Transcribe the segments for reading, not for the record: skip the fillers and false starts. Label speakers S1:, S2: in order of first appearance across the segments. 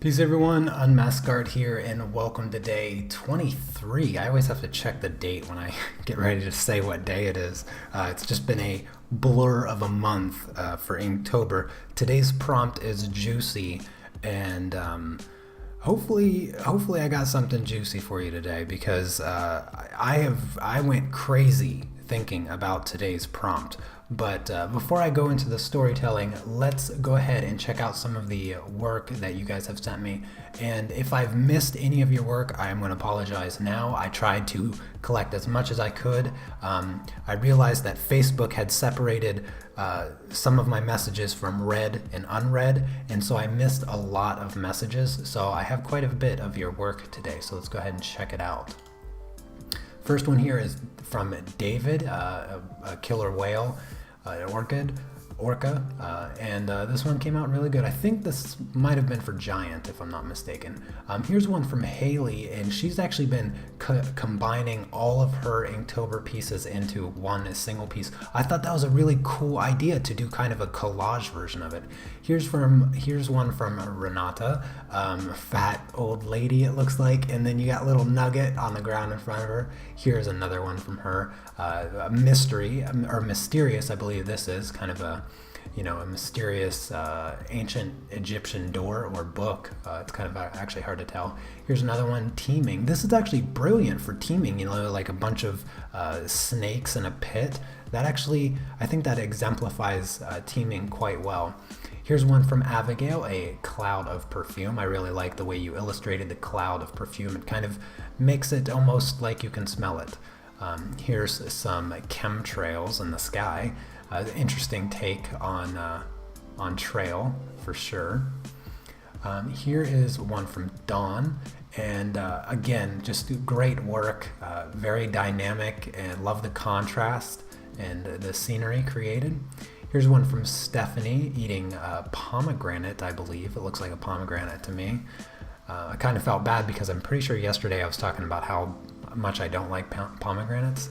S1: Peace everyone, Unmask here, and welcome to day 23. I always have to check the date when I get ready to say what day it is. It's just been a blur of a month for Inktober. Today's prompt is juicy, and hopefully I got something juicy for you today because I went crazy thinking about today's prompt. But before I go into the storytelling, let's go ahead and check out some of the work that you guys have sent me. And if I've missed any of your work, I'm going to apologize now. I tried to collect as much as I could. I realized that Facebook had separated some of my messages from read and unread, and so I missed a lot of messages. So I have quite a bit of your work today, so let's go ahead and check it out. First one here is from David, a killer whale, an orca, and this one came out really good. I think this might have been for Giant, if I'm not mistaken. Here's one from Haley, and she's actually been combining all of her Inktober pieces into one single piece. I thought that was a really cool idea to do kind of a collage version of it. Here's one from Renata, fat old lady it looks like, and then you got little Nugget on the ground in front of her. Here's another one from her, a mystery, or mysterious, I believe this is, kind of a mysterious ancient Egyptian door or book. It's kind of actually hard to tell. Here's another one, teaming. This is actually brilliant for teaming, like a bunch of snakes in a pit. That actually, I think that exemplifies teaming quite well. Here's one from Abigail, a cloud of perfume. I really like the way you illustrated the cloud of perfume. It kind of makes it almost like you can smell it. Here's some chemtrails in the sky. Interesting take on trail for sure. Here is one from Dawn, and again, just great work, very dynamic, and love the contrast and the scenery created. Here's one from Stephanie, eating pomegranate, I believe. It looks like a pomegranate to me. I kind of felt bad because I'm pretty sure yesterday I was talking about how much I don't like pomegranates.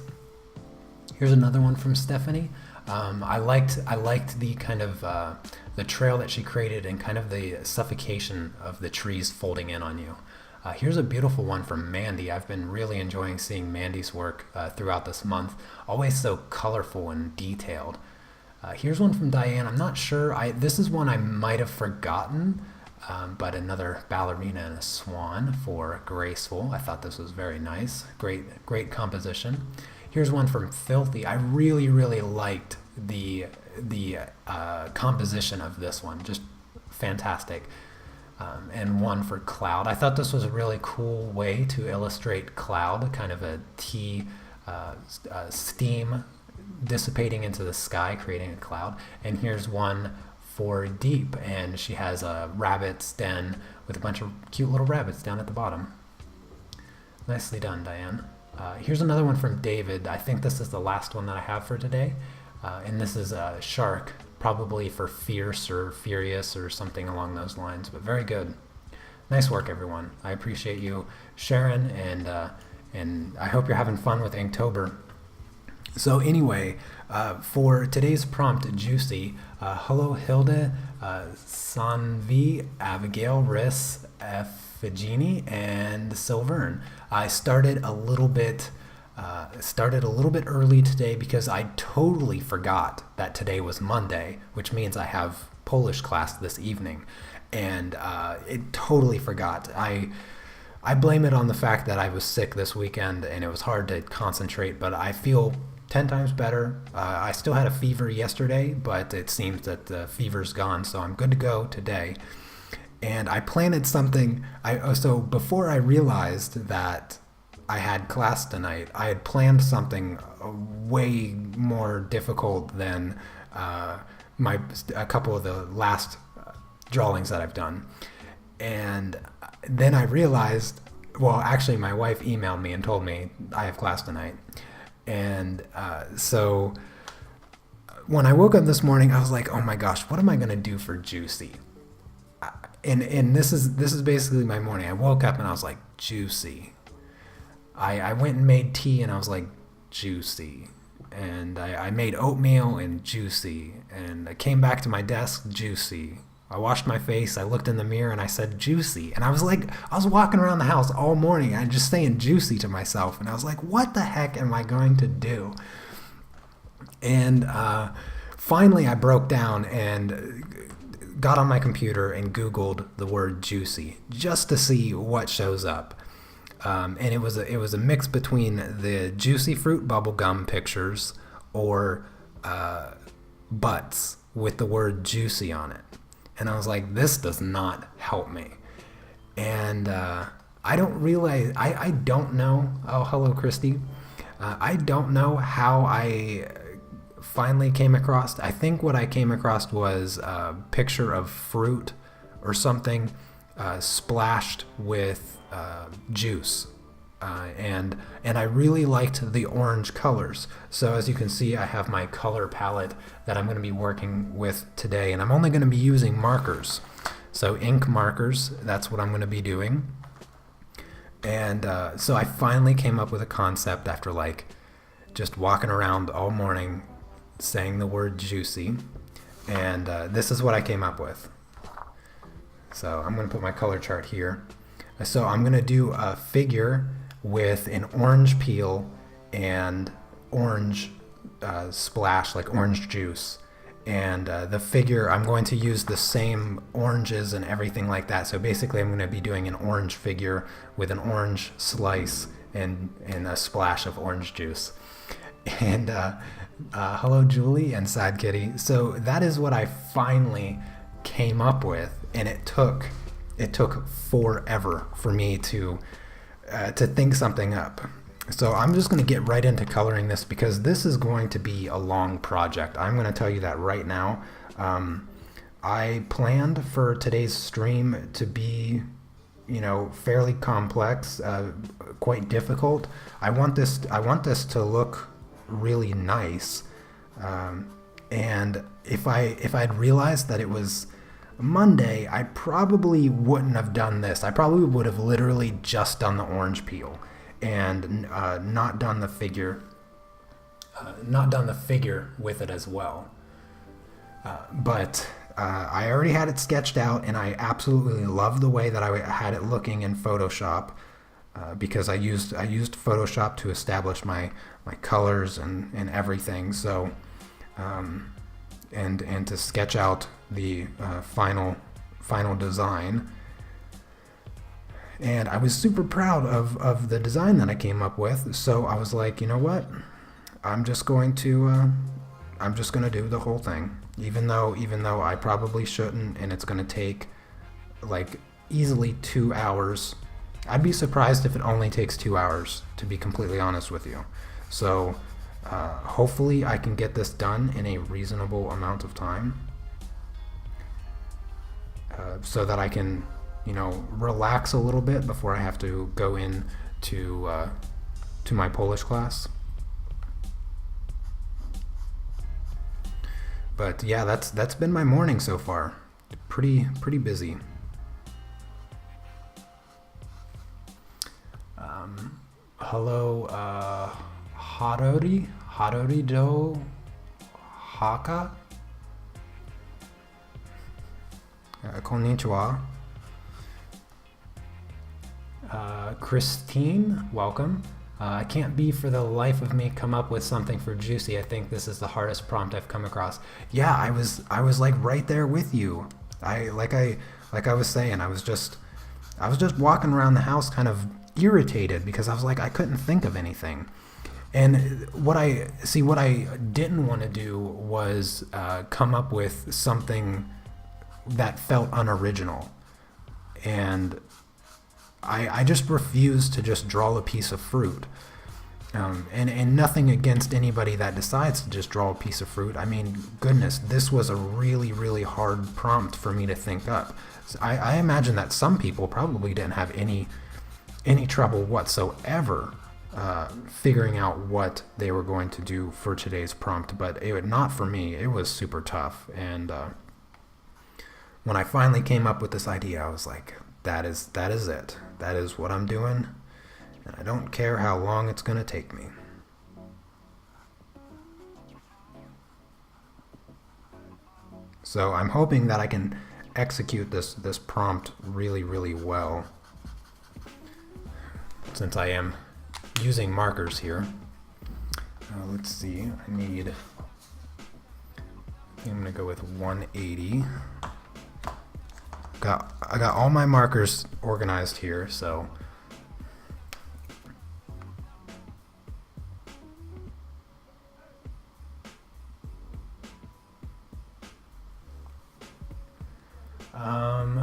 S1: Here's another one from Stephanie. I liked the kind of the trail that she created and kind of the suffocation of the trees folding in on you. Here's a beautiful one from Mandy. I've been really enjoying seeing Mandy's work throughout this month. Always so colorful and detailed. Here's one from Diane. I'm not sure. This is one I might have forgotten, but another ballerina and a swan for graceful. I thought this was very nice. Great composition. Here's one from Filthy. I really liked the composition of this one. Just fantastic. And one for Cloud. I thought this was a really cool way to illustrate cloud, kind of a steam dissipating into the sky, creating a cloud. And here's one for Deep, and she has a rabbit's den with a bunch of cute little rabbits down at the bottom. Nicely done, Diane. Here's another one from David. I think this is the last one that I have for today. And this is a shark, probably for fierce or furious or something along those lines, but very good. Nice work, everyone. I appreciate you sharing, and I hope you're having fun with Inktober. So anyway, for today's prompt, Juicy, hello Hilde, Sanvi, Abigail, Riss, Figini, and Silvern. I started a little bit early today because I totally forgot that today was Monday, which means I have Polish class this evening, and it totally forgot. I blame it on the fact that I was sick this weekend and it was hard to concentrate, but I feel 10 times better. I still had a fever yesterday, but it seems that the fever's gone, so I'm good to go today. And I planted something. So before I realized that I had class tonight, I had planned something way more difficult than a couple of the last drawings that I've done. And then I realized, well, actually my wife emailed me and told me I have class tonight. And so when I woke up this morning, I was like, oh my gosh, what am I going to do for Juicy? And this is basically my morning. I woke up and I was like, Juicy. I went and made tea and I was like, Juicy. And I made oatmeal and Juicy. And I came back to my desk, Juicy. I washed my face, I looked in the mirror, and I said juicy. And I was like, I was walking around the house all morning, and just saying juicy to myself. And I was like, what the heck am I going to do? And finally I broke down and got on my computer and Googled the word juicy just to see what shows up. And it was a mix between the juicy fruit bubblegum pictures or butts with the word juicy on it. And I was like, this does not help me. And I don't realize, I don't know. Oh, hello, Christy. I don't know how I finally came across. I think what I came across was a picture of fruit or something splashed with juice. And I really liked the orange colors. So as you can see, I have my color palette that I'm going to be working with today, and I'm only going to be using markers. So ink markers, that's what I'm going to be doing. And so I finally came up with a concept after like just walking around all morning saying the word juicy. And this is what I came up with. So I'm going to put my color chart here. So I'm going to do a figure with an orange peel and orange splash, like orange juice. And the figure, I'm going to use the same oranges and everything like that. So basically I'm going to be doing an orange figure with an orange slice and a splash of orange juice. And hello Julie and Sad Kitty. So that is what I finally came up with, and it took forever for me to think something up. So I'm just going to get right into coloring this because this is going to be a long project. I'm going to tell you that right now. I planned for today's stream to be, fairly complex, quite difficult. I want this to look really nice. And if I'd realized that it was Monday, I probably wouldn't have done this. I probably would have literally just done the orange peel and not done the figure with it as well. But I already had it sketched out, and I absolutely love the way that I had it looking in Photoshop because I used Photoshop to establish my colors and everything. So and to sketch out the final design. And I was super proud of the design that I came up with. So I was like, you know what? I'm just going to do the whole thing, even though I probably shouldn't, and it's going to take like easily 2 hours. I'd be surprised if it only takes 2 hours, to be completely honest with you. So hopefully I can get this done in a reasonable amount of time, so that I can, relax a little bit before I have to go in to my Polish class. But yeah, that's been my morning so far. Pretty busy. Hello, Harori do Haka. Konnichiwa. Christine, welcome. I can't for the life of me come up with something for juicy. I think this is the hardest prompt I've come across. Yeah, I was like right there with you. Like I was saying, I was just walking around the house kind of irritated because I was like, I couldn't think of anything. And what I didn't want to do was come up with something that felt unoriginal. And I just refused to just draw a piece of fruit. And nothing against anybody that decides to just draw a piece of fruit. I mean, goodness, this was a really, really hard prompt for me to think up. So I imagine that some people probably didn't have any trouble whatsoever figuring out what they were going to do for today's prompt, but not for me. It was super tough. And when I finally came up with this idea, I was like, that is it. That is what I'm doing, and I don't care how long it's going to take me. So I'm hoping that I can execute this prompt really well, since I am using markers here. Let's see, I'm gonna go with 180. I got all my markers organized here, so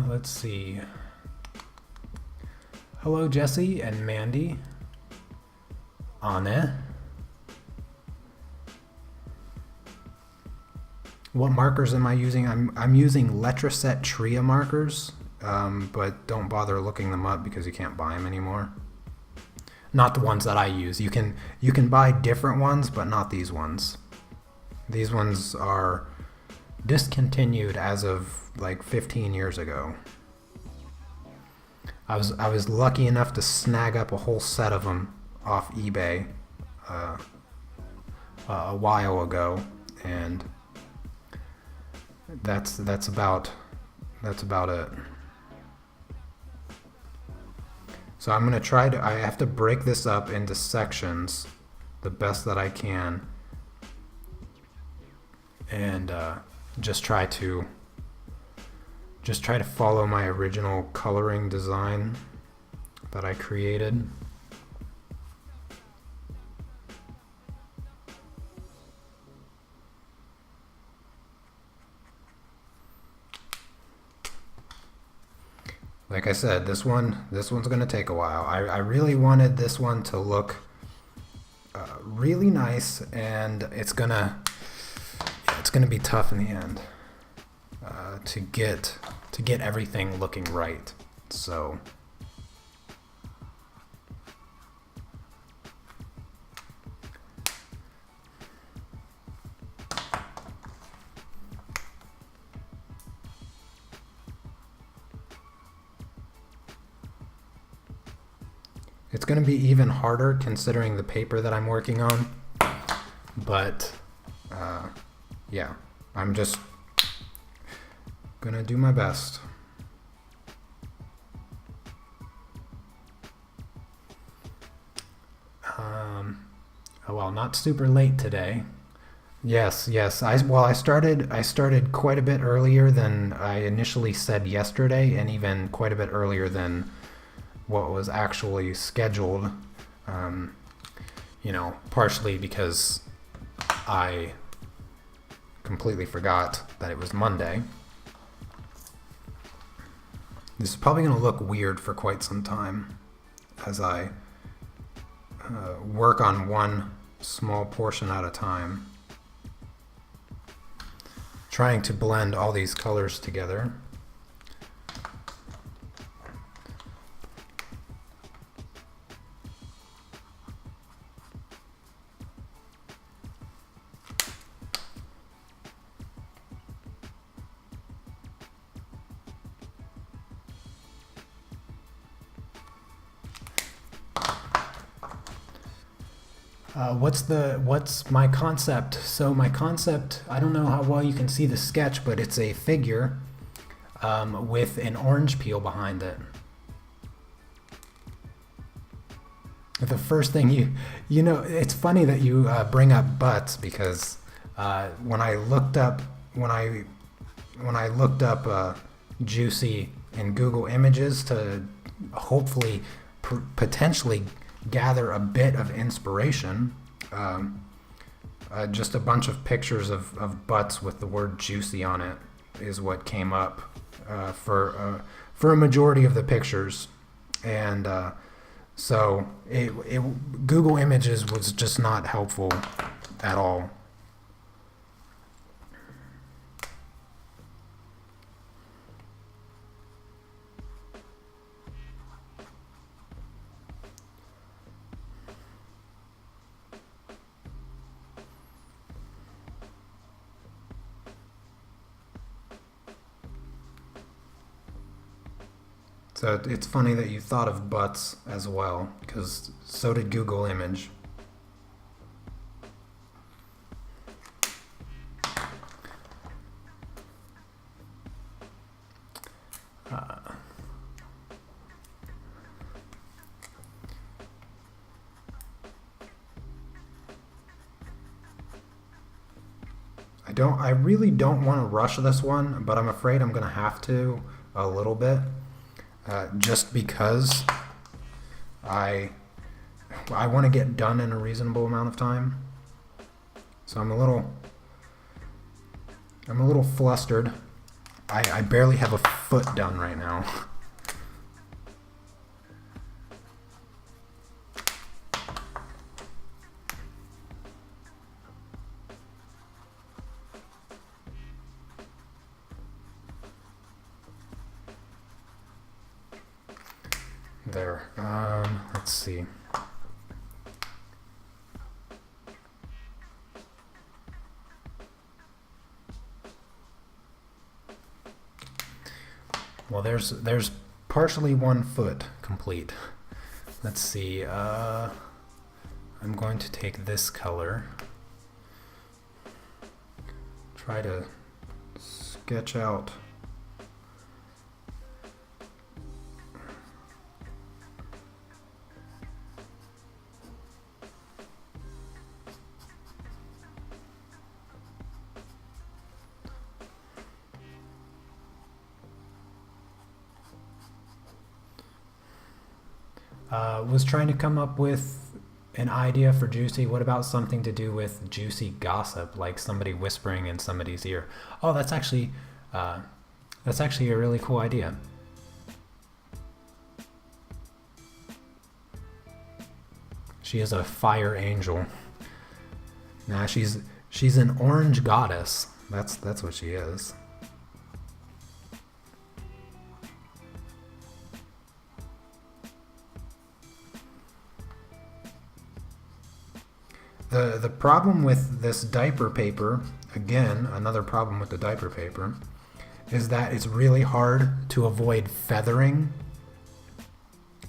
S1: let's see. Hello, Jesse and Mandy. Anne. What markers am I using? I'm using Letraset Tria markers, but don't bother looking them up because you can't buy them anymore. Not the ones that I use. You can buy different ones, but not these ones. These ones are discontinued as of like 15 years ago. I was lucky enough to snag up a whole set of them off eBay a while ago, and that's about it. So I'm gonna I have to break this up into sections the best that I can, and just try to follow my original coloring design that I created. Like I said, this one's gonna take a while. I really wanted this one to look really nice, and it's gonna be tough in the end to get everything looking right. So it's going to be even harder considering the paper that I'm working on, but yeah, I'm just gonna do my best. Oh well, not super late today. Yes. I started quite a bit earlier than I initially said yesterday, and even quite a bit earlier than what was actually scheduled. Partially because I completely forgot that it was Monday. This is probably going to look weird for quite some time as I work on one small portion at a time, trying to blend all these colors together. What's my concept? So my concept, I don't know how well you can see the sketch, but it's a figure with an orange peel behind it. The first thing it's funny that you bring up butts, because when I looked up Juicy in Google Images to hopefully potentially gather a bit of inspiration, just a bunch of pictures of butts with the word juicy on it is what came up for a majority of the pictures, and so Google Images was just not helpful at all. So it's funny that you thought of butts as well, because so did Google Image. I really don't want to rush this one, but I'm afraid I'm going to have to a little bit, just because I want to get done in a reasonable amount of time. So I'm a little flustered. I barely have a foot done right now. There. Let's see. Well, there's partially 1 foot complete. Let's see. I'm going to take this color. Try to sketch out. Was trying to come up with an idea for Juicy. What about something to do with juicy gossip, like somebody whispering in somebody's ear? Oh, that's actually a really cool idea. She is a fire angel. Nah, she's an orange goddess. That's what she is. The problem with this diaper paper, again, another problem with the diaper paper, is that it's really hard to avoid feathering.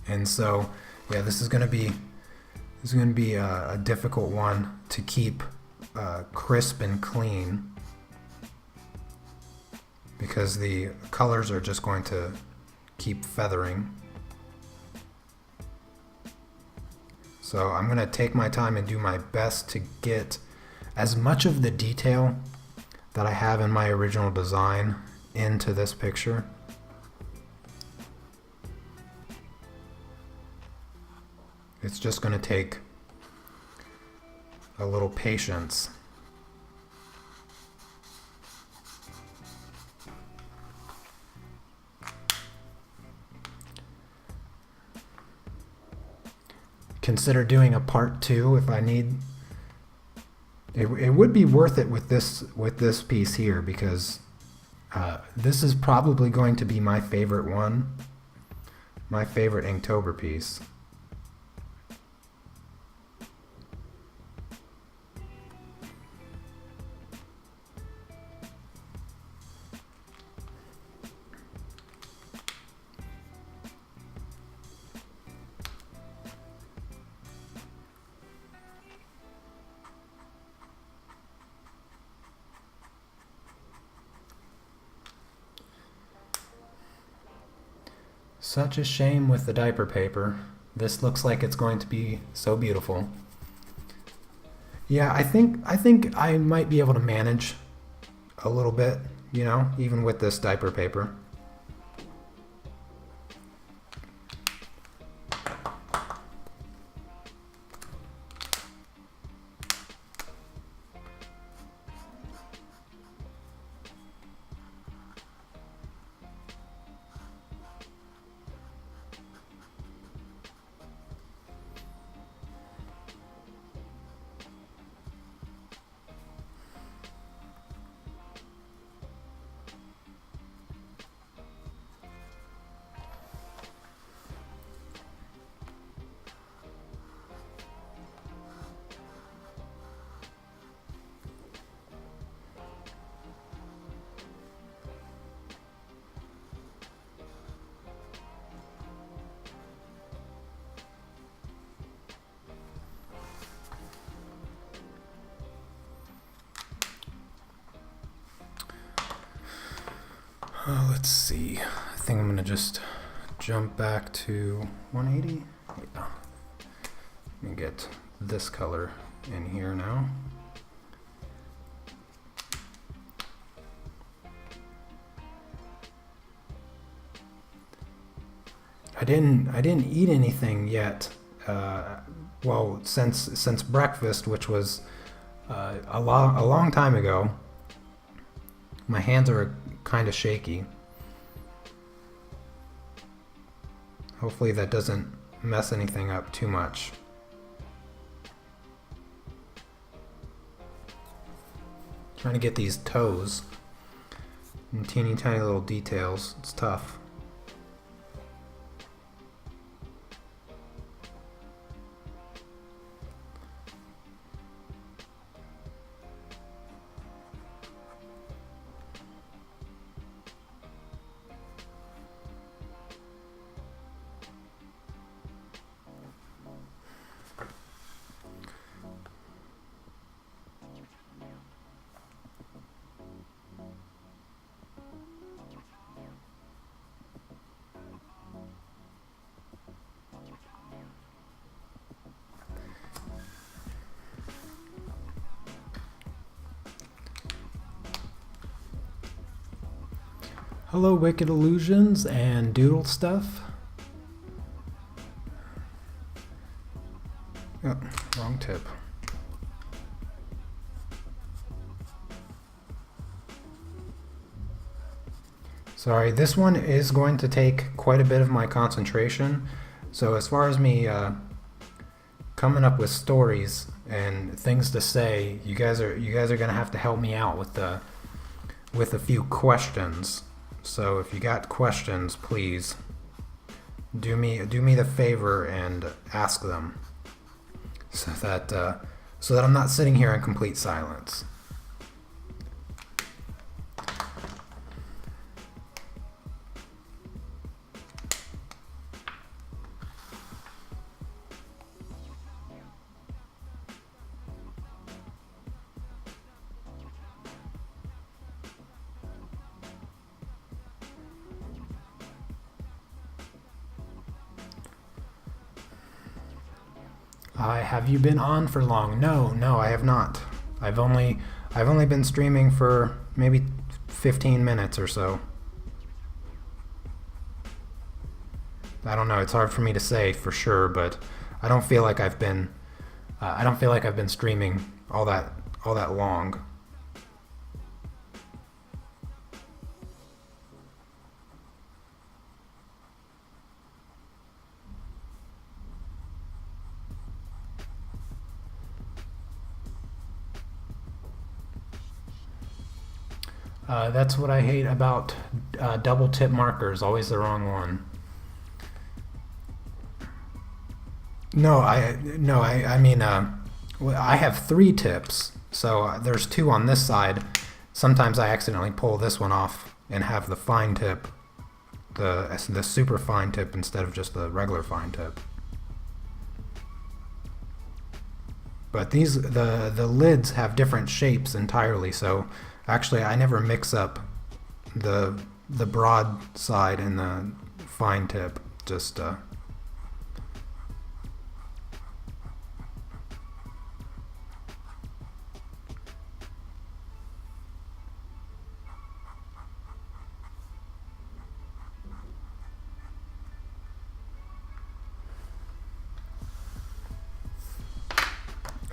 S1: And so, yeah, this is going to be a difficult one to keep crisp and clean, because the colors are just going to keep feathering. So I'm going to take my time and do my best to get as much of the detail that I have in my original design into this picture. It's just going to take a little patience. Consider doing a part 2 if I need. It would be worth it with this piece here, because this is probably going to be my favorite one, my favorite Inktober piece. Such a shame with the diaper paper. This looks like it's going to be so beautiful. Yeah, I think I might be able to manage a little bit, you know, even with this diaper paper. Let's see. I think I'm gonna just jump back to 180. Yeah. Let me get this color in here now. I didn't eat anything yet. Well, since breakfast, which was a long time ago. My hands are kind of shaky. Hopefully that doesn't mess anything up too much. Trying to get these toes and teeny tiny little details. It's tough. Hello, Wicked Illusions and Doodle Stuff. Oh, wrong tip. Sorry, this one is going to take quite a bit of my concentration. So as far as me coming up with stories and things to say, you guys are gonna have to help me out with a few questions. So if you got questions, please do me the favor and ask them, so that I'm not sitting here in complete silence. Have you been on for long? No, I have not. I've only been streaming for maybe 15 minutes or so. I don't know. It's hard for me to say for sure, but I don't feel like I've been streaming all that long. That's what I hate about double tip markers, always the wrong one. I mean, I have 3 tips, so there's 2 on this side. Sometimes I accidentally pull this one off and have the fine tip, the super fine tip instead of just the regular fine tip. But the lids have different shapes entirely, so actually I never mix up the broad side and the fine tip. Just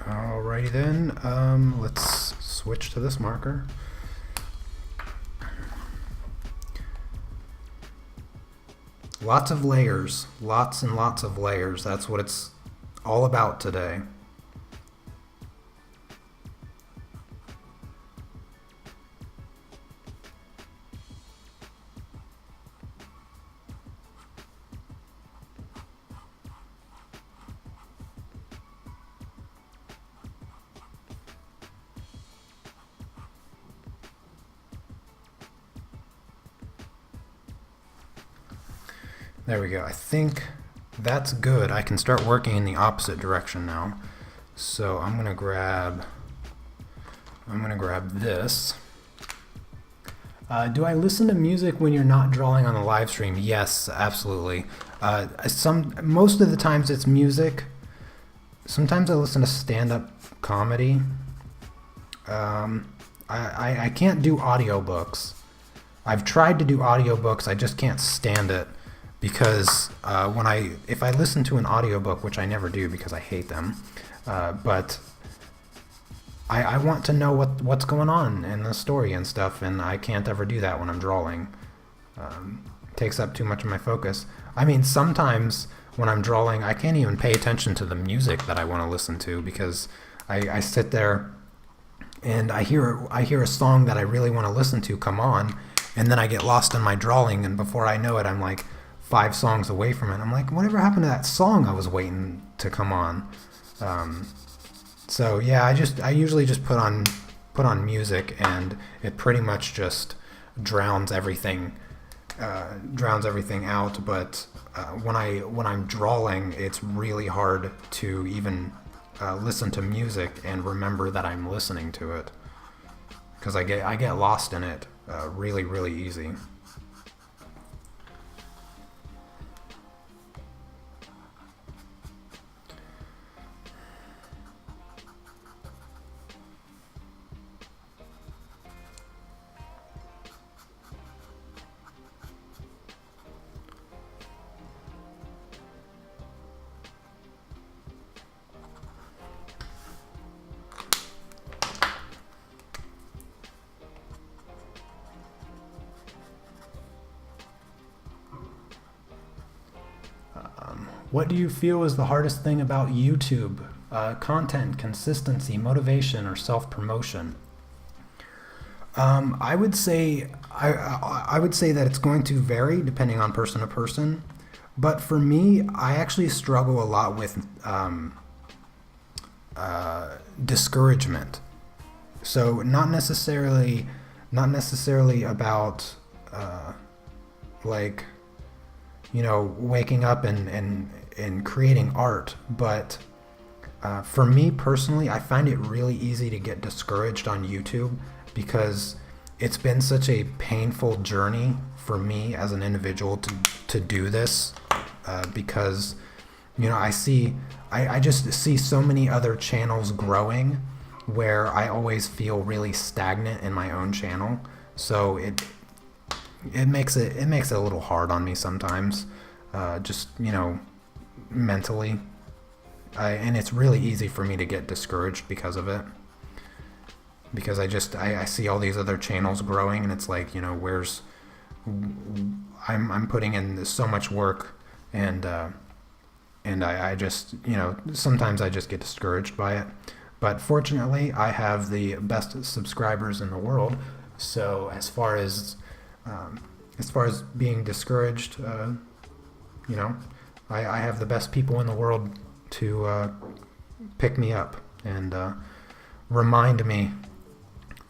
S1: alrighty then, let's switch to this marker. Lots of layers, lots and lots of layers. That's what it's all about today. There we go. I think that's good. I can start working in the opposite direction now. So I'm gonna grab this. Do I listen to music when you're not drawing on the live stream? Yes, absolutely. Most of the times it's music. Sometimes I listen to stand-up comedy. I can't do audiobooks. I've tried to do audiobooks. I just can't stand it. because if I listen to an audiobook, which I never do because I hate them, but I want to know what's going on in the story and stuff, and I can't ever do that when I'm drawing. It takes up too much of my focus. I mean, sometimes when I'm drawing, I can't even pay attention to the music that I want to listen to, because I sit there and I hear a song that I really want to listen to come on, and then I get lost in my drawing, and before I know it, I'm like 5 songs away from it. I'm like, whatever happened to that song I was waiting to come on? So yeah, I usually just put on music, and it pretty much just drowns everything out. But when I'm drawing, it's really hard to even listen to music and remember that I'm listening to it, because I get lost in it really, really easy. What do you feel is the hardest thing about YouTube? Content, consistency, motivation, or self-promotion? I would say that it's going to vary depending on person to person. But for me, I actually struggle a lot with discouragement. So not necessarily about like, waking up and creating art, but for me personally, I find it really easy to get discouraged on YouTube, because it's been such a painful journey for me as an individual to do this, because I just see so many other channels growing where I always feel really stagnant in my own channel. So it makes it a little hard on me sometimes, just mentally, and it's really easy for me to get discouraged because of it, because I see all these other channels growing, and it's like, I'm putting in so much work, and I just, sometimes I just get discouraged by it. But fortunately, I have the best subscribers in the world, so as far as being discouraged, I have the best people in the world to pick me up and remind me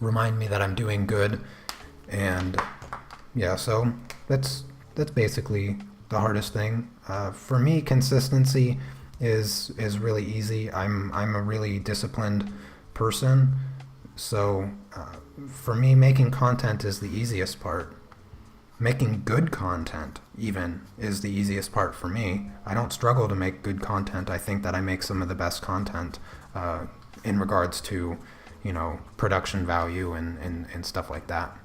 S1: that I'm doing good. And yeah, so that's basically the hardest thing. For me, consistency is really easy. I'm a really disciplined person, so for me, making content is the easiest part. Making good content even is the easiest part for me. I don't struggle to make good content. I think that I make some of the best content in regards to, production value and stuff like that.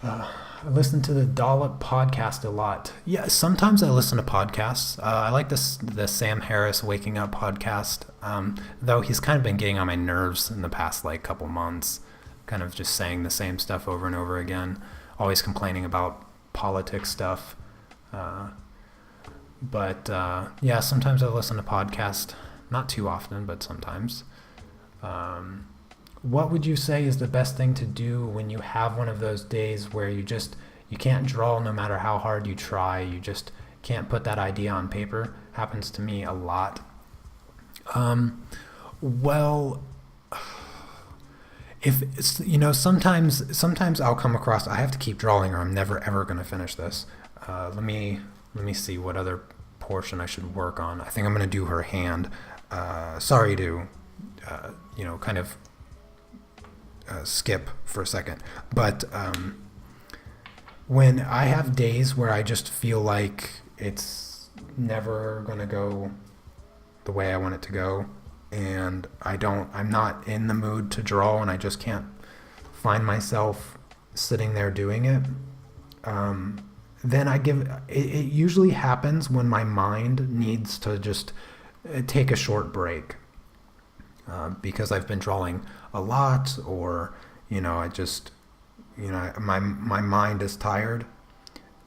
S1: I listen to the Dollop podcast a lot. Yeah, sometimes I listen to podcasts. I like the Sam Harris Waking Up podcast, though he's kind of been getting on my nerves in the past couple months, kind of just saying the same stuff over and over again, always complaining about politics stuff. But yeah, sometimes I listen to podcasts, not too often, but sometimes. What would you say is the best thing to do when you have one of those days where you can't draw no matter how hard you try, you just can't put that idea on paper? Happens to me a lot. Well, if it's, sometimes I'll come across, I have to keep drawing or I'm never ever going to finish this. Let me see what other portion I should work on. I think I'm going to do her hand. Sorry to, kind of skip for a second, but when I have days where I just feel like it's never gonna go the way I want it to go, and I'm not in the mood to draw, and I just can't find myself sitting there doing it, then I give it usually happens when my mind needs to just take a short break, because I've been drawing a lot, or I just my mind is tired,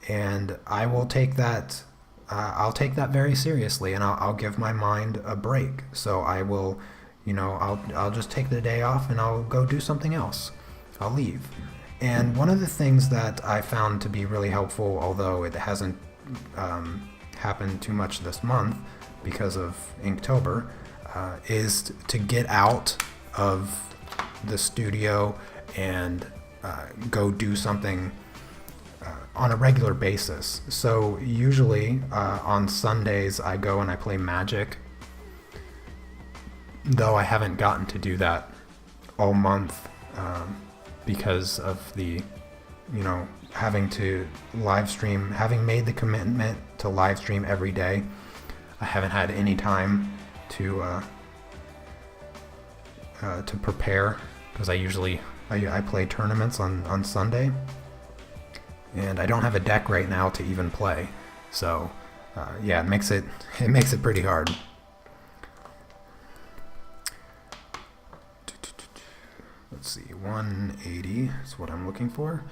S1: and I will take that. I'll take that very seriously, and I'll give my mind a break. So I will, I'll just take the day off and I'll go do something else. I'll leave. And one of the things that I found to be really helpful, although it hasn't happened too much this month because of Inktober, is to get out of the studio and go do something on a regular basis. So usually on Sundays I go and I play Magic, though I haven't gotten to do that all month because of the having to live stream, having made the commitment to live stream every day. I haven't had any time to prepare, because I play tournaments on Sunday, and I don't have a deck right now to even play. So yeah, it makes it pretty hard. Let's see, 180 is what I'm looking for.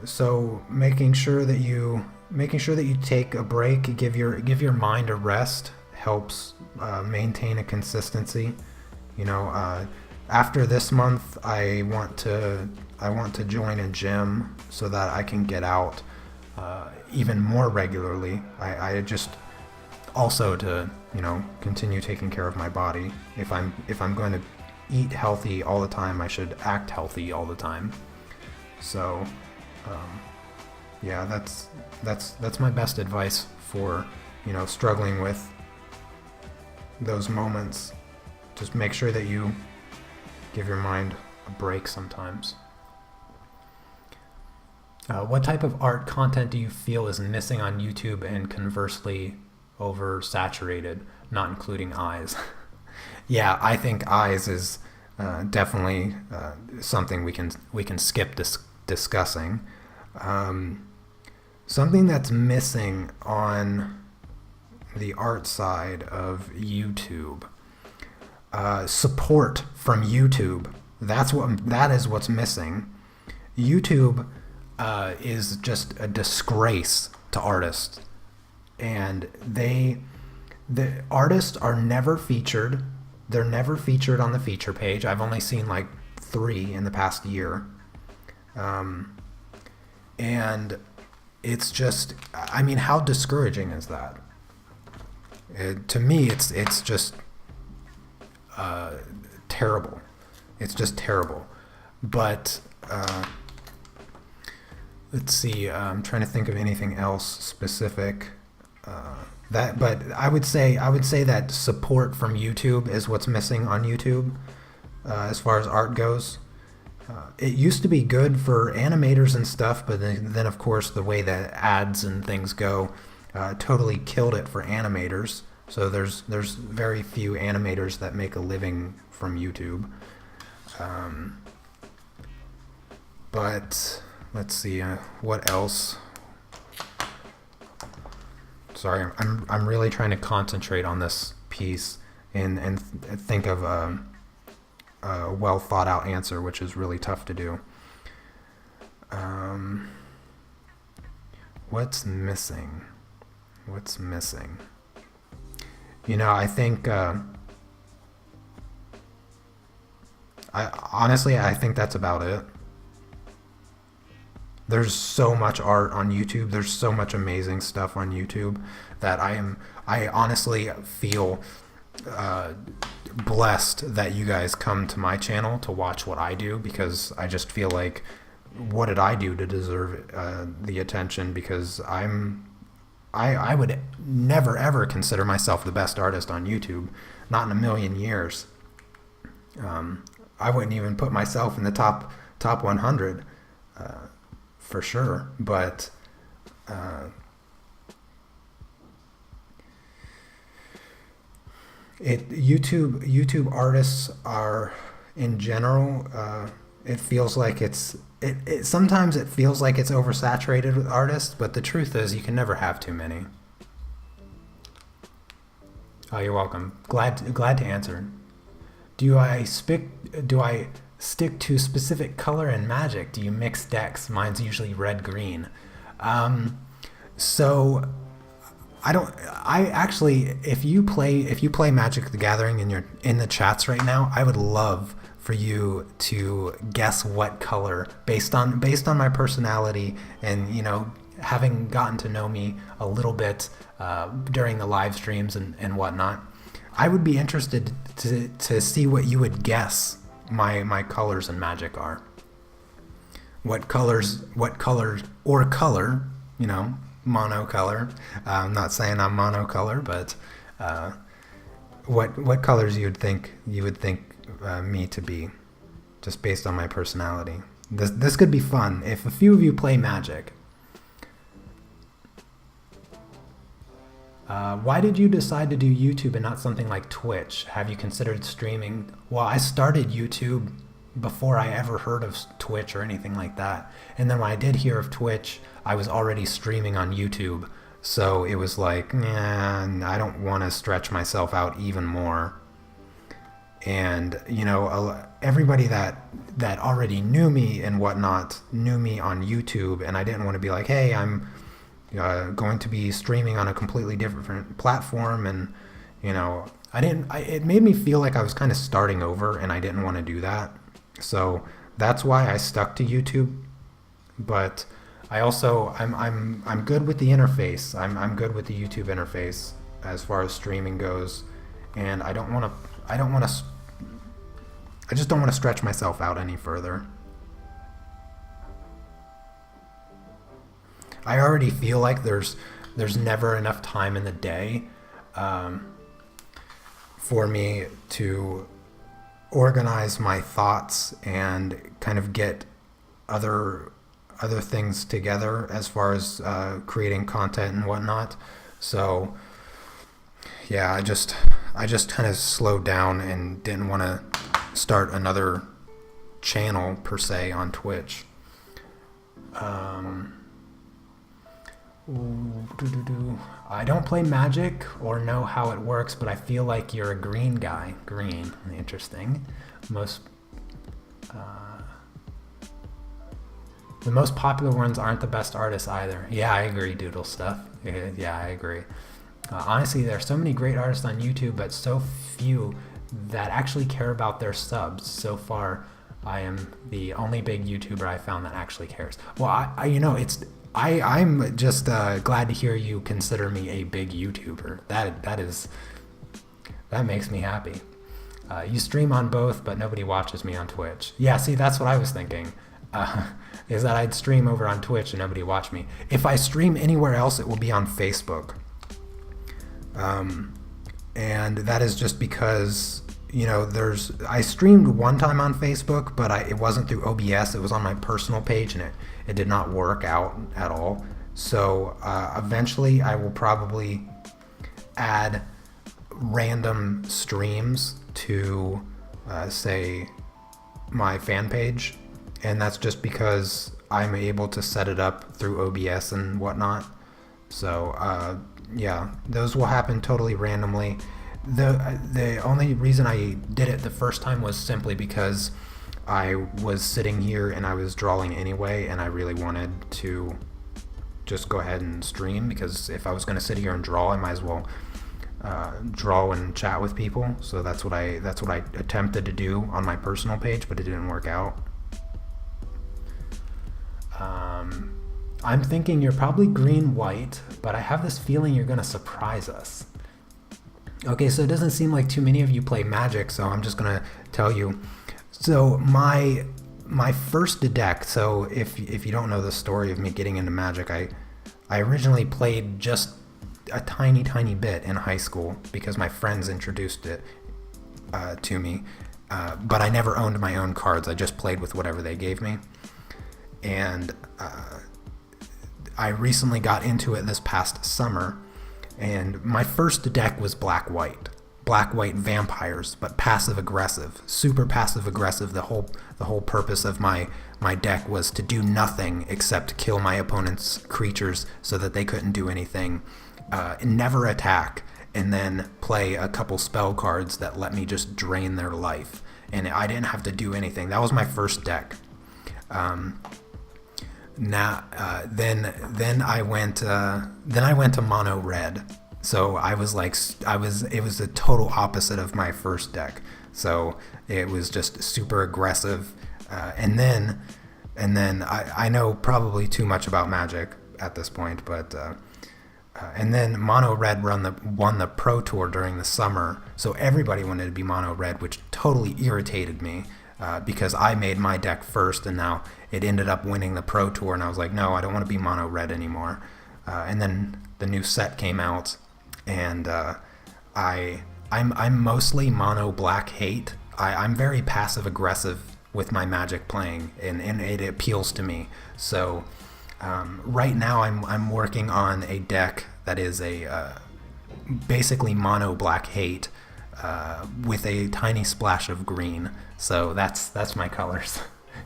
S1: So making sure that you take a break, give your mind a rest, helps maintain a consistency. After this month, I want to join a gym so that I can get out even more regularly. I just also to continue taking care of my body. If I'm going to eat healthy all the time, I should act healthy all the time. So yeah, that's my best advice for struggling with those moments. Just make sure that you give your mind a break sometimes. What type of art content do you feel is missing on YouTube, and conversely oversaturated, not including eyes? Yeah, I think eyes is definitely something we can skip discussing. Something that's missing on the art side of YouTube, support from YouTube. That is what's missing. YouTube is just a disgrace to artists, and the artists are never featured. They're never featured on the feature page. I've only seen like 3 in the past year. And it's just, I mean, how discouraging is that? To me, it's just terrible. It's just terrible. But let's see. I'm trying to think of anything else specific. But I would say that support from YouTube is what's missing on YouTube as far as art goes. It used to be good for animators and stuff, but then of course the way that ads and things go totally killed it for animators. So there's very few animators that make a living from YouTube. But let's see, what else? Sorry, I'm really trying to concentrate on this piece and think of a well thought out answer, which is really tough to do. What's missing? I think I think that's about it. There's so much art on YouTube. There's so much amazing stuff on YouTube that I honestly feel blessed that you guys come to my channel to watch what I do, because I just feel like, what did I do to deserve the attention? Because I would never ever consider myself the best artist on YouTube, not in a million years. I wouldn't even put myself in the top 100 for sure, but YouTube artists are in general It feels like sometimes it feels like it's oversaturated with artists, but the truth is you can never have too many. Oh, you're welcome. Glad to answer. Do I stick to specific color and magic? Do you mix decks? Mine's usually red green. So I actually, if you play Magic the Gathering and you're in the chats right now, I would love for you to guess what color based on my personality and, you know, having gotten to know me a little bit during the live streams and whatnot. I would be interested to see what you would guess my colors in Magic are. What color, you know, monocolor. I'm not saying I'm monocolor, but what colors you would think me to be, just based on my personality. This could be fun if a few of you play Magic. Why did you decide to do YouTube and not something like Twitch? Have you considered streaming? Well, I started YouTube before I ever heard of Twitch or anything like that. And then when I did hear of Twitch, I was already streaming on YouTube. So it was like, I don't want to stretch myself out even more. And, you know, everybody that already knew me and whatnot knew me on YouTube. And I didn't want to be like, hey, I'm going to be streaming on a completely different platform. And, you know, it made me feel like I was kind of starting over, and I didn't want to do that. So that's why I stuck to YouTube. But I also, I'm good with the interface. I'm good with the YouTube interface as far as streaming goes. And I just don't want to stretch myself out any further. I already feel like there's never enough time in the day for me to organize my thoughts and kind of get other things together as far as creating content and whatnot. So yeah, I just kind of slowed down and didn't want to start another channel per se on Twitch. I don't play Magic or know how it works, but I feel like you're a green guy. Green, interesting. The most popular ones aren't the best artists either. Yeah, I agree, Doodle Stuff. Yeah, I agree. Honestly, there are so many great artists on YouTube, but so few that actually care about their subs. So far, I am the only big YouTuber I found that actually cares. Well, I'm just glad to hear you consider me a big YouTuber. That makes me happy. You stream on both, but nobody watches me on Twitch. Yeah, see, that's what I was thinking. Is that I'd stream over on Twitch and nobody watch me. If I stream anywhere else, it will be on Facebook. And that is just because, you know, I streamed one time on Facebook, but it wasn't through OBS. It was on my personal page, and it did not work out at all. So eventually I will probably add random streams to, say, my fan page. And that's just because I'm able to set it up through OBS and whatnot. So, yeah, those will happen totally randomly. The only reason I did it the first time was simply because I was sitting here and I was drawing anyway, and I really wanted to just go ahead and stream, because if I was going to sit here and draw, I might as well draw and chat with people. So that's what I attempted to do on my personal page, but it didn't work out. I'm thinking you're probably green-white, but I have this feeling you're going to surprise us. Okay, so it doesn't seem like too many of you play Magic, so I'm just going to tell you. So my first deck, so if you don't know the story of me getting into Magic, I originally played just a tiny bit in high school because my friends introduced it to me, but I never owned my own cards. I just played with whatever they gave me. And I recently got into it this past summer, and my first deck was black-white. black-white vampires, but passive-aggressive, super passive-aggressive. The whole purpose of my deck was to do nothing except kill my opponent's creatures so that they couldn't do anything, never attack, and then play a couple spell cards that let me just drain their life. And I didn't have to do anything. That was my first deck. Then I went to mono red. So it was the total opposite of my first deck. So it was just super aggressive. And then I know probably too much about Magic at this point, but and then mono red won the Pro Tour during the summer. So everybody wanted to be mono red, which totally irritated me because I made my deck first, and now it ended up winning the Pro Tour, and I was like, no, I don't want to be mono red anymore. And then the new set came out. And I'm mostly mono black hate. I'm very passive aggressive with my Magic playing, and it appeals to me. So right now I'm working on a deck that is a basically mono black hate with a tiny splash of green. So that's my colors,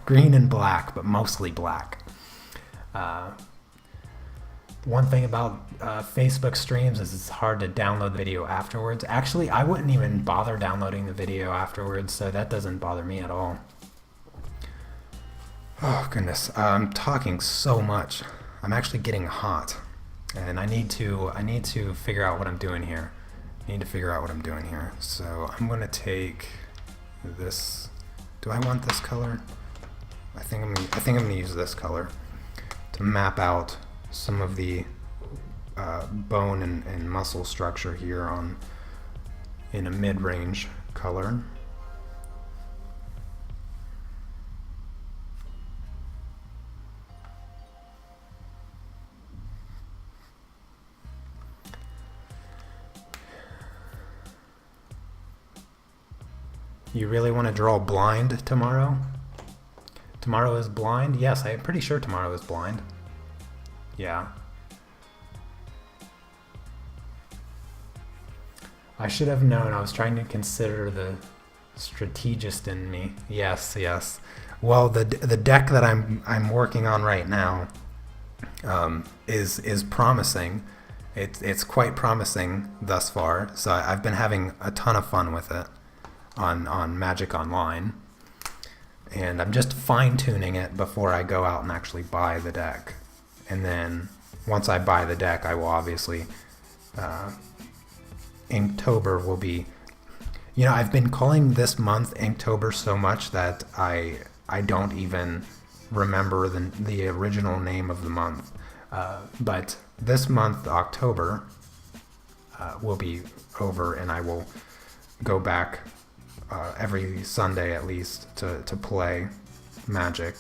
S1: green and black, but mostly black. One thing about Facebook streams is it's hard to download the video afterwards. Actually, I wouldn't even bother downloading the video afterwards, so that doesn't bother me at all. Oh goodness, I'm talking so much. I'm actually getting hot, and I need to figure out what I'm doing here. So I'm gonna take this. Do I want this color? I think I'm gonna use this color to map out some of the bone and muscle structure here in a mid-range color. You really want to draw blind tomorrow? Tomorrow is blind? Yes, I'm pretty sure tomorrow is blind. Yeah. I should have known. I was trying to consider the strategist in me. Yes. Well, the deck that I'm working on right now is promising. It's quite promising thus far. So I've been having a ton of fun with it on Magic Online, and I'm just fine-tuning it before I go out and actually buy the deck. And then once I buy the deck, I will obviously Inktober will be, I've been calling this month Inktober so much that I don't even remember the original name of the month. But this month, October, will be over, and I will go back every Sunday at least to play Magic.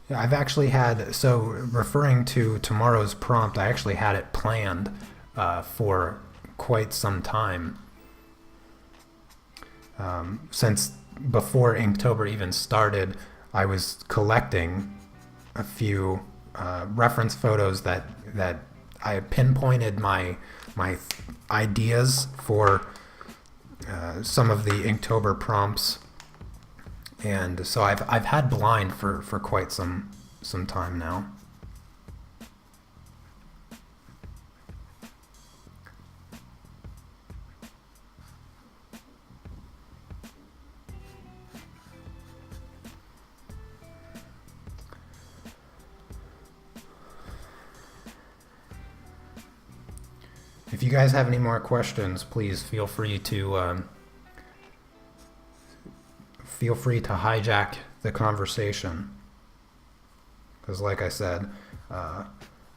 S1: Yeah, I've actually had, so referring to tomorrow's prompt, I actually had it planned for quite some time. Since before Inktober even started, I was collecting a few reference photos that I pinpointed my ideas for some of the Inktober prompts. And so I've had blind for quite some time now. If you guys have any more questions, please feel free to hijack the conversation, because like I said,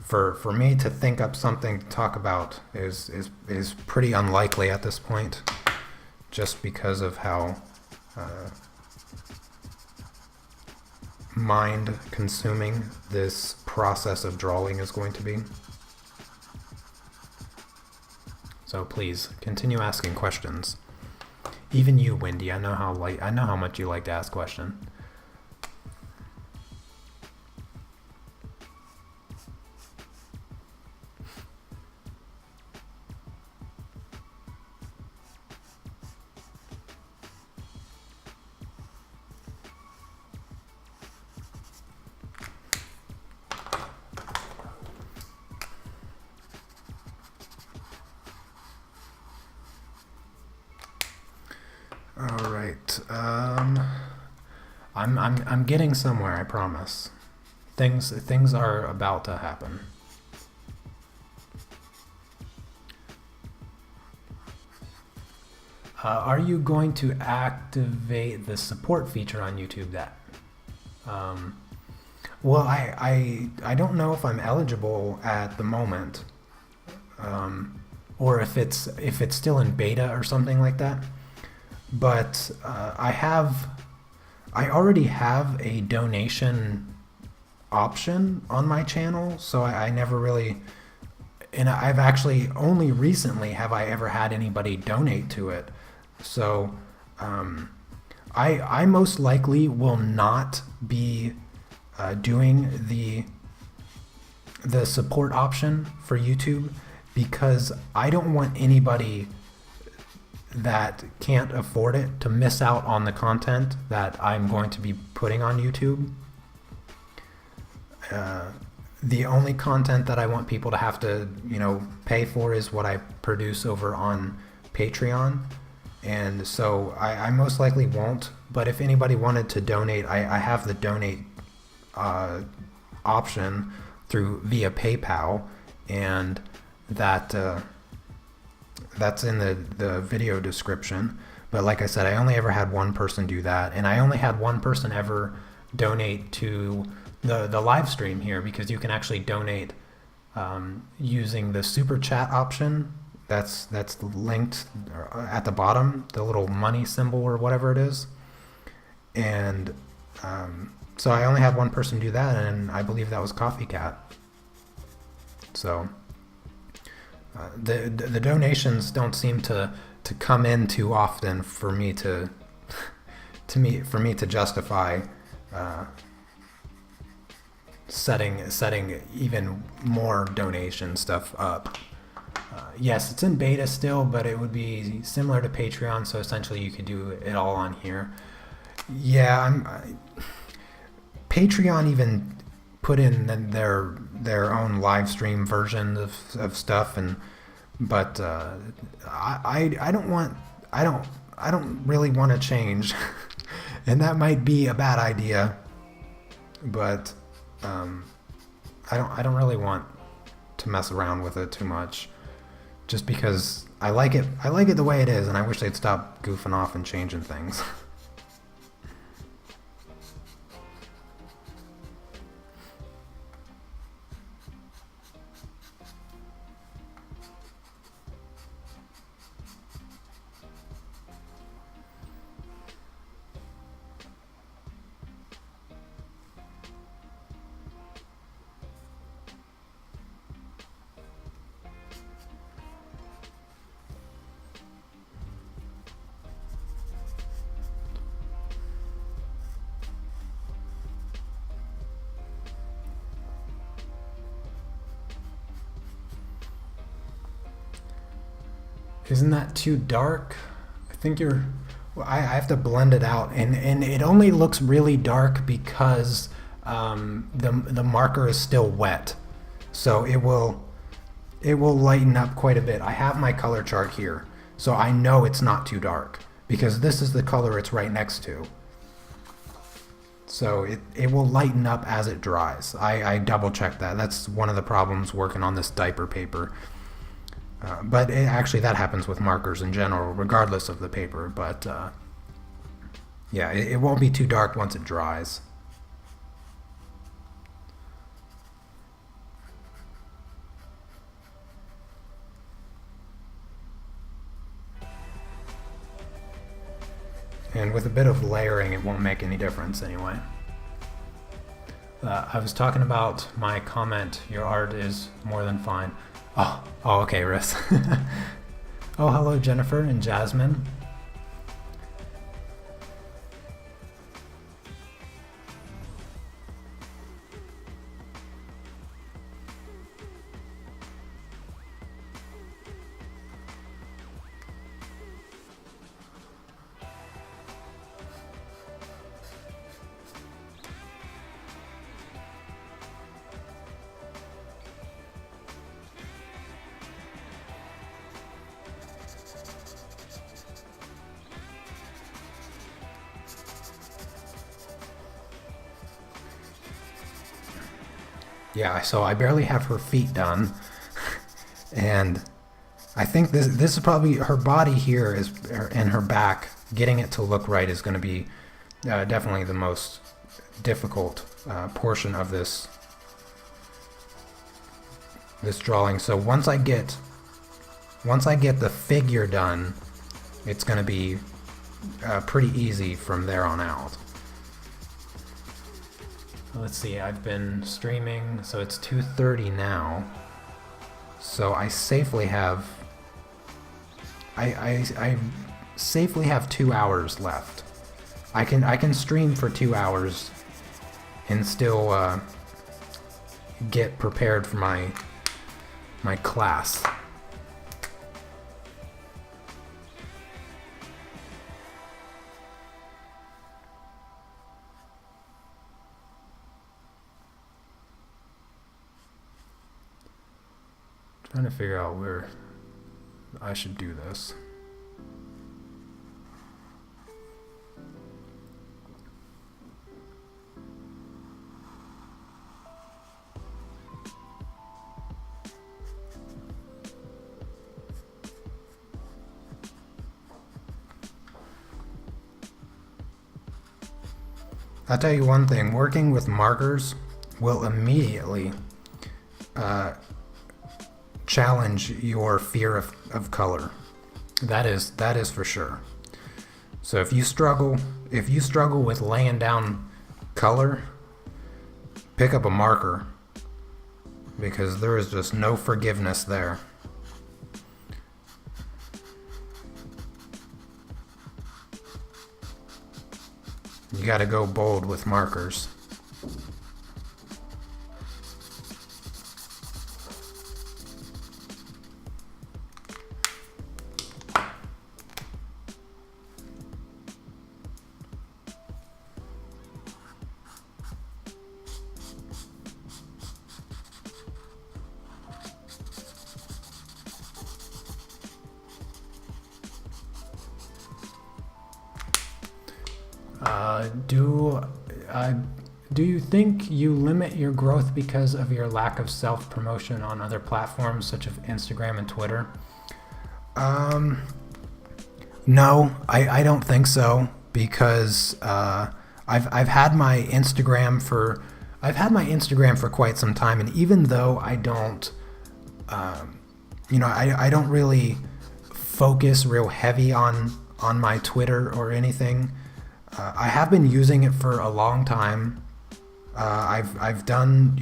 S1: for me to think up something to talk about is pretty unlikely at this point, just because of how mind consuming this process of drawing is going to be. So please continue asking questions. Even you, Wendy, I know how much you like to ask questions. All right. I'm getting somewhere, I promise. Things are about to happen. Are you going to activate the support feature on YouTube? Well, I don't know if I'm eligible at the moment, or if it's still in beta or something like that. But I already have a donation option on my channel, so I never really, and I've actually only recently have I ever had anybody donate to it. So I most likely will not be doing the support option for YouTube, because I don't want anybody that can't afford it to miss out on the content that I'm going to be putting on YouTube. The only content that I want people to have to, pay for is what I produce over on Patreon. And so I most likely won't, but if anybody wanted to donate, I have the donate option via PayPal, and that's in the video description. But like I said, I only ever had one person do that, and I only had one person ever donate to the live stream here, because you can actually donate using the super chat option. That's linked at the bottom, the little money symbol or whatever it is. And so I only had one person do that, and I believe that was Coffee Cat. So the donations don't seem to come in too often for me to justify setting even more donation stuff up. Yes, it's in beta still, but it would be similar to Patreon, so essentially you could do it all on here. Yeah, Patreon even put in their own live stream version of stuff, but I don't really want to change, and that might be a bad idea, but I don't really want to mess around with it too much, just because I like it the way it is, and I wish they'd stop goofing off and changing things. Isn't that too dark? I think I have to blend it out, and it only looks really dark because the marker is still wet, so it will lighten up quite a bit. I have my color chart here, so I know it's not too dark, because this is the color it's right next to. So it will lighten up as it dries. I double checked that. That's one of the problems working on this diaper paper. But actually that happens with markers in general, regardless of the paper. But yeah, it won't be too dark once it dries. And with a bit of layering, it won't make any difference anyway. I was talking about my comment. Your art is more than fine. Oh, okay, Riss. Oh, hello, Jennifer and Jasmine. Yeah, so I barely have her feet done, and I think this is probably her body here is and her back. Getting it to look right is going to be definitely the most difficult portion of this drawing. So once I get the figure done, it's going to be pretty easy from there on out. Let's see, I've been streaming, so it's 2:30 now. So I safely have I safely have 2 hours left. I can stream for 2 hours and still get prepared for my class. Trying to figure out where I should do this. I'll tell you one thing, working with markers will immediately challenge your fear of color. That is for sure. So if you struggle with laying down color, pick up a marker, because there is just no forgiveness there. You gotta go bold with markers. Do you think you limit your growth because of your lack of self-promotion on other platforms such as Instagram and Twitter? No, I don't think so, because I've had my Instagram for quite some time, and even though I don't I don't really focus real heavy on my Twitter or anything. I have been using it for a long time. I've done,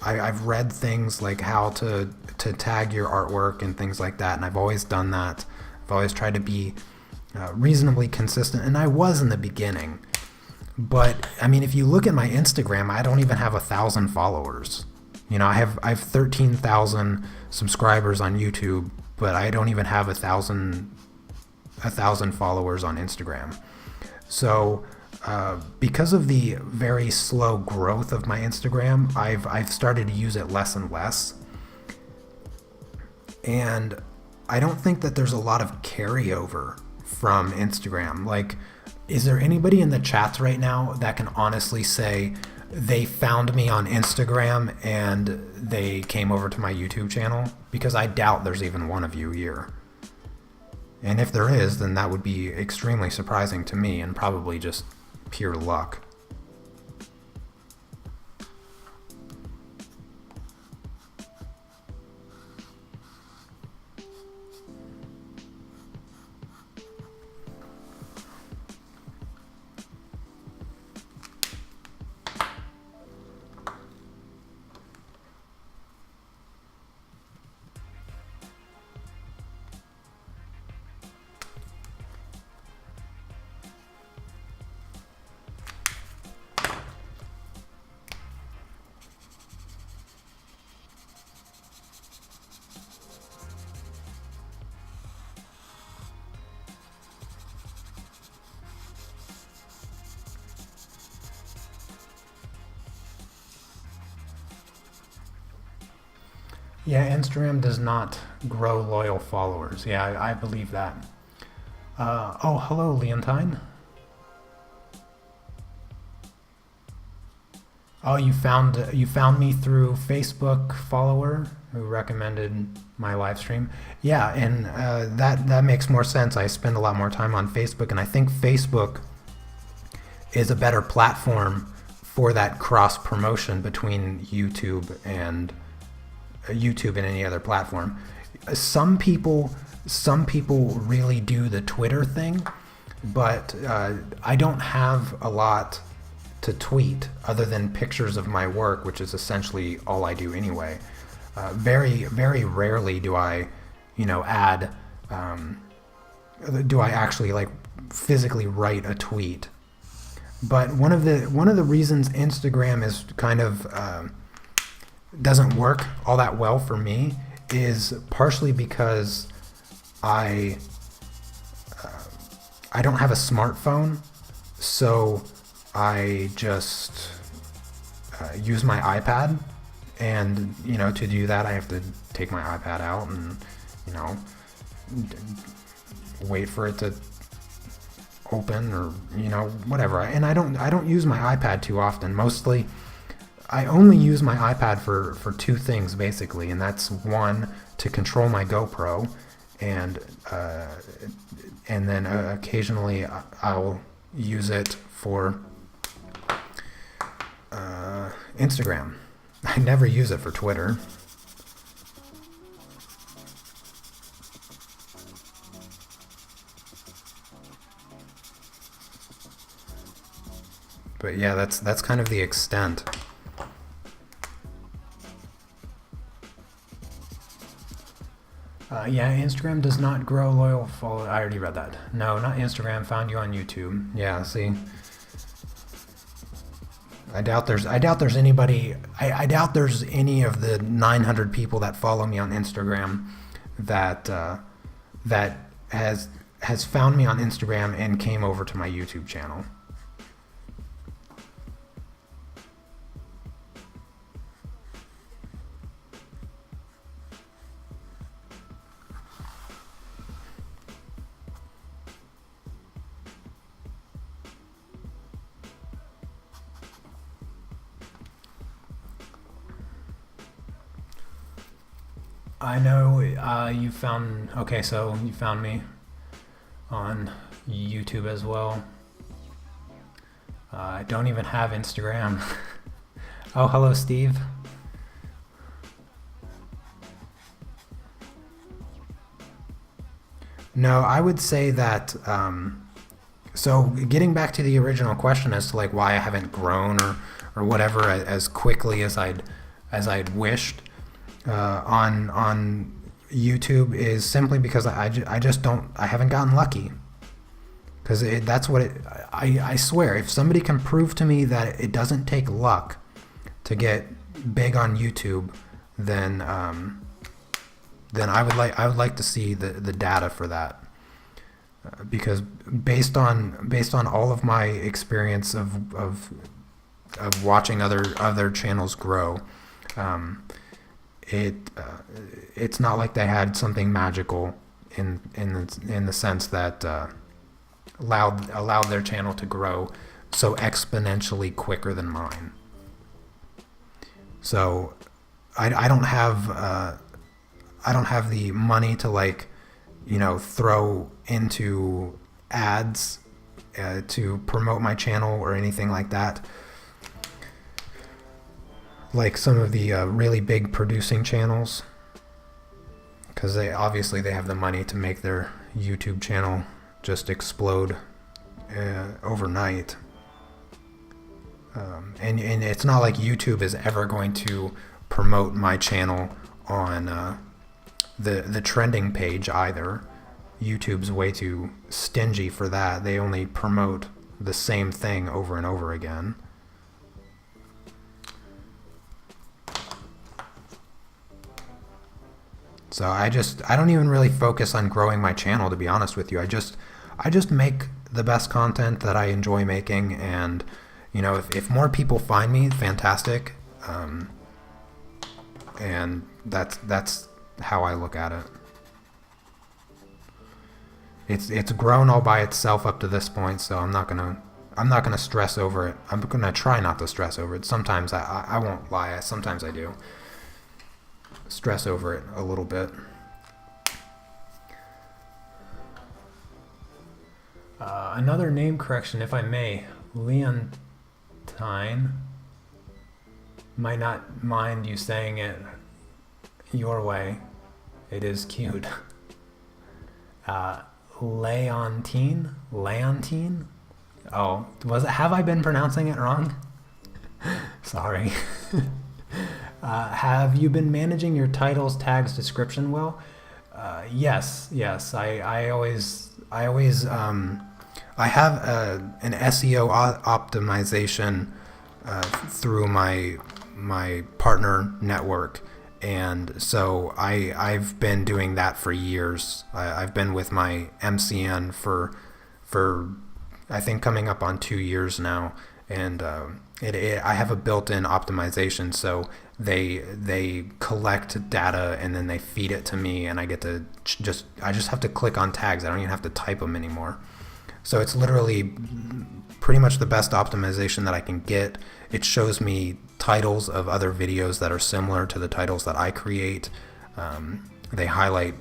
S1: I've read things like how to tag your artwork and things like that, and I've always done that. I've always tried to be reasonably consistent, and I was in the beginning. But I mean, if you look at my Instagram, I don't even have 1,000 followers. I have 13,000 subscribers on YouTube, but I don't even have 1,000 followers on Instagram. So because of the very slow growth of my Instagram, I've started to use it less and less. And I don't think that there's a lot of carryover from Instagram. Like, is there anybody in the chats right now that can honestly say they found me on Instagram and they came over to my YouTube channel? Because I doubt there's even one of you here. And if there is, then that would be extremely surprising to me and probably just pure luck. Yeah, Instagram does not grow loyal followers. Yeah, I believe that. Oh, hello, Leontine. Oh, you found me through Facebook follower who recommended my live stream. Yeah, and that makes more sense. I spend a lot more time on Facebook, and I think Facebook is a better platform for that cross promotion between YouTube and any other platform. Some people really do the Twitter thing, but I don't have a lot to tweet other than pictures of my work, which is essentially all I do anyway. Very rarely do I, add. Do I actually like physically write a tweet? But one of the reasons Instagram is kind of doesn't work all that well for me is partially because I don't have a smartphone, so I just use my iPad, and to do that I have to take my iPad out and wait for it to open or whatever. And I don't use my iPad too often. Mostly I only use my iPad for two things basically, and that's one, to control my GoPro, and then occasionally I'll use it for Instagram. I never use it for Twitter. But yeah, that's kind of the extent. Yeah, Instagram does not grow loyal followers. I already read that. No, not Instagram. Found you on YouTube. Yeah, see. I doubt there's anybody. I doubt there's any of the 900 people that follow me on Instagram that has found me on Instagram and came over to my YouTube channel. I know you found. Okay, so you found me on YouTube as well. I don't even have Instagram. Oh, hello, Steve. No, I would say that. So getting back to the original question as to like why I haven't grown or whatever as quickly as I'd wished. On YouTube is simply because I haven't gotten lucky. Because that's what I swear, if somebody can prove to me that it doesn't take luck to get big on YouTube, then I would like to see the data for that. Because based on all of my experience of watching other channels grow, it's not like they had something magical in the sense that allowed their channel to grow so exponentially quicker than mine. So I don't have the money to like throw into ads to promote my channel or anything like that. Like some of the really big producing channels, because they have the money to make their YouTube channel just explode overnight. And it's not like YouTube is ever going to promote my channel on the trending page either. YouTube's way too stingy for that. They only promote the same thing over and over again. So I don't even really focus on growing my channel, to be honest with you. I just make the best content that I enjoy making, and if more people find me, fantastic. and that's how I look at it. It's grown all by itself up to this point, so I'm not gonna stress over it. I'm gonna try not to stress over it. Sometimes I won't lie. Sometimes I do stress over it a little bit. Another name correction, if I may. Leontine. Might not mind you saying it your way. It is cute. Leontine? Leontine? Oh, have I been pronouncing it wrong? Sorry. Have you been managing your titles, tags, description well? Yes. I have an SEO optimization through my partner network, and so I've been doing that for years. I've been with my MCN for I think coming up on 2 years now, and I have a built-in optimization, so they collect data and then they feed it to me, and I get to I just have to click on tags. I don't even have to type them anymore. So it's literally pretty much the best optimization that I can get. It shows me titles of other videos that are similar to the titles that I create. They highlight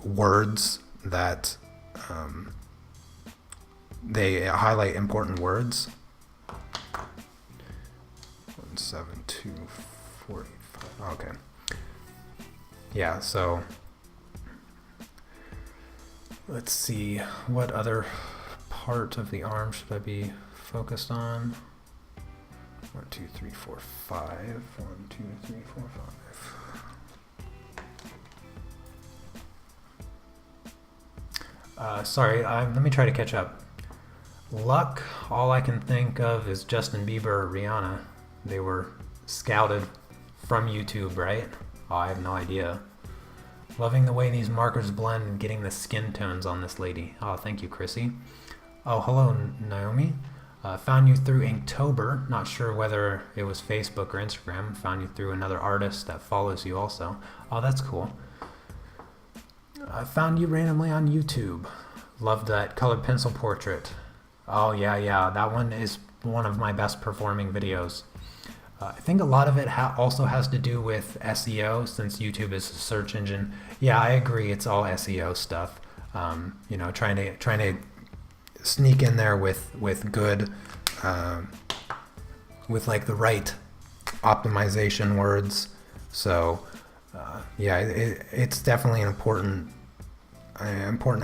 S1: words that they highlight important words. 17245. Okay. Yeah. So let's see. What other part of the arm should I be focused on? 1, 2, 3, 4, 5. 1, 2, 3, 4, 5. Sorry, let me try to catch up. Luck, all I can think of is Justin Bieber or Rihanna. They were scouted from YouTube, right? Oh, I have no idea. Loving the way these markers blend and getting the skin tones on this lady. Oh, thank you, Chrissy. Oh, hello, Naomi. Found you through Inktober. Not sure whether it was Facebook or Instagram. Found you through another artist that follows you also. Oh, that's cool. I found you randomly on YouTube. Loved that colored pencil portrait. Oh, yeah. That one is one of my best performing videos. I think a lot of it also has to do with SEO, since YouTube is a search engine. Yeah, I agree. It's all SEO stuff. Trying to sneak in there with good, with like the right optimization words. So, it's definitely an important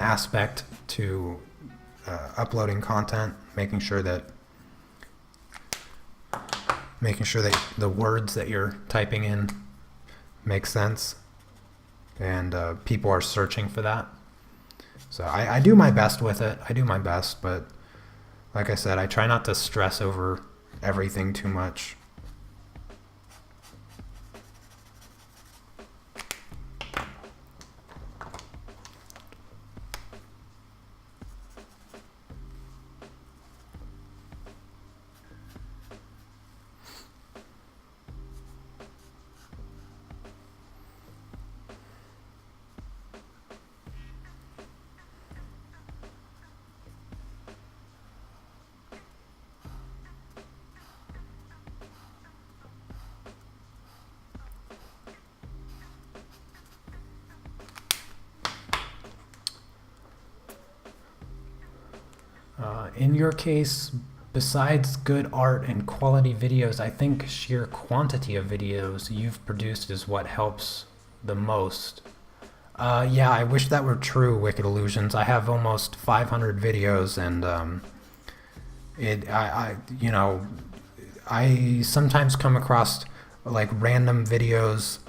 S1: aspect to uploading content, making sure that the words that you're typing in make sense, and people are searching for that. So I do my best with it. I do my best, but like I said, I try not to stress over everything too much. In your case, besides good art and quality videos, I think sheer quantity of videos you've produced is what helps the most. Yeah, I wish that were true, Wicked Illusions. I have almost 500 videos, and I sometimes come across like random videos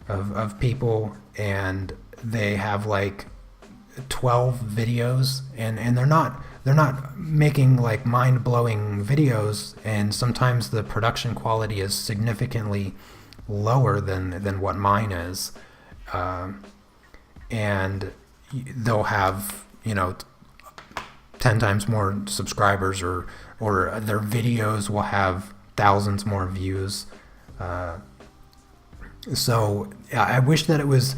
S1: of people, and they have like 12 videos, and they're not making like mind-blowing videos, and sometimes the production quality is significantly lower than what mine is, and they'll have 10 times more subscribers, or their videos will have thousands more views, So yeah, I wish that it was.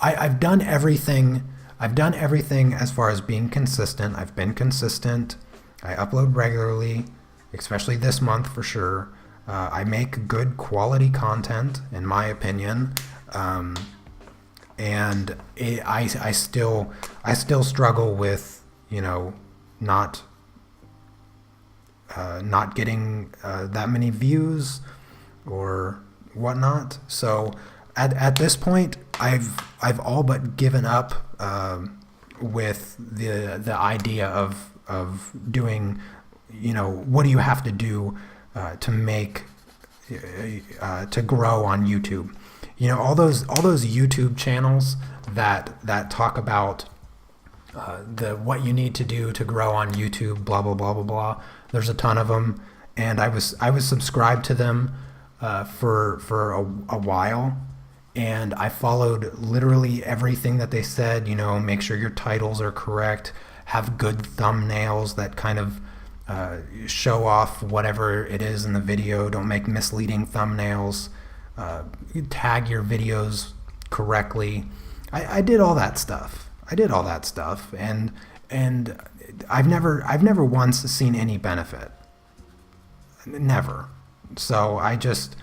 S1: I've done everything. I've done everything as far as being consistent. I've been consistent. I upload regularly, especially this month for sure. I make good quality content, in my opinion, and I still struggle with, you know, not getting that many views or whatnot. So at this point, I've all but given up with the idea of doing, you know, what do you have to do to make to grow on YouTube. You know, all those YouTube channels that talk about what you need to do to grow on YouTube, blah blah blah blah blah. There's a ton of them, and I was subscribed to them for a while, and I followed literally everything that they said. You know, make sure your titles are correct, have good thumbnails that kind of show off whatever it is in the video. Don't make misleading thumbnails. Tag your videos correctly. I did all that stuff. And I've never once seen any benefit. Never. So I just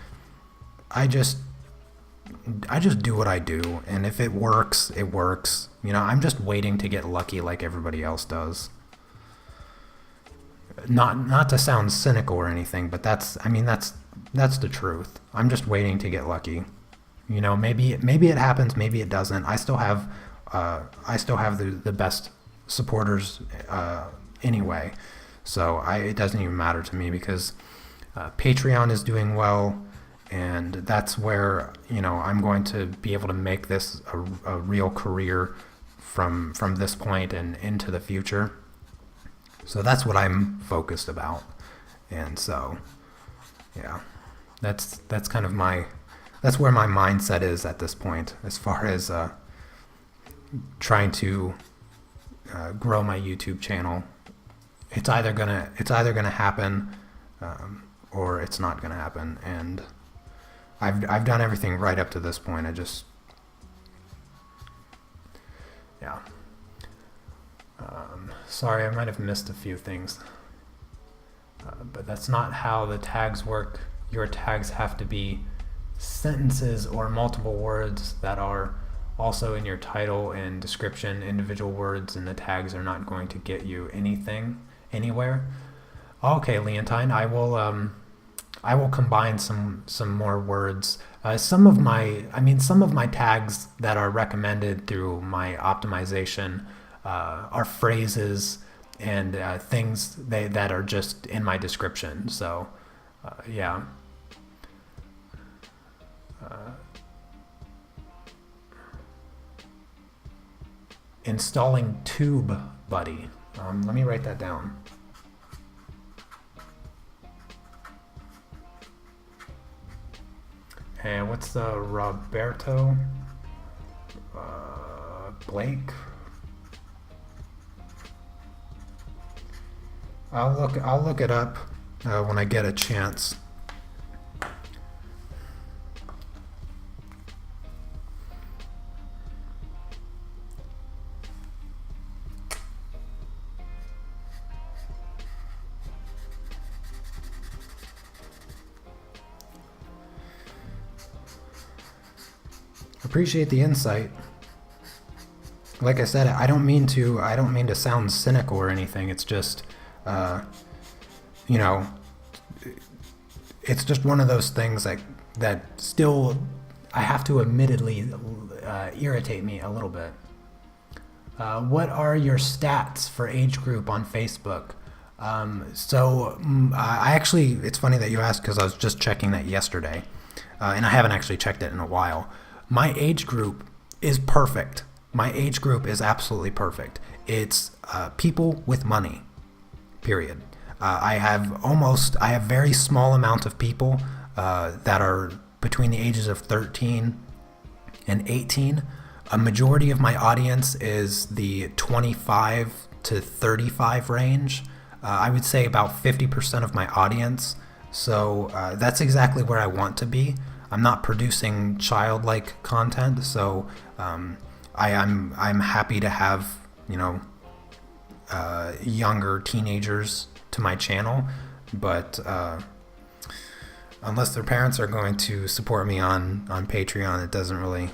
S1: do what I do, and if it works, it works. You know, I'm just waiting to get lucky like everybody else does. Not to sound cynical or anything, but that's the truth. I'm just waiting to get lucky. You know, maybe it happens, maybe it doesn't. I still have the best supporters anyway, so it doesn't even matter to me, because Patreon is doing well, and that's where, you know, I'm going to be able to make this a real career from this point and into the future. So that's what I'm focused about. And so, yeah, that's kind of that's where my mindset is at this point, as far as trying to grow my YouTube channel. It's either gonna happen, or it's not gonna happen. And I've done everything right up to this point. Yeah. Sorry, I might have missed a few things, but that's not how the tags work. Your tags have to be sentences or multiple words that are also in your title and description, individual words, and the tags are not going to get you anything anywhere. Okay, Leontine, I will combine some more words. Some of my tags that are recommended through my optimization are phrases and things that are just in my description. So, yeah. Installing TubeBuddy. Let me write that down. And what's Roberto Blake? I'll look it up when I get a chance. Appreciate the insight. Like I said, I don't mean to sound cynical or anything. It's just, you know, it's just one of those things that still, I have to admittedly irritate me a little bit. What are your stats for age group on Facebook? I actually, it's funny that you asked, because I was just checking that yesterday, and I haven't actually checked it in a while. My age group is perfect. My age group is absolutely perfect. It's people with money, period. I have very small amount of people that are between the ages of 13 and 18. A majority of my audience is the 25 to 35 range. I would say about 50% of my audience So that's exactly where I want to be. I'm not producing childlike content, so I'm happy to have, you know, younger teenagers to my channel, but unless their parents are going to support me on Patreon, it doesn't really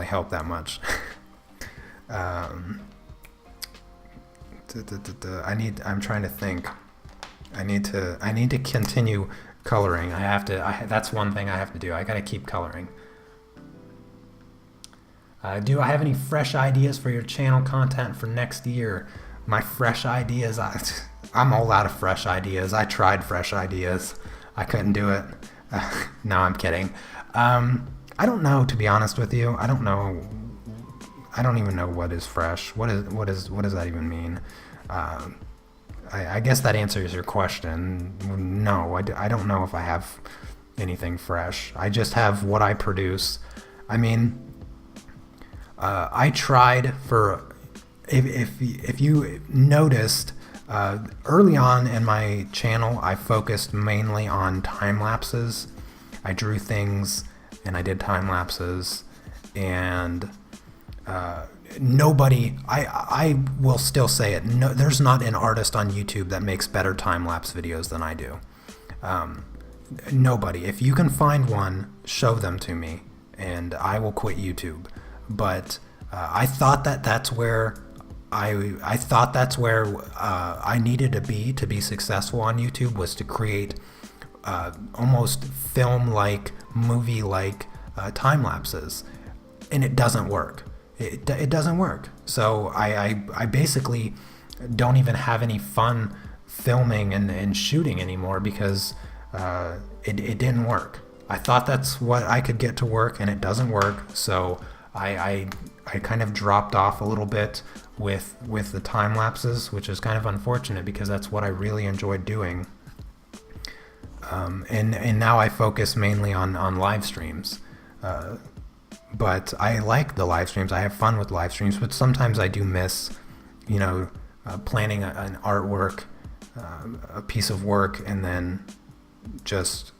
S1: help that much. I'm trying to think. I need to continue coloring. That's one thing I have to do. I gotta keep coloring. Do I have any fresh ideas for your channel content for next year? My fresh ideas, I'm all out of fresh ideas. I tried fresh ideas. I couldn't do it. No, I'm kidding. I don't know, to be honest with you. I don't know. I don't even know what is fresh. What does that even mean? I guess that answers your question. No, I don't know if I have anything fresh. I just have what I produce. I mean, I tried for, if you noticed, early on in my channel, I focused mainly on time lapses. I drew things and I did time lapses, and nobody, I will still say it, no, there's not an artist on YouTube that makes better time-lapse videos than I do. Nobody. If you can find one, show them to me, and I will quit YouTube. But I thought that's where I thought that's where I needed to be successful on YouTube, was to create almost film-like, movie-like time lapses, and it doesn't work. It doesn't work. So I basically don't even have any fun filming and shooting anymore, because it didn't work. I thought that's what I could get to work, and it doesn't work. So I kind of dropped off a little bit with the time lapses, which is kind of unfortunate, because that's what I really enjoyed doing. And now I focus mainly on live streams. But I like the live streams. I have fun with live streams, but sometimes I do miss, you know, planning an artwork, a piece of work, and then just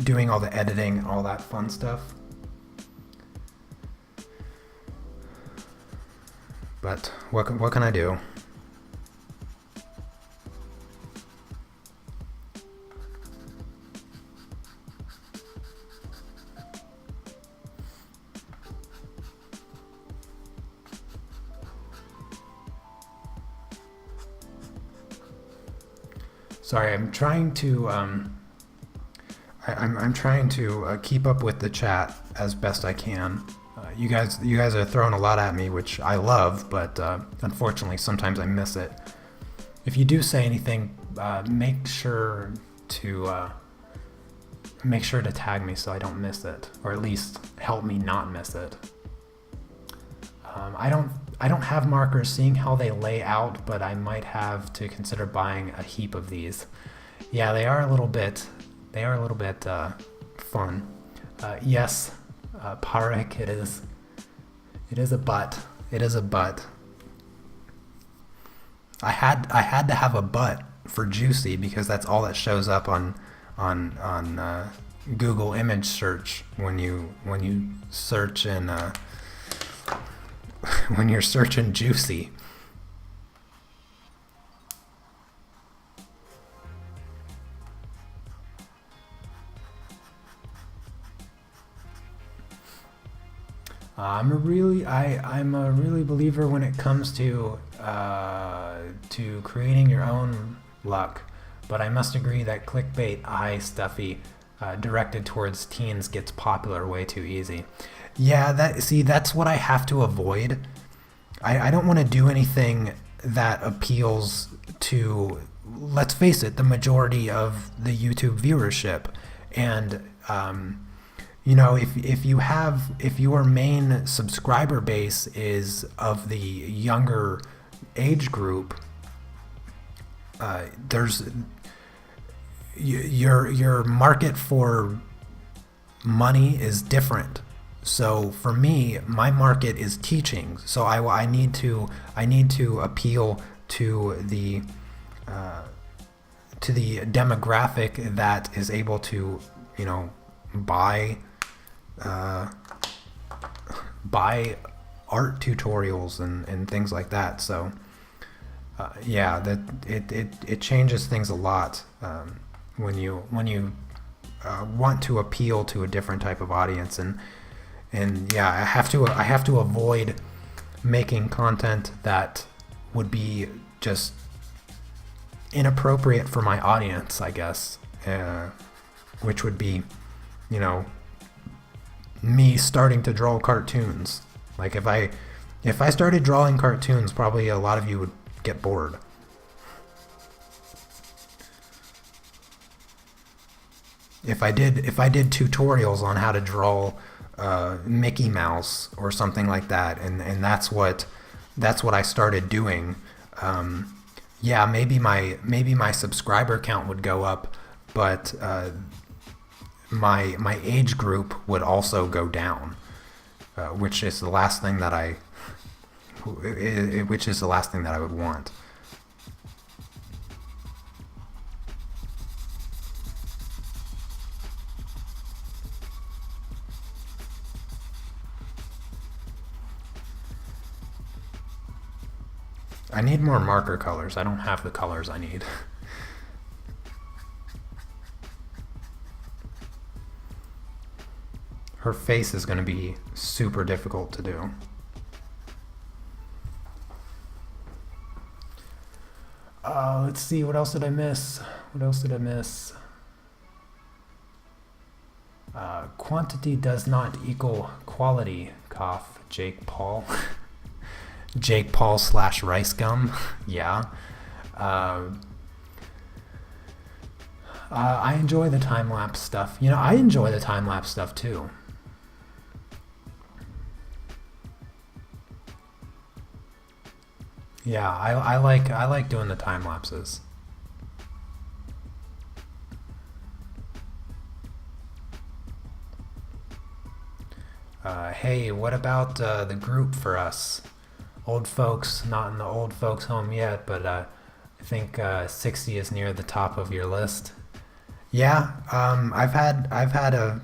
S1: doing all the editing, all that fun stuff. But what can I do? Sorry, I'm trying to I'm trying to keep up with the chat as best I can. You guys are throwing a lot at me, which I love, but unfortunately sometimes I miss it. If you do say anything, make sure to tag me so I don't miss it, or at least help me not miss it. I don't have markers, seeing how they lay out, but I might have to consider buying a heap of these. Yeah, they are a little bit fun. Yes, Parek, it is a butt. It is a butt. I had to have a butt for Juicy, because that's all that shows up on Google image search when you search in when you're searching Juicy. I'm a really believer when it comes to creating your own luck, but I must agree that clickbait stuffy directed towards teens gets popular way too easy. Yeah, that's what I have to avoid. I don't want to do anything that appeals to, let's face it, the majority of the YouTube viewership. And you know, if your main subscriber base is of the younger age group, there's your market for money is different. So for me, my market is teaching. So I need to appeal to demographic that is able to, you know, buy art tutorials and things like that. So yeah, that it changes things a lot when you want to appeal to a different type of audience, and yeah, I have to avoid making content that would be just inappropriate for my audience, I guess, which would be, you know, me starting to draw cartoons. Like if I started drawing cartoons, probably a lot of you would get bored. If I did tutorials on how to draw Mickey Mouse or something like that, and that's what I started doing, yeah, maybe my subscriber count would go up, but my age group would also go down, which is the last thing that I would want. I need more marker colors. I don't have the colors I need. Her face is going to be super difficult to do. Let's see, what else did I miss? Quantity does not equal quality, cough, Jake Paul. Jake Paul / Rice Gum. Yeah. I enjoy the time-lapse stuff. You know, I enjoy the time-lapse stuff too. Yeah, I like doing the time lapses. Hey, what about the group for us? Old folks, not in the old folks home yet, but I think 60 is near the top of your list. Yeah, I've had a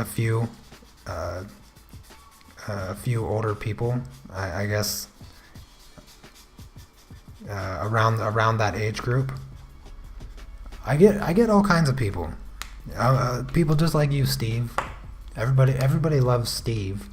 S1: few older people, I guess, around that age group. I get all kinds of people. People just like you, Steve. Everybody loves Steve.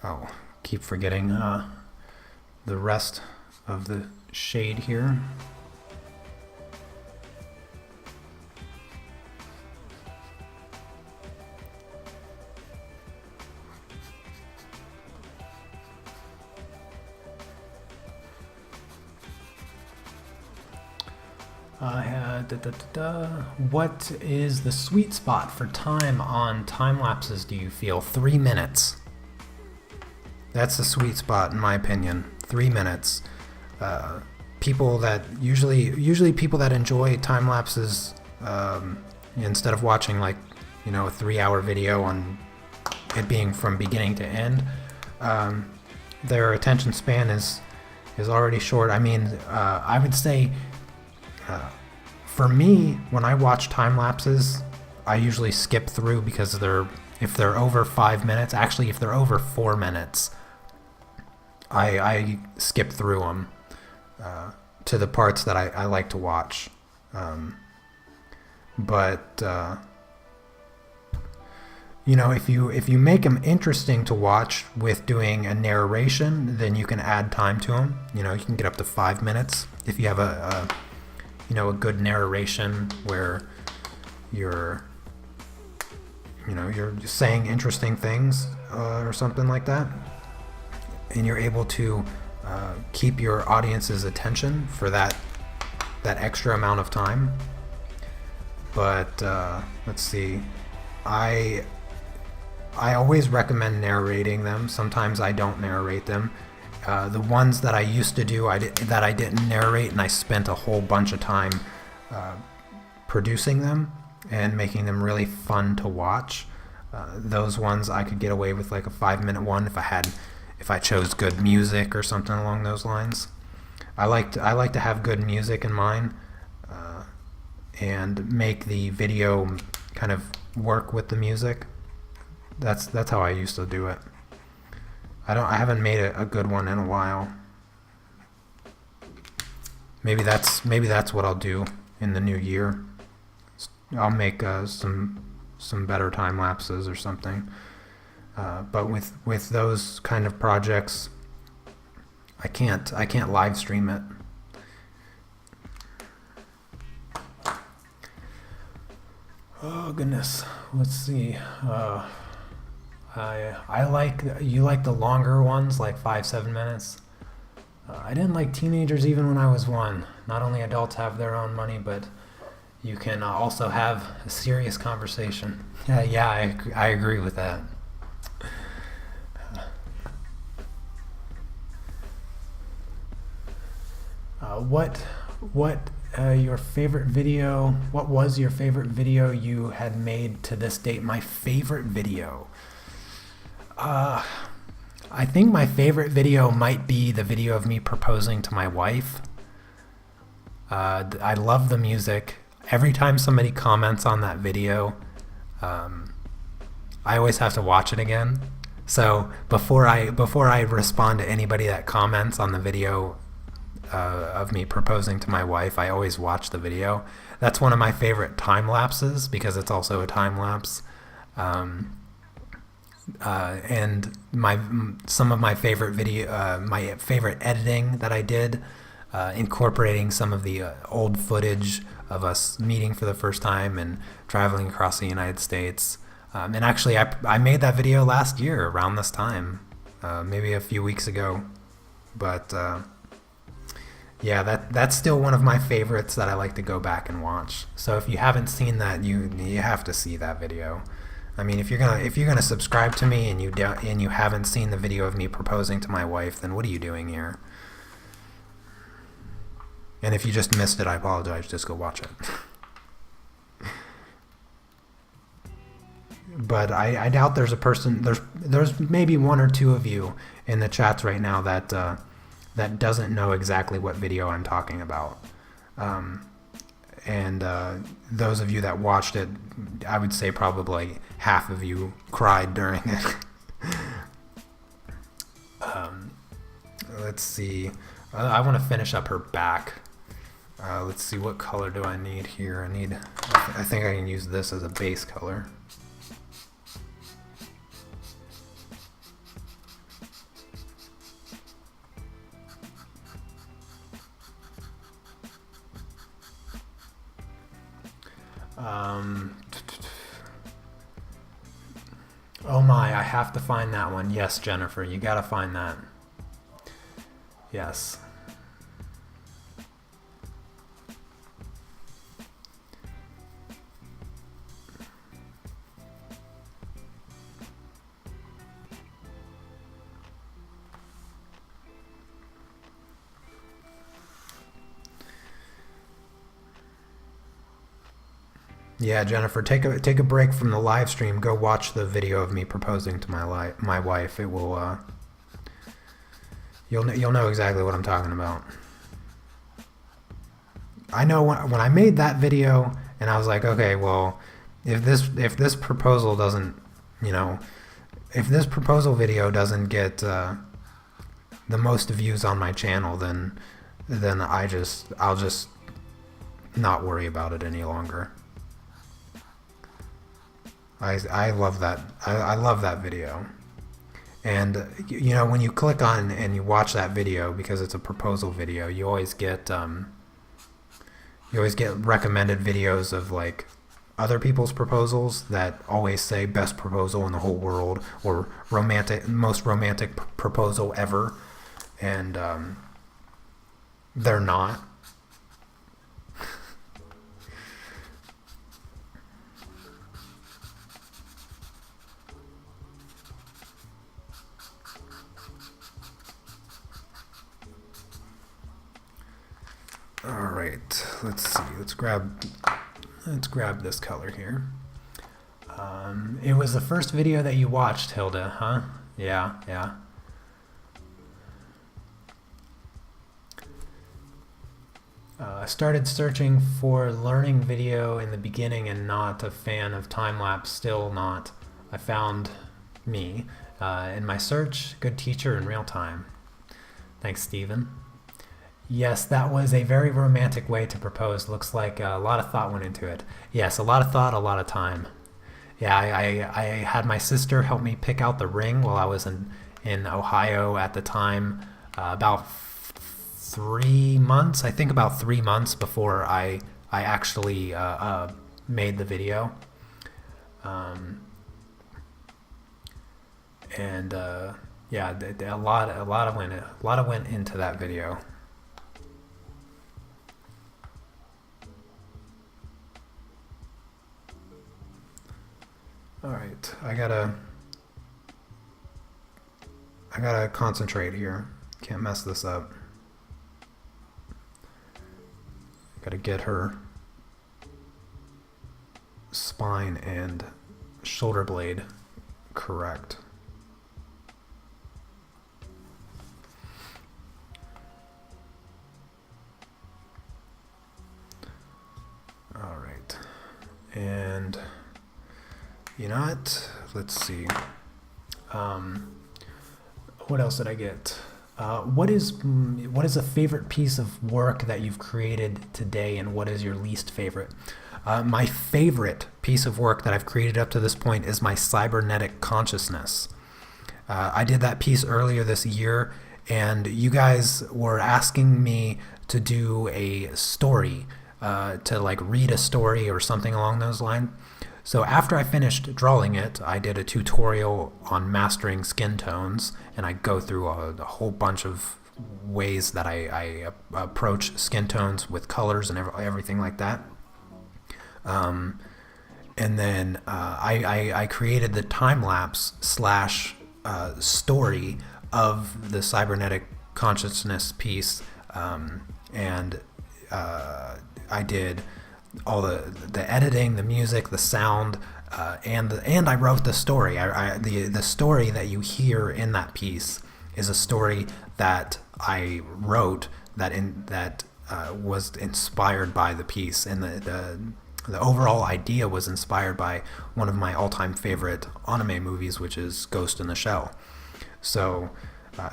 S1: Oh, keep forgetting the rest of the shade here. What is the sweet spot for time on time lapses, do you feel? 3 minutes. That's the sweet spot in my opinion. 3 minutes. People that usually people that enjoy time lapses, instead of watching like, you know, a 3-hour video on it being from beginning to end, their attention span is already short. I mean, I would say for me, when I watch time lapses, I usually skip through because if they're over 5 minutes, actually if they're over 4 minutes, I skip through them to the parts that I like to watch. But you know, if you make them interesting to watch with doing a narration, then you can add time to them. You know, you can get up to 5 minutes if you have a you know, a good narration where you're you're saying interesting things or something like that, and you're able to keep your audience's attention for that extra amount of time. But let's see, I always recommend narrating them. Sometimes I don't narrate them. The ones that I used to do that I didn't narrate, and I spent a whole bunch of time producing them and making them really fun to watch. Those ones I could get away with like a 5-minute one if I chose good music or something along those lines. I like to have good music in mine and make the video kind of work with the music. That's how I used to do it. I haven't made a good one in a while. Maybe that's what I'll do in the new year. I'll make some better time lapses or something. But with those kind of projects, I can't live stream it. Oh goodness, let's see. You like the longer ones, like 5-7 minutes. I didn't like teenagers even when I was one. Not only adults have their own money, but you can also have a serious conversation. Yeah, I agree with that. What your favorite video? What was your favorite video you had made to this date? My favorite video. I think my favorite video might be the video of me proposing to my wife. I love the music. Every time somebody comments on that video, I always have to watch it again. So before I respond to anybody that comments on the video of me proposing to my wife, I always watch the video. That's one of my favorite time lapses because it's also a time lapse. And some of my favorite my favorite editing that I did, incorporating some of the old footage of us meeting for the first time and traveling across the United States. And actually, I made that video last year around this time, maybe a few weeks ago. But yeah, that's still one of my favorites that I like to go back and watch. So if you haven't seen that, you have to see that video. I mean, if you're gonna subscribe to me and you haven't seen the video of me proposing to my wife, then what are you doing here? And if you just missed it, I apologize. Just go watch it. But I doubt there's a person. There's maybe one or two of you in the chats right now that doesn't know exactly what video I'm talking about. And those of you that watched it, I would say probably half of you cried during it. Let's see. I want to finish up her back. Let's see, what color do I need here? I think I can use this as a base color. Oh my, I have to find that one. Yes, Jennifer, you gotta find that. Yes. Yeah, Jennifer, take a break from the live stream. Go watch the video of me proposing to my wife. It will you'll know exactly what I'm talking about. I know when I made that video and I was like, okay, well, if this proposal doesn't, if this proposal video doesn't get the most views on my channel, then I'll just not worry about it any longer. I love that. I love that video. And when you click on and you watch that video, because it's a proposal video, you always get recommended videos of like other people's proposals that always say best proposal in the whole world or most romantic proposal ever, and they're not. All right, let's see. Let's grab this color here. It was the first video that you watched, Hilda, huh? Yeah. I started searching for learning video in the beginning and not a fan of time-lapse, still not. I found me. In my search, good teacher in real time. Thanks, Steven. Yes, that was a very romantic way to propose. Looks like a lot of thought went into it. Yes, a lot of thought, a lot of time. Yeah, I had my sister help me pick out the ring while I was in Ohio at the time, about 3 months, I think about 3 months before I actually made the video. Yeah, a lot went into that video. All right, I gotta concentrate here. Can't mess this up. Gotta get her spine and shoulder blade correct. All right, and you know what? Let's see. What else did I get? What is a favorite piece of work that you've created today, and what is your least favorite? My favorite piece of work that I've created up to this point is my cybernetic consciousness. I did that piece earlier this year, and you guys were asking me to do a story, to like read a story or something along those lines. So after I finished drawing it, I did a tutorial on mastering skin tones, and I go through a whole bunch of ways that I approach skin tones with colors and everything like that. And then I created the time-lapse / story of the cybernetic consciousness piece, and I did all the editing, the music, the sound, and I wrote the story. The story that you hear in that piece is a story that I wrote that was inspired by the piece, and the overall idea was inspired by one of my all-time favorite anime movies, which is Ghost in the Shell. So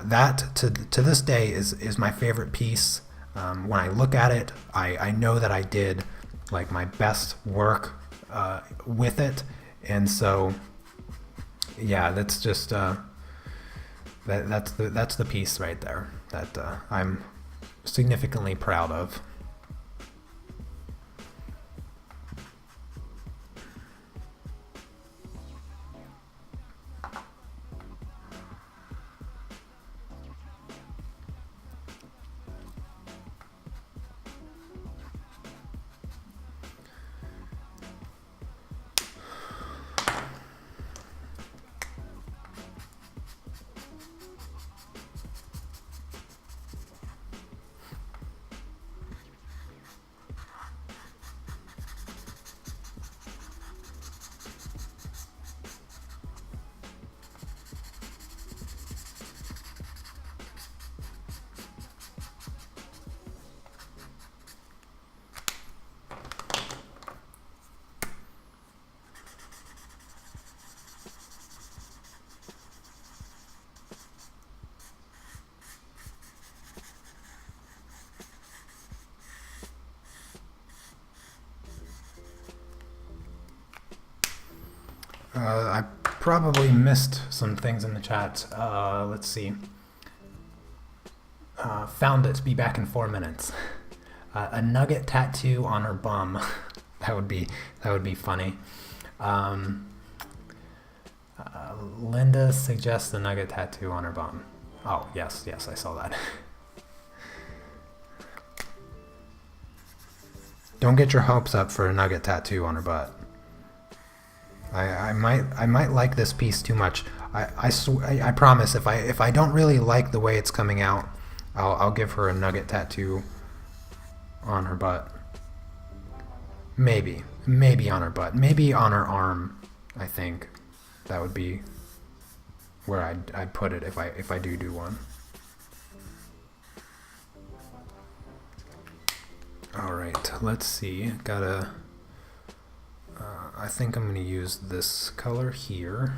S1: that to this day is my favorite piece. When I look at it, I know that I did like my best work with it, and so yeah, that's just that's the piece right there that I'm significantly proud of. I probably missed some things in the chat. Let's see. Found it. Be back in 4 minutes. A nugget tattoo on her bum. That would be funny. Um, Linda suggests the nugget tattoo on her bum. Oh, yes, I saw that. Don't get your hopes up for a nugget tattoo on her butt. I might like this piece too much. I promise if I don't really like the way it's coming out, I'll give her a nugget tattoo on her butt. Maybe on her butt. Maybe on her arm. I think that would be where I'd put it if I do one. All right, let's see. I think I'm gonna use this color here.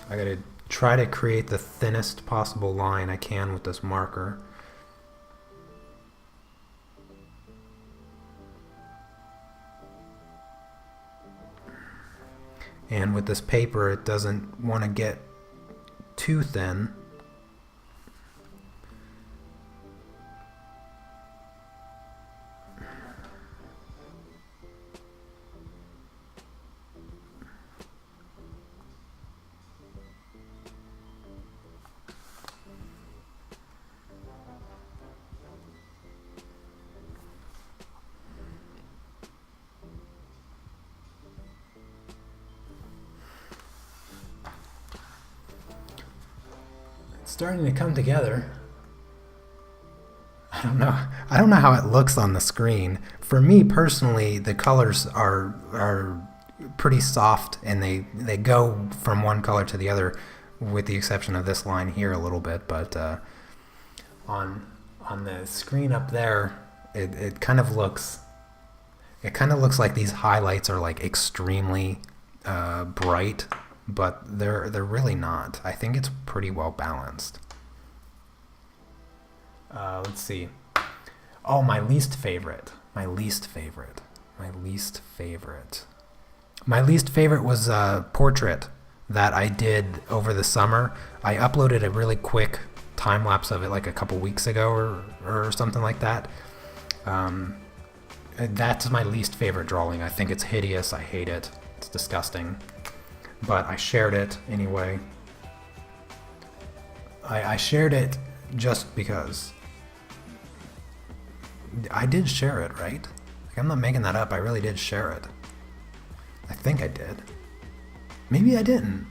S1: I gotta try to create the thinnest possible line I can with this marker. And with this paper, it doesn't want to get too thin. Starting to come together. I don't know how it looks on the screen. For me personally, the colors are pretty soft, and they go from one color to the other, with the exception of this line here a little bit. But on the screen up there, it kind of looks like these highlights are like extremely bright. But they're really not. I think it's pretty well balanced. Let's see. Oh, my least favorite was a portrait that I did over the summer. I uploaded a really quick time lapse of it like a couple weeks ago or something like that. That's my least favorite drawing. I think it's hideous. I hate it. It's disgusting. But I shared it anyway. I shared it just because. I did share it, right? Like, I'm not making that up. I really did share it. I think I did. Maybe I didn't.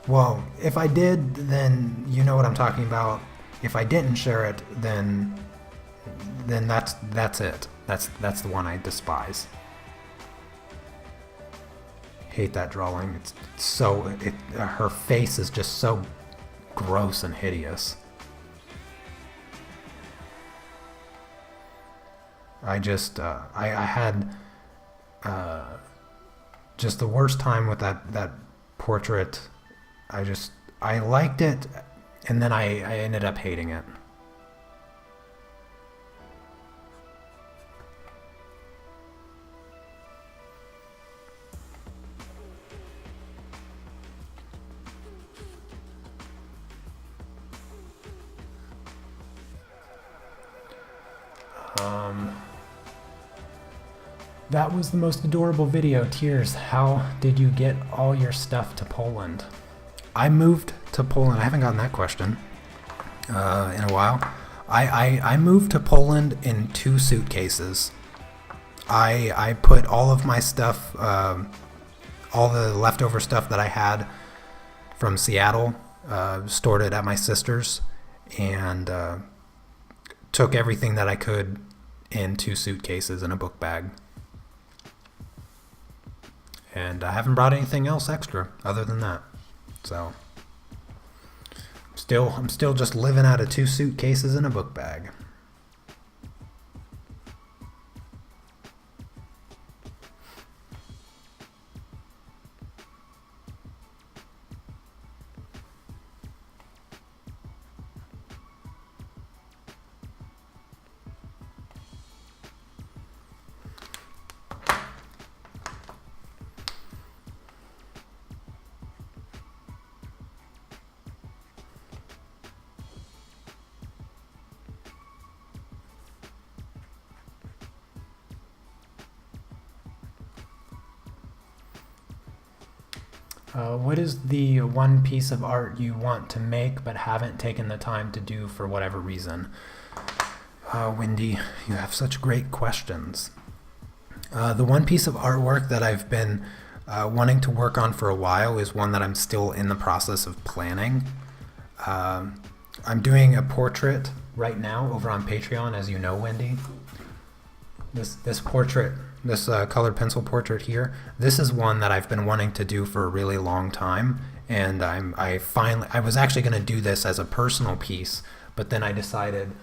S1: Well, if I did, then you know what I'm talking about. If I didn't share it, then that's it. That's the one I despise. Hate that drawing. It's so her face is just so gross and hideous. I had just the worst time with that portrait. I liked it, and then I ended up hating it. That was the most adorable video. Tears. How did you get all your stuff to Poland? I moved to Poland. I haven't gotten that question in a while. I moved to Poland in 2 suitcases. I put all of my stuff, all the leftover stuff that I had from Seattle, stored it at my sister's, and took everything that I could in 2 suitcases and a book bag. And I haven't brought anything else extra other than that. So I'm still just living out of 2 suitcases and a book bag. What is the one piece of art you want to make but haven't taken the time to do for whatever reason? Wendy, you have such great questions. The one piece of artwork that I've been wanting to work on for a while is one that I'm still in the process of planning. I'm doing a portrait right now over on Patreon, as you know, Wendy. This portrait, this colored pencil portrait here, this is one that I've been wanting to do for a really long time, and I was actually going to do this as a personal piece, but then I decided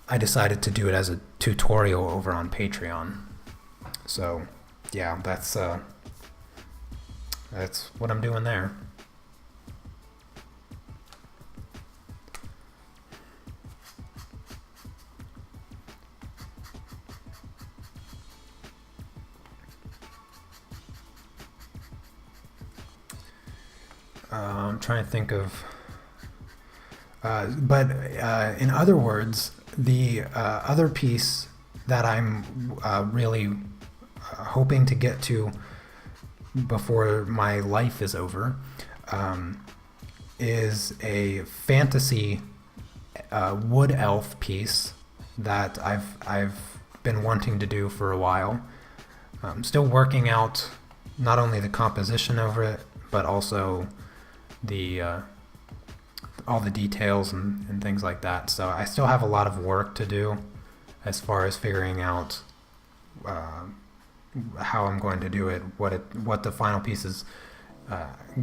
S1: to do it as a tutorial over on Patreon. So yeah, that's what I'm doing there. I'm trying to think of, but in other words, the other piece that I'm really hoping to get to before my life is over is a fantasy wood elf piece that I've been wanting to do for a while. I'm still working out not only the composition over it, but also the all the details and things like that. So I still have a lot of work to do as far as figuring out how I'm going to do it, what the final piece is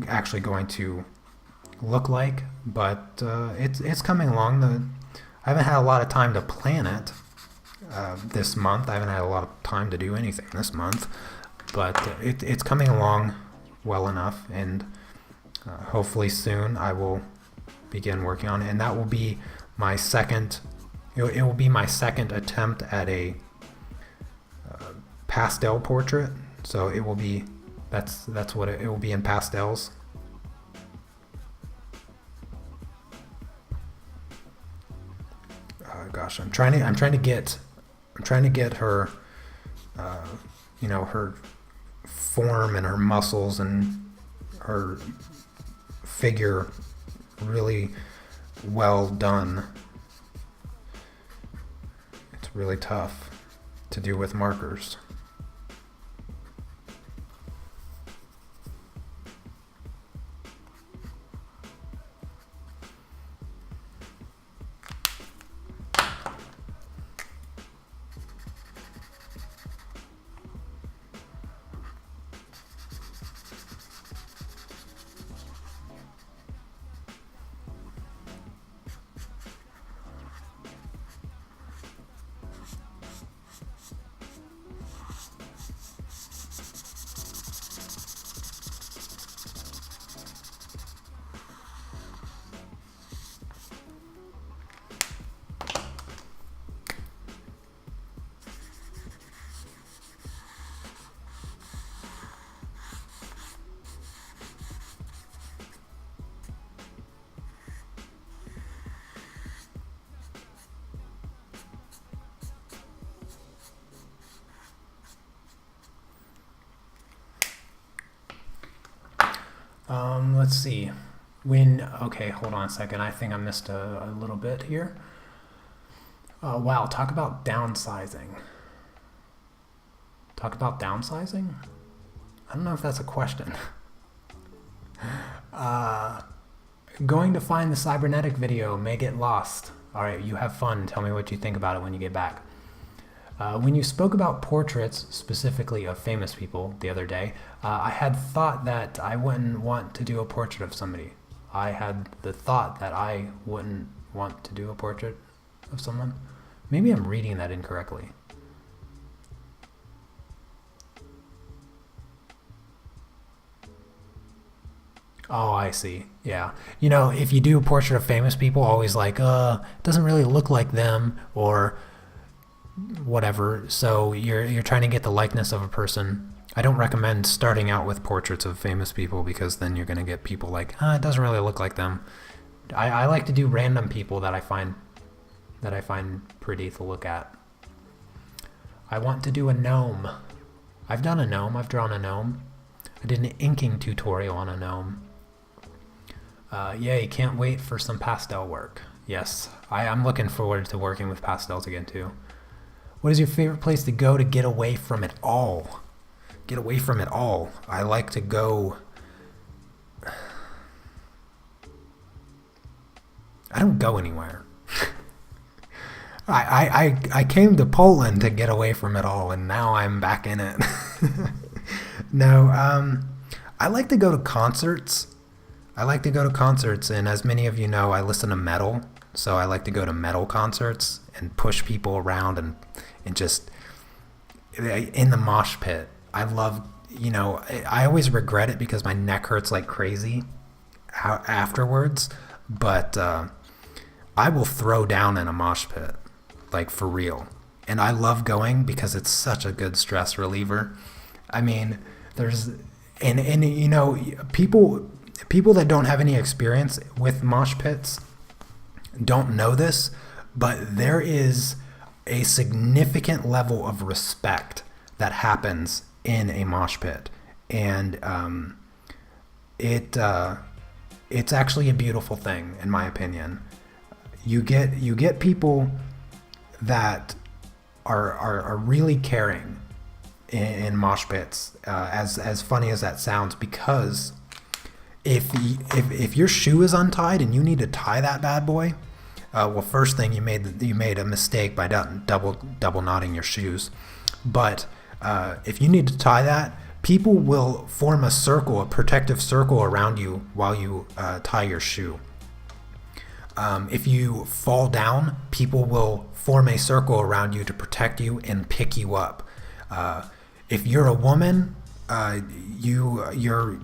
S1: actually going to look like. But it's coming along. I haven't had a lot of time to plan it this month. I haven't had a lot of time to do anything this month, but it's coming along well enough, and hopefully soon I will begin working on it, and that will be my second. It will be my second attempt at a pastel portrait. So it will be that's what it will be, in pastels. Gosh, I'm trying to get her, her form and her muscles and her figure really well done. It's really tough to do with markers. Let's see. Okay, hold on a second. I think I missed a little bit here. Wow, talk about downsizing. Talk about downsizing? I don't know if that's a question. Going to find the cybernetic video, may get lost. All right, you have fun. Tell me what you think about it when you get back. When you spoke about portraits, specifically of famous people, the other day, I had thought that I wouldn't want to do a portrait of somebody. I had the thought that I wouldn't want to do a portrait of someone. Maybe I'm reading that incorrectly. Oh, I see. Yeah. If you do a portrait of famous people, always like, it doesn't really look like them, or whatever. So you're trying to get the likeness of a person. I don't recommend starting out with portraits of famous people, because then you're going to get people like, it doesn't really look like them. I like to do random people that I find pretty to look at. I want to do a gnome. I've done a gnome. I've drawn a gnome. I did an inking tutorial on a gnome. Yay, can't wait for some pastel work. Yes, I'm looking forward to working with pastels again too. What is your favorite place to go to get away from it all? Get away from it all. I like to go... I don't go anywhere. I came to Poland to get away from it all, and now I'm back in it. No, I like to go to concerts. And as many of you know, I listen to metal, so I like to go to metal concerts and push people around and just in the mosh pit. I love, I always regret it because my neck hurts like crazy afterwards, but I will throw down in a mosh pit, like for real. And I love going because it's such a good stress reliever. I mean, there's, people that don't have any experience with mosh pits don't know this, but there is a significant level of respect that happens in a mosh pit. And it's actually a beautiful thing, in my opinion. You get people that are really caring in mosh pits, as funny as that sounds, because if your shoe is untied and you need to tie that bad boy, well, first thing you made a mistake by double knotting your shoes. But if you need to tie that, people will form a protective circle around you while you tie your shoe. If you fall down, people will form a circle around you to protect you and pick you up. If you're a woman, you're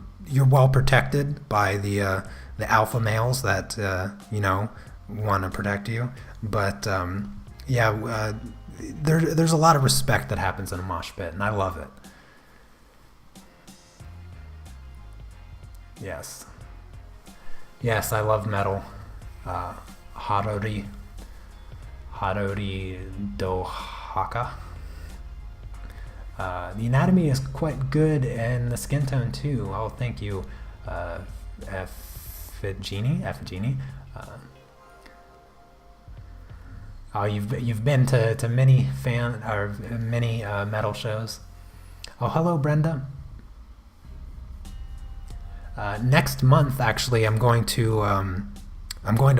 S1: well protected by the alpha males that want to protect you. But there's a lot of respect that happens in a mosh pit, and I love it. Yes, I love metal. Harori do Haka. The anatomy is quite good, and the skin tone too. Oh, thank you, Effigy. Oh, you've been to many many metal shows. Oh, hello, Brenda. Next month, actually, I'm going to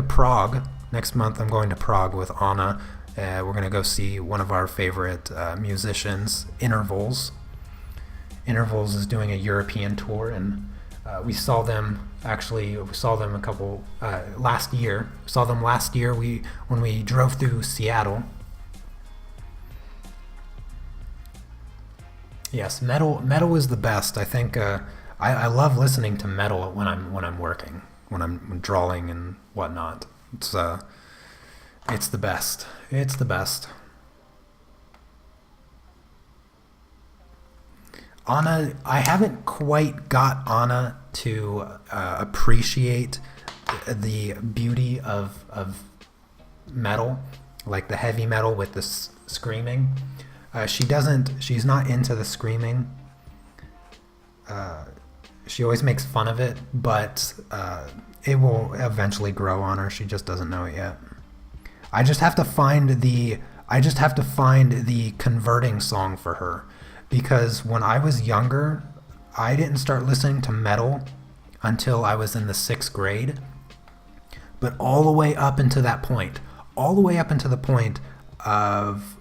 S1: Prague. Next month, I'm going to Prague with Anna. We're going to go see one of our favorite musicians, Intervals. Intervals is doing a European tour, and we saw them a couple last year. We saw them last year when we drove through Seattle. Yes, metal is the best. I think I love listening to metal when I'm working, when I'm drawing and whatnot. It's the best. It's the best. Anna, I haven't quite got Anna to appreciate the beauty of metal, like the heavy metal with the screaming. She's not into the screaming. She always makes fun of it, but it will eventually grow on her. She just doesn't know it yet. I just have to find the converting song for her, because when I was younger, I didn't start listening to metal until I was in the 6th grade. But all the way up into that point, all the way up into the point of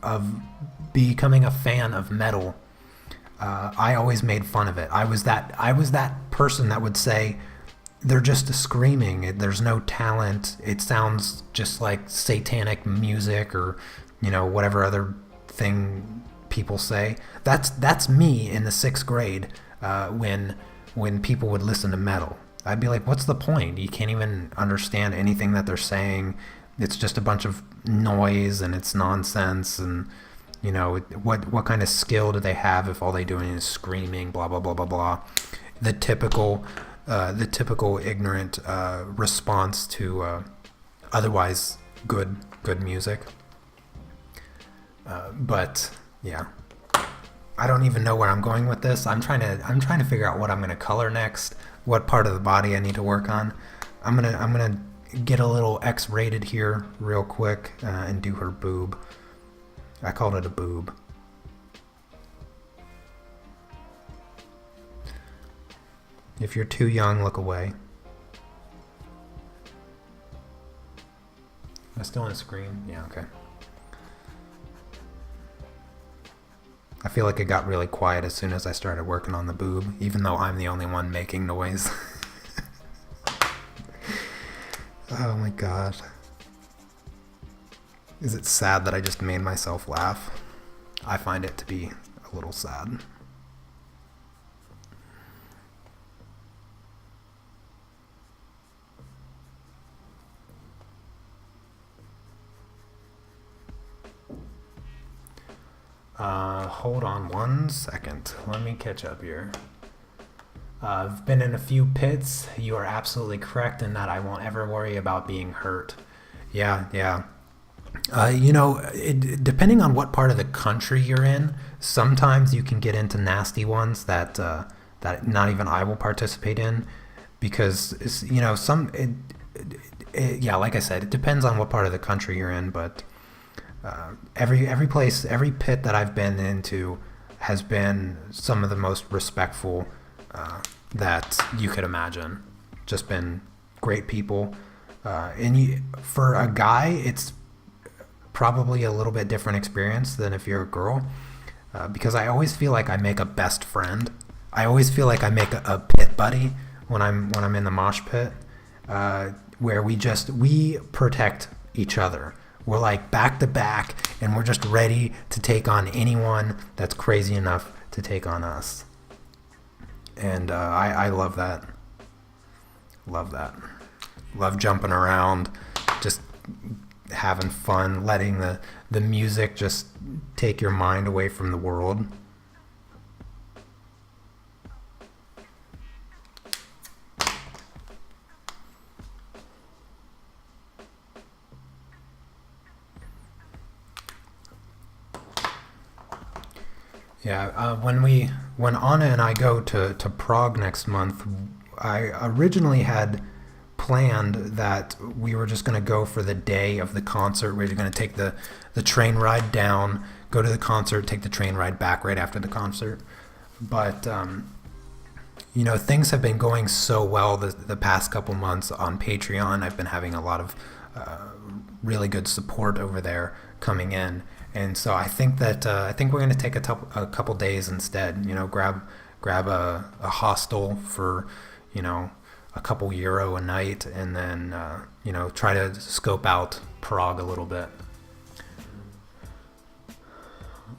S1: becoming a fan of metal, I always made fun of it. I was that person that would say, they're just screaming. There's no talent. It sounds just like satanic music, or whatever other thing people say. That's me in the 6th grade when people would listen to metal. I'd be like, what's the point? You can't even understand anything that they're saying. It's just a bunch of noise and it's nonsense, and what kind of skill do they have if all they're doing is screaming, blah blah blah blah blah. The typical ignorant response to otherwise good music. But yeah, I don't even know where I'm going with this. I'm trying to figure out what I'm gonna color next, what part of the body I need to work on. I'm gonna get a little X-rated here real quick and do her boob. I called it a boob. If you're too young, look away. Am I still on the screen? Yeah, okay. I feel like it got really quiet as soon as I started working on the boob, even though I'm the only one making noise. Oh my god. Is it sad that I just made myself laugh? I find it to be a little sad. Hold on 1 second. Let me catch up here. I've been in a few pits. You are absolutely correct in that I won't ever worry about being hurt. Yeah. Depending on what part of the country you're in, sometimes you can get into nasty ones that that not even I will participate in, because like I said, it depends on what part of the country you're in, but every place, every pit that I've been into has been some of the most respectful that you could imagine. Just been great people. For a guy, it's probably a little bit different experience than if you're a girl, because I always feel like I make a best friend. I always feel like I make a pit buddy when I'm in the mosh pit, where we protect each other. We're like back to back, and we're just ready to take on anyone that's crazy enough to take on us. And I love that. Love that. Love jumping around, just having fun, letting the music just take your mind away from the world. Yeah, when Anna and I go to Prague next month, I originally had planned that we were just going to go for the day of the concert. We were going to take the train ride down, go to the concert, take the train ride back right after the concert. But, things have been going so well the past couple months on Patreon. I've been having a lot of really good support over there coming in. And so I think we're going to take a couple days instead. Grab a hostel for, a couple euro a night, and then try to scope out Prague a little bit.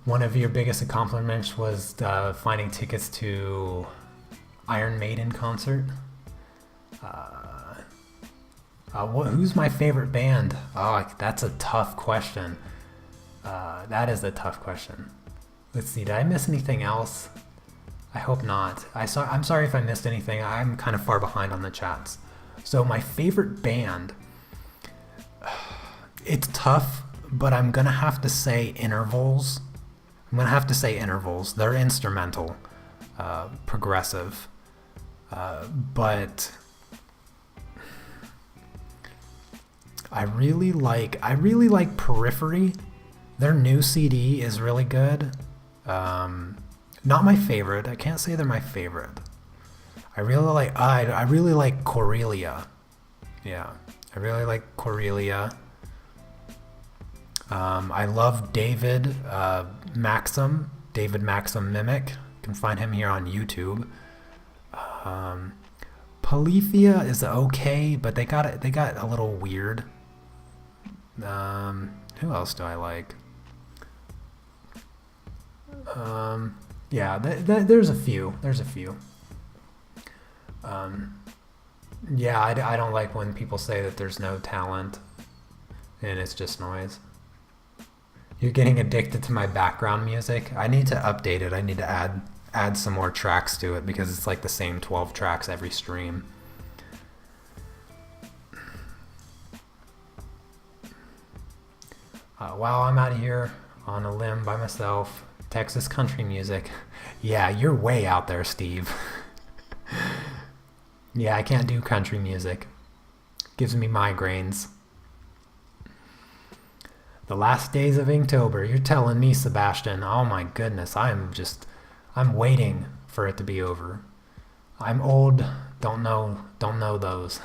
S1: One of your biggest accomplishments was finding tickets to Iron Maiden concert. Who's my favorite band? Oh, that's a tough question. That is a tough question. Let's see, did I miss anything else? I hope not. I'm sorry if I missed anything. I'm kind of far behind on the chats. So my favorite band, it's tough, but I'm going to have to say Intervals. They're instrumental, progressive, but I really like Periphery. Their new CD is really good. Not my favorite. I can't say they're my favorite. I really like Corellia. Yeah, I really like Corellia. I love David Maxim Mimic. You can find him here on YouTube. Polyphia is okay, but they got a little weird. Who else do I like? There's a few. I don't like when people say that there's no talent and it's just noise. You're getting addicted to my background music. I need to update it. I need to add some more tracks to it, because it's like the same 12 tracks every stream. While I'm out here on a limb by myself, Texas country music. Yeah, you're way out there, Steve. Yeah, I can't do country music. Gives me migraines. The last days of Inktober. You're telling me, Sebastian. Oh my goodness, I'm waiting for it to be over. I'm old. Don't know those.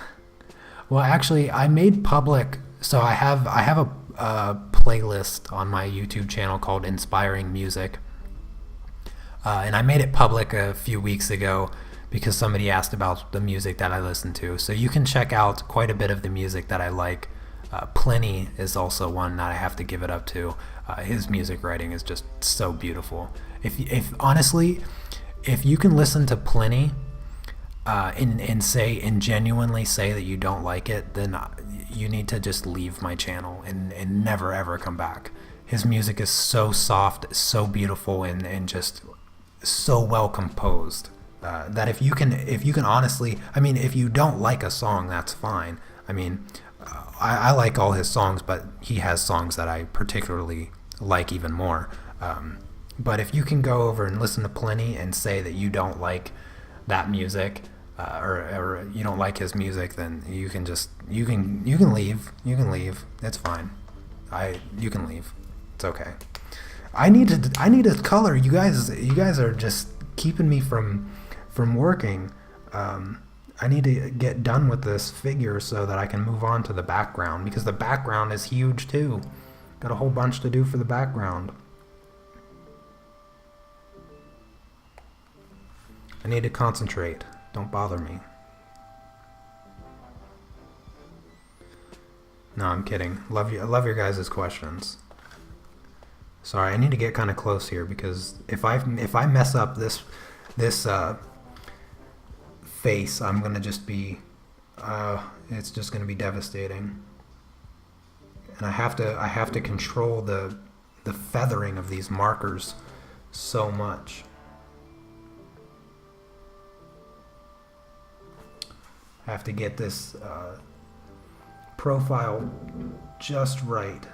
S1: Well, actually, I made public. So I have a playlist on my YouTube channel called Inspiring Music, and I made it public a few weeks ago because somebody asked about the music that I listen to. So you can check out quite a bit of the music that I like. Pliny is also one that I have to give it up to. His music writing is just so beautiful. If honestly, if you can listen to Pliny and genuinely say that you don't like it, then you need to just leave my channel and never ever come back. His music is so soft, so beautiful, and just so well composed. That if you can honestly, I mean, if you don't like a song, that's fine. I mean, I like all his songs, but he has songs that I particularly like even more. But if you can go over and listen to Pliny and say that you don't like that music, or you don't like his music, then you can leave. You can leave. It's fine. You can leave. It's okay. I need a color. You guys are just keeping me from working. I need to get done with this figure so that I can move on to the background, because the background is huge too. Got a whole bunch to do for the background. I need to concentrate. Don't bother me. No, I'm kidding. I love your guys' questions. Sorry, I need to get kind of close here, because if I mess up this face, I'm gonna just be it's just gonna be devastating. And I have to control the feathering of these markers so much. I have to get this profile just right.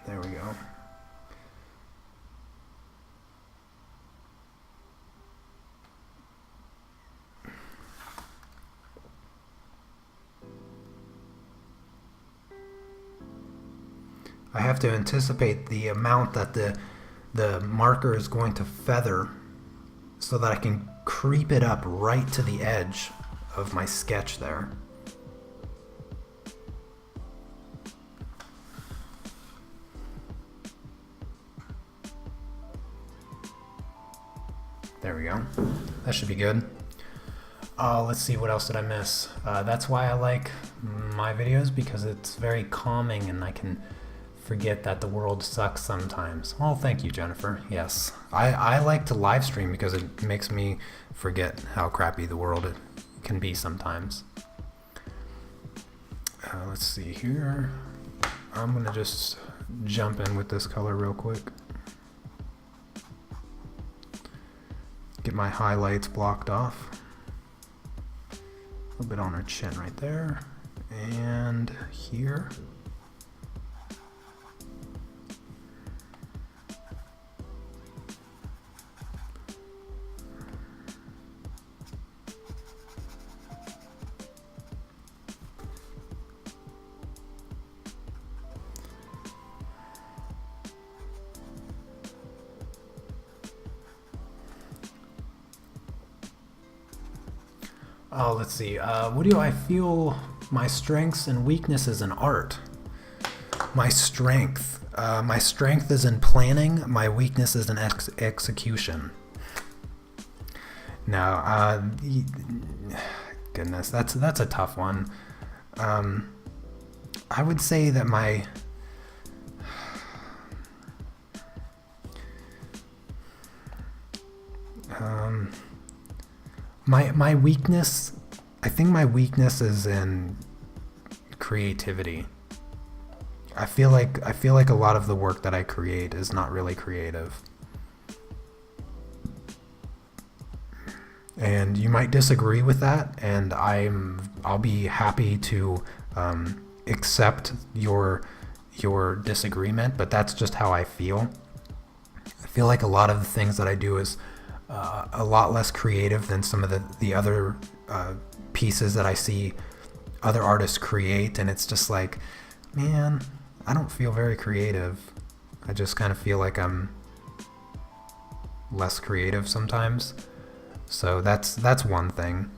S1: There we go. I have to anticipate the amount that the marker is going to feather so that I can creep it up right to the edge of my sketch there. There we go. That should be good. Let's see, what else did I miss? That's why I like my videos, because it's very calming and I can forget that the world sucks sometimes. Well, thank you, Jennifer. Yes. I like to live stream because it makes me forget how crappy the world can be sometimes. Let's see here. I'm going to just jump in with this color real quick. Get my highlights blocked off. A little bit on her chin right there. And here. Oh, let's see. What do I feel my strengths and weaknesses in art? My strength. My strength is in planning. My weakness is in execution. Now, goodness, that's a tough one. I would say that my my weakness, I think my weakness is in creativity. I feel like a lot of the work that I create is not really creative. And you might disagree with that, and I'll be happy to accept your disagreement, but that's just how I feel. I feel like a lot of the things that I do is a lot less creative than some of the other pieces that I see other artists create, and it's just like, man, I don't feel very creative. I just kind of feel like I'm less creative sometimes. So that's one thing.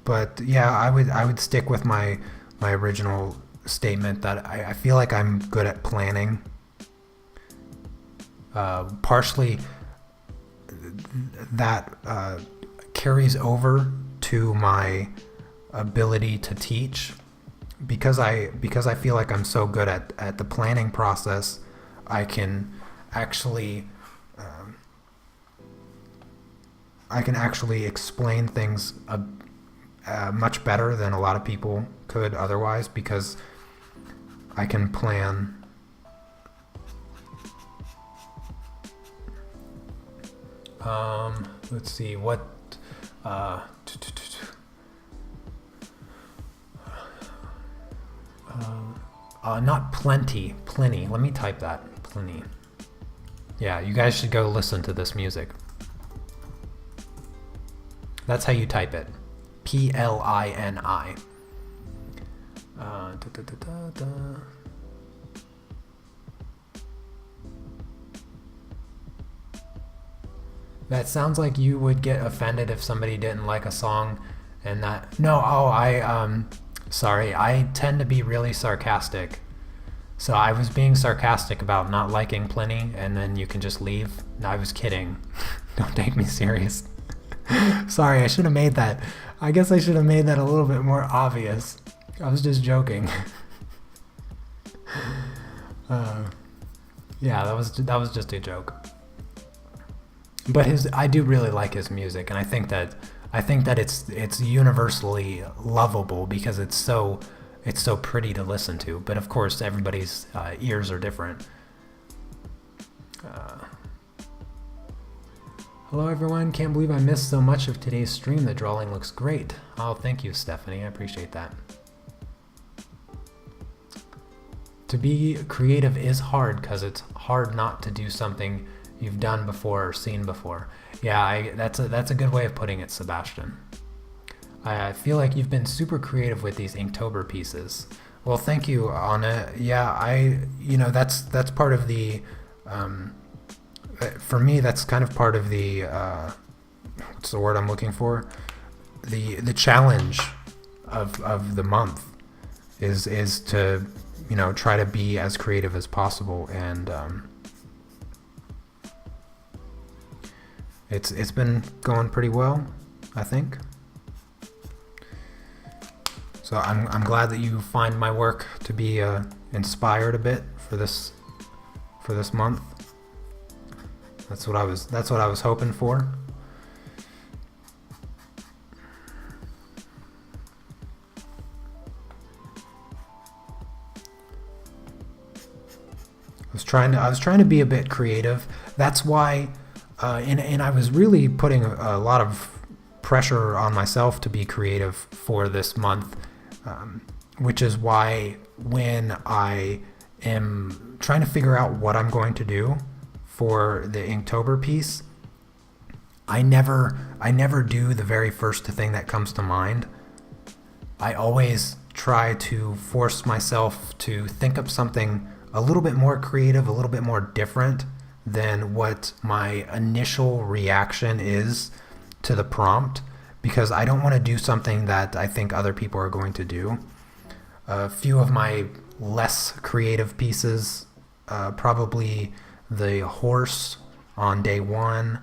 S1: But yeah, I would stick with my original statement that I feel like I'm good at planning. Partially that carries over to my ability to teach, because I feel like I'm so good at the planning process. I can actually explain things much better than a lot of people could otherwise, because I can plan. Let's see what. Not plenty. Let me type that. Plenty. Yeah, you guys should go listen to this music. That's how you type it. Plini. That sounds like you would get offended if somebody didn't like a song, and that. No, sorry, I tend to be really sarcastic. So I was being sarcastic about not liking Plenty, and then you can just leave. No, I was kidding. Don't take me serious. Sorry, I should have made that. I guess I should have made that a little bit more obvious. I was just joking. Yeah, that was just a joke. But I do really like his music, and I think that it's universally lovable because it's so pretty to listen to. But of course, everybody's ears are different. Hello everyone, can't believe I missed so much of today's stream. The drawing looks great. Oh, thank you, Stephanie. I appreciate that. To be creative is hard because it's hard not to do something you've done before or seen before. Yeah, that's a good way of putting it, Sebastian. I feel like you've been super creative with these Inktober pieces. Well, thank you, Anna. Yeah, that's part of the, for me, that's kind of part of the, what's the word I'm looking for? The challenge of the month is to, try to be as creative as possible, and it's been going pretty well, I think. So I'm glad that you find my work to be inspired a bit for this month. That's what I was hoping for. I was trying to be a bit creative. That's why, and I was really putting a lot of pressure on myself to be creative for this month, which is why when I am trying to figure out what I'm going to do for the Inktober piece, I never do the very first thing that comes to mind. I always try to force myself to think of something a little bit more creative, a little bit more different than what my initial reaction is to the prompt, because I don't want to do something that I think other people are going to do. A few of my less creative pieces, probably the horse on day one,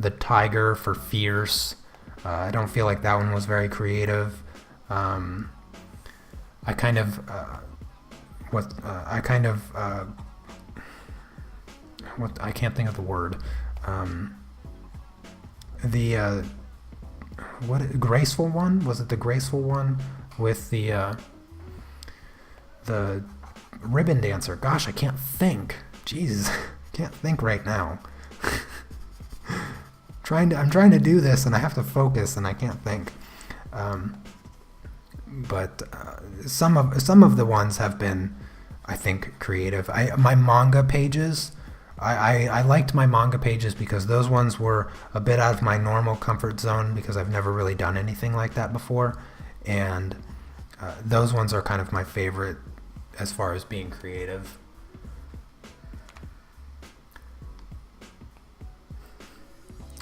S1: the tiger for fierce. I don't feel like that one was very creative. I can't think of the word. Graceful one? Was it the graceful one with the ribbon dancer? Gosh, I can't think. Jeez. Can't think right now. I'm trying to do this and I have to focus and I can't think. But some of the ones have been, I think, creative. My manga pages, I liked my manga pages because those ones were a bit out of my normal comfort zone because I've never really done anything like that before, and those ones are kind of my favorite as far as being creative.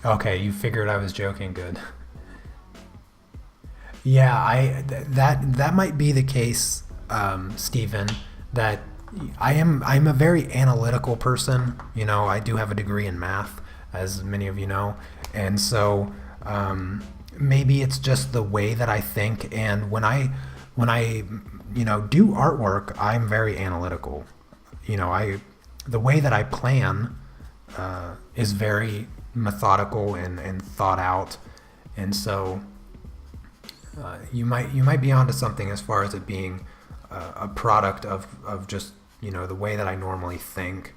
S1: Okay, you figured I was joking. Good. Yeah, that might be the case, Stephen. That I'm a very analytical person. You know, I do have a degree in math, as many of you know, and so maybe it's just the way that I think. And when I do artwork, I'm very analytical. You know, the way that I plan is very methodical and thought out, and so you might be onto something as far as it being a product of just, you know, the way that I normally think,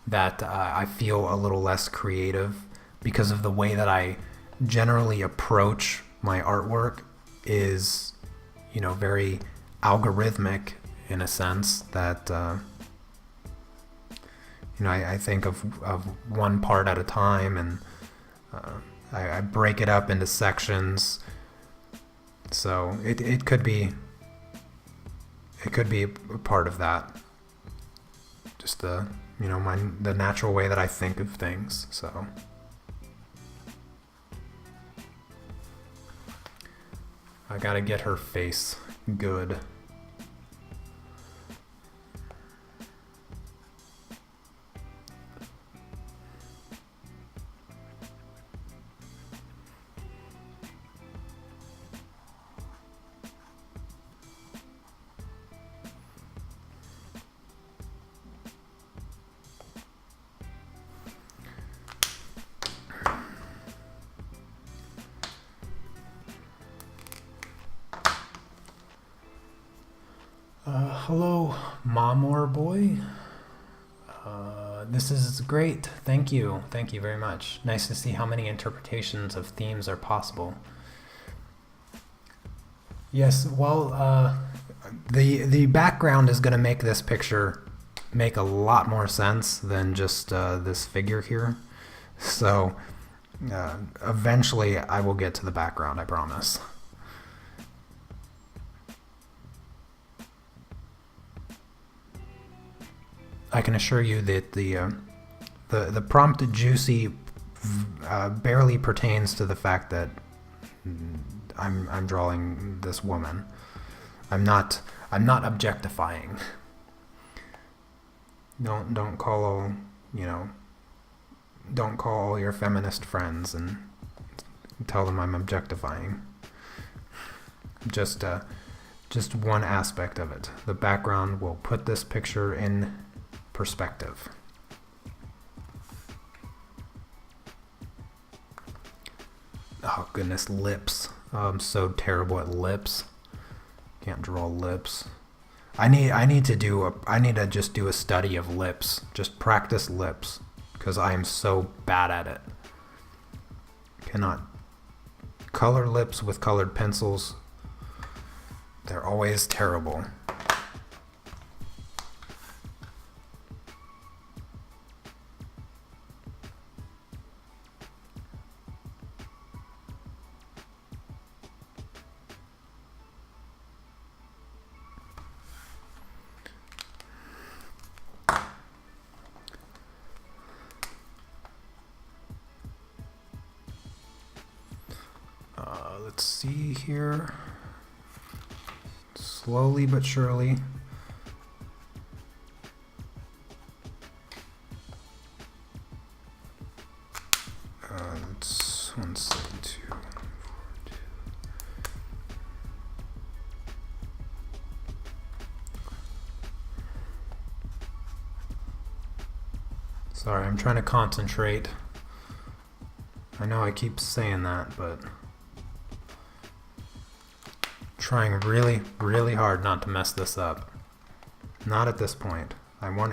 S1: that I feel a little less creative because of the way that I generally approach my artwork is, you know, very algorithmic in a sense that you know, I think of one part at a time, and I break it up into sections. So it could be a part of that. Just the natural way that I think of things. So I gotta get her face good. Hello, Momor boy. This is great. Thank you. Thank you very much. Nice to see how many interpretations of themes are possible. Yes, well, the background is going to make this picture make a lot more sense than just this figure here. So eventually I will get to the background, I promise. I can assure you that the prompt juicy barely pertains to the fact that I'm drawing this woman. I'm not objectifying. Don't call all your feminist friends and tell them I'm objectifying. Just one aspect of it. The background will put this picture in perspective. Oh goodness, lips. Oh, I'm so terrible at lips. Can't draw lips. I need to just do a study of lips. Just practice lips, because I am so bad at it. Cannot color lips with colored pencils. They're always terrible. Let's see here. Slowly but surely. It's 172. Sorry, I'm trying to concentrate. I know I keep saying that, but trying really, really hard not to mess this up. Not at this point. I want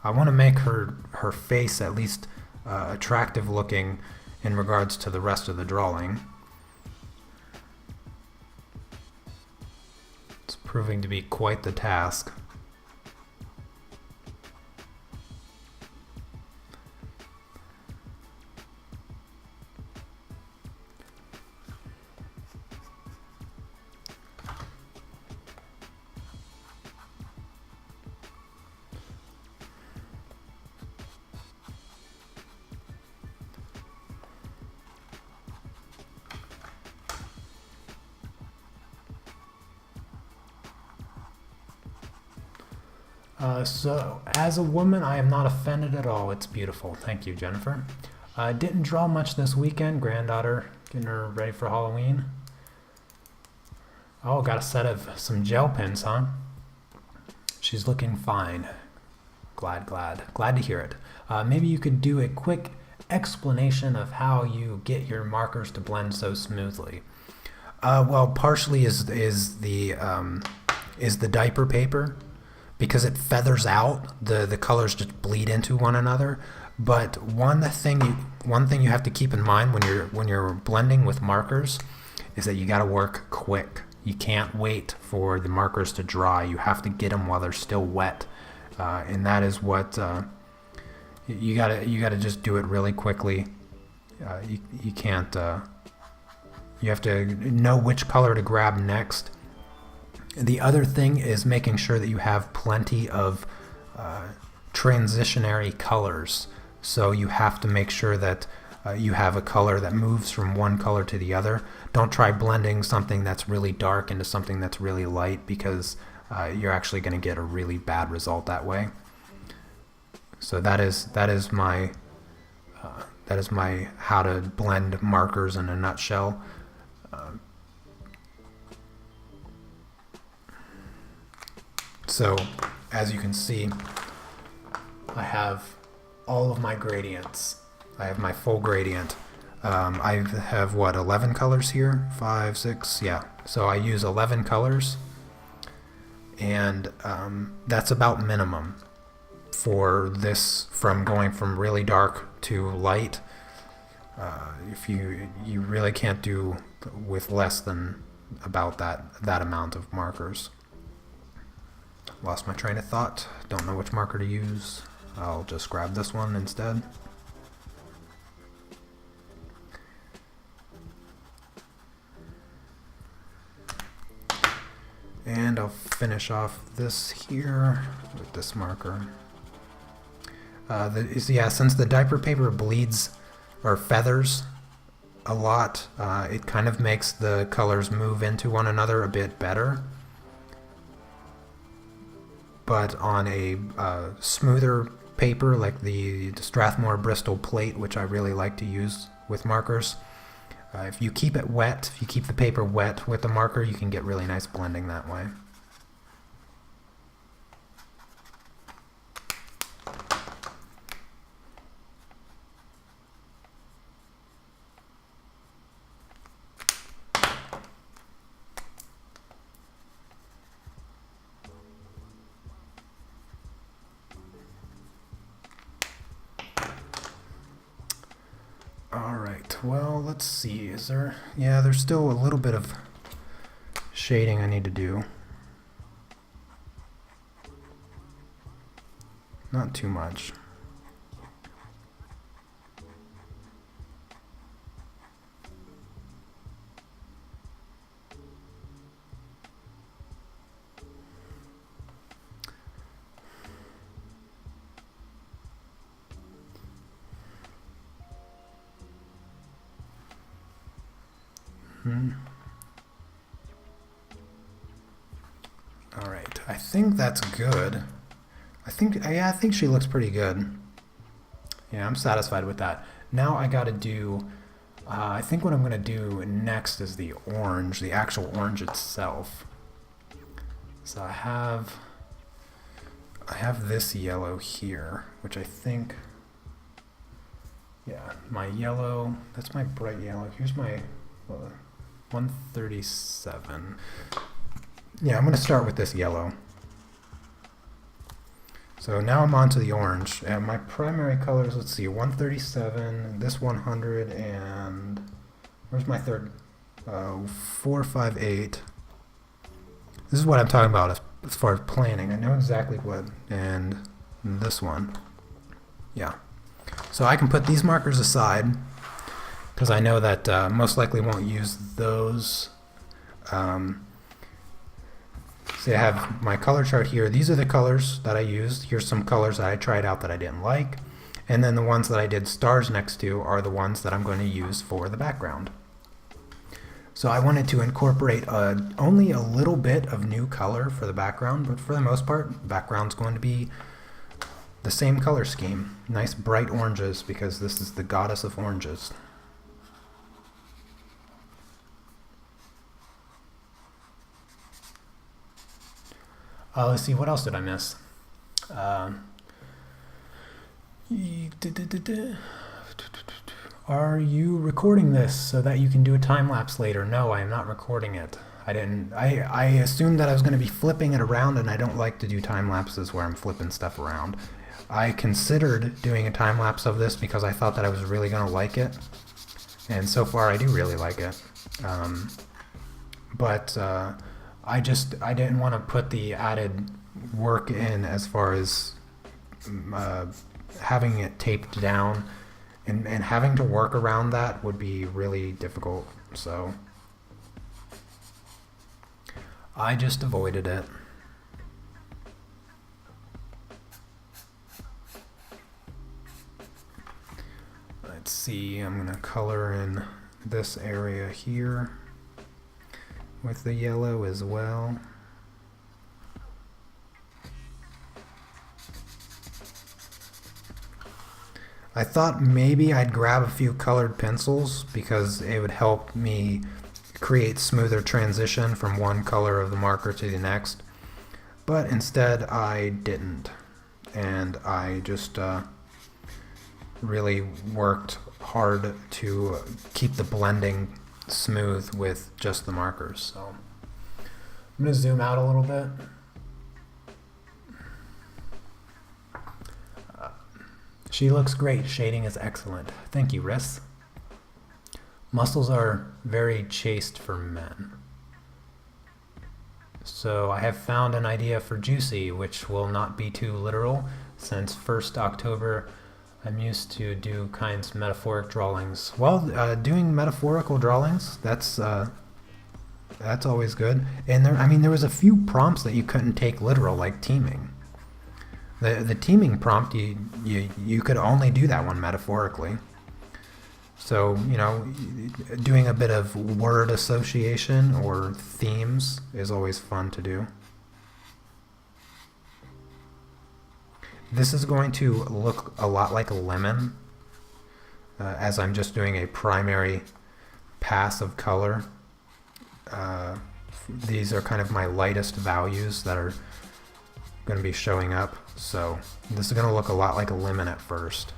S1: I want to make her face at least attractive looking in regards to the rest of the drawing. It's proving to be quite the task. So, as a woman, I am not offended at all. It's beautiful. Thank you, Jennifer. Didn't draw much this weekend. Granddaughter getting her ready for Halloween. Oh, got a set of some gel pens, huh? She's looking fine. Glad to hear it. Maybe you could do a quick explanation of how you get your markers to blend so smoothly. Well, partially is the diaper paper. Because it feathers out, the colors just bleed into one another. But one thing you have to keep in mind when you're blending with markers is that you got to work quick. You can't wait for the markers to dry. You have to get them while they're still wet, and that is what you gotta just do it really quickly. You can't. You have to know which color to grab next. The other thing is making sure that you have plenty of transitionary colors. So you have to make sure that you have a color that moves from one color to the other. Don't try blending something that's really dark into something that's really light, because you're actually going to get a really bad result that way. So that is my how to blend markers in a nutshell. So, as you can see, I have all of my gradients. I have my full gradient. I have, what, 11 colors here? 5, 6, yeah. So I use 11 colors, and that's about minimum for this, from going from really dark to light. If you really can't do with less than about that amount of markers. Lost my train of thought. Don't know which marker to use. I'll just grab this one instead. And I'll finish off this here with this marker. Since the diaper paper bleeds or feathers a lot, it kind of makes the colors move into one another a bit better. But on a smoother paper like the Strathmore Bristol plate, which I really like to use with markers, if you keep it wet, if you keep the paper wet with the marker, you can get really nice blending that way. Alright, well, let's see, there's still a little bit of shading I need to do. Not too much. All right, I think that's good. I think she looks pretty good. Yeah, I'm satisfied with that. Now I gotta do, I think what I'm gonna do next is the orange, the actual orange itself. So I have this yellow here, which I think, yeah, my yellow, that's my bright yellow. Here's my 137. Yeah, I'm going to start with this yellow. So now I'm on to the orange. And my primary colors, let's see, 137, this 100, and where's my third? 458. This is what I'm talking about as far as planning. I know exactly what, and this one. Yeah. So I can put these markers aside because I know that most likely won't use those. See, I have my color chart here. These are the colors that I used. Here's some colors that I tried out that I didn't like. And then the ones that I did stars next to are the ones that I'm going to use for the background. So I wanted to incorporate only a little bit of new color for the background, but for the most part, the background's going to be the same color scheme. Nice bright oranges, because this is the goddess of oranges. Let's see, what else did I miss? Are you recording this so that you can do a time lapse later? No, I am not recording it. I assumed that I was going to be flipping it around, and I don't like to do time lapses where I'm flipping stuff around. I considered doing a time lapse of this because I thought that I was really going to like it, and so far I do really like it. But I didn't want to put the added work in as far as having it taped down, and having to work around that would be really difficult. So I just avoided it. Let's see, I'm going to color in this area here with the yellow as well. I thought maybe I'd grab a few colored pencils because it would help me create smoother transition from one color of the marker to the next, but instead I didn't, and I just really worked hard to keep the blending smooth with just the markers. So I'm going to zoom out a little bit. She looks great. Shading is excellent. Thank you, Riss. Muscles are very chaste for men. So I have found an idea for Juicy, which will not be too literal, since 1st October I'm used to do kinds of metaphoric drawings. Well, doing metaphorical drawings, that's always good. And there was a few prompts that you couldn't take literal, like teaming. The teaming prompt, you could only do that one metaphorically. So, doing a bit of word association or themes is always fun to do. This is going to look a lot like a lemon, as I'm just doing a primary pass of color. These are kind of my lightest values that are going to be showing up. So this is going to look a lot like a lemon at first.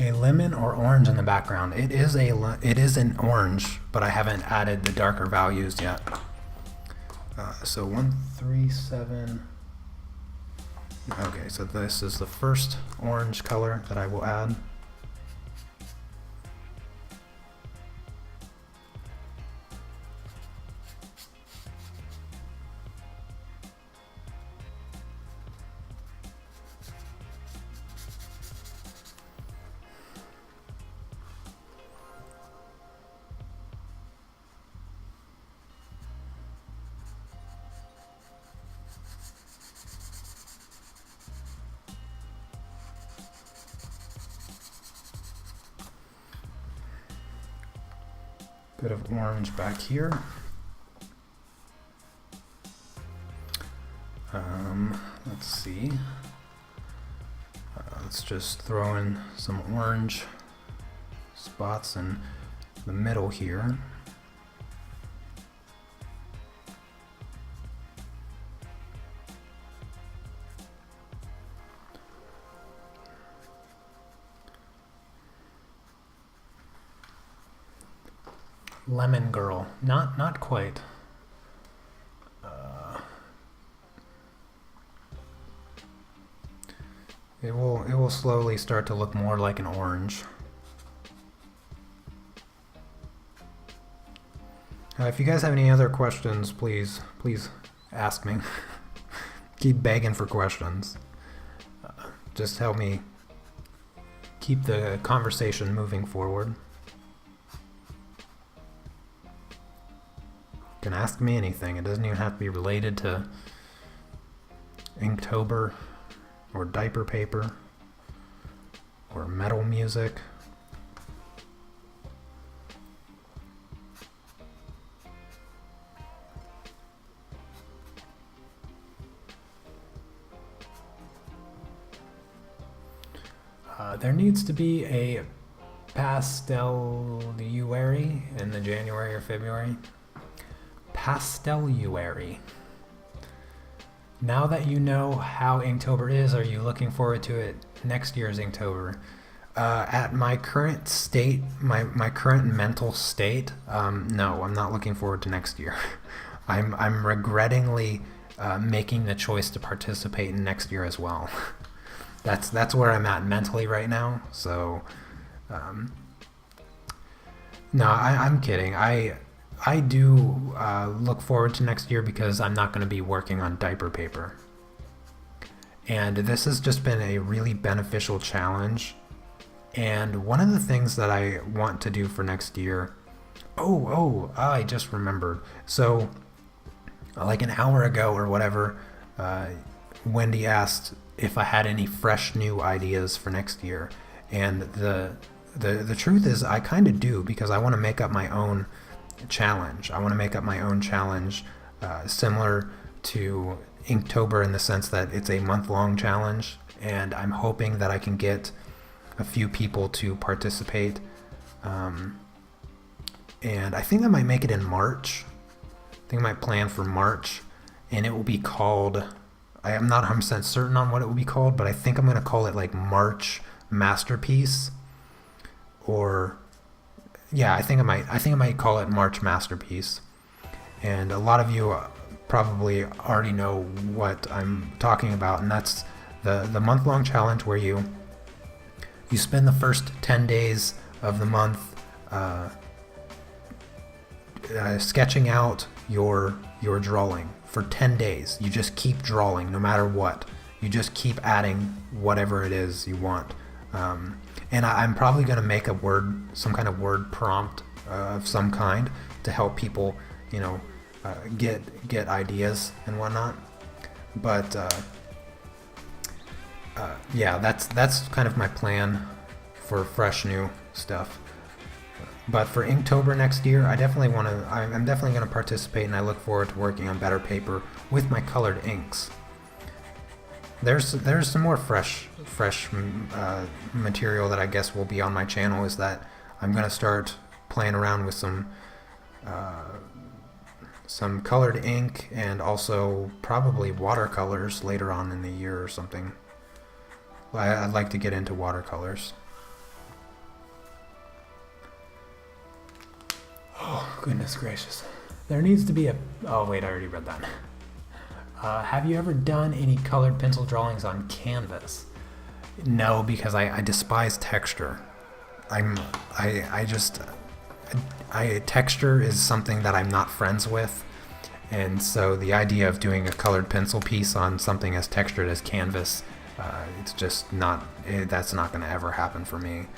S1: A lemon or orange in the background. It is an orange, but I haven't added the darker values yet. So 137. Okay, so this is the first orange color that I will add. Bit of orange back here. Let's see. Let's just throw in some orange spots in the middle here. Lemon Girl, not quite. It will slowly start to look more like an orange. If you guys have any other questions, please ask me. Keep begging for questions. Just help me keep the conversation moving forward. You can ask me anything. It doesn't even have to be related to Inktober or diaper paper or metal music. There needs to be a pastelluary in the January or February. Pastelluary. Now that you know how Inktober is, are you looking forward to it next year's Inktober? At my current state, my current mental state, no, I'm not looking forward to next year. I'm regrettingly making the choice to participate in next year as well. That's where I'm at mentally right now. So, no, I'm kidding. I do look forward to next year because I'm not going to be working on diaper paper. And this has just been a really beneficial challenge. And one of the things that I want to do for next year, I just remembered. So, like an hour ago or whatever, Wendy asked if I had any fresh new ideas for next year. And the truth is I kind of do, because I want to make up my own challenge. I want to make up my own challenge similar to Inktober in the sense that it's a month-long challenge, and I'm hoping that I can get a few people to participate. And I think I might make it in March. I think I might plan for March, and it will be called, I am not 100% certain on what it will be called, but I think I'm going to call it like March Masterpiece, or yeah, I think I might call it March Masterpiece. And a lot of you probably already know what I'm talking about, and that's the month-long challenge where you spend the first 10 days of the month sketching out your drawing for 10 days. You just keep drawing no matter what. You just keep adding whatever it is you want. And I'm probably going to make some kind of word prompt of some kind to help people, get ideas and whatnot. But yeah, that's kind of my plan for fresh new stuff. But for Inktober next year, I'm definitely going to participate, and I look forward to working on better paper with my colored inks. There's some more fresh material that I guess will be on my channel, is that I'm going to start playing around with some colored ink, and also probably watercolors later on in the year or something. I'd like to get into watercolors. Oh, goodness gracious. There needs to be oh wait, I already read that. Have you ever done any colored pencil drawings on canvas? No, because I despise texture. Texture is something that I'm not friends with, and so the idea of doing a colored pencil piece on something as textured as canvas, it's just not. That's not going to ever happen for me.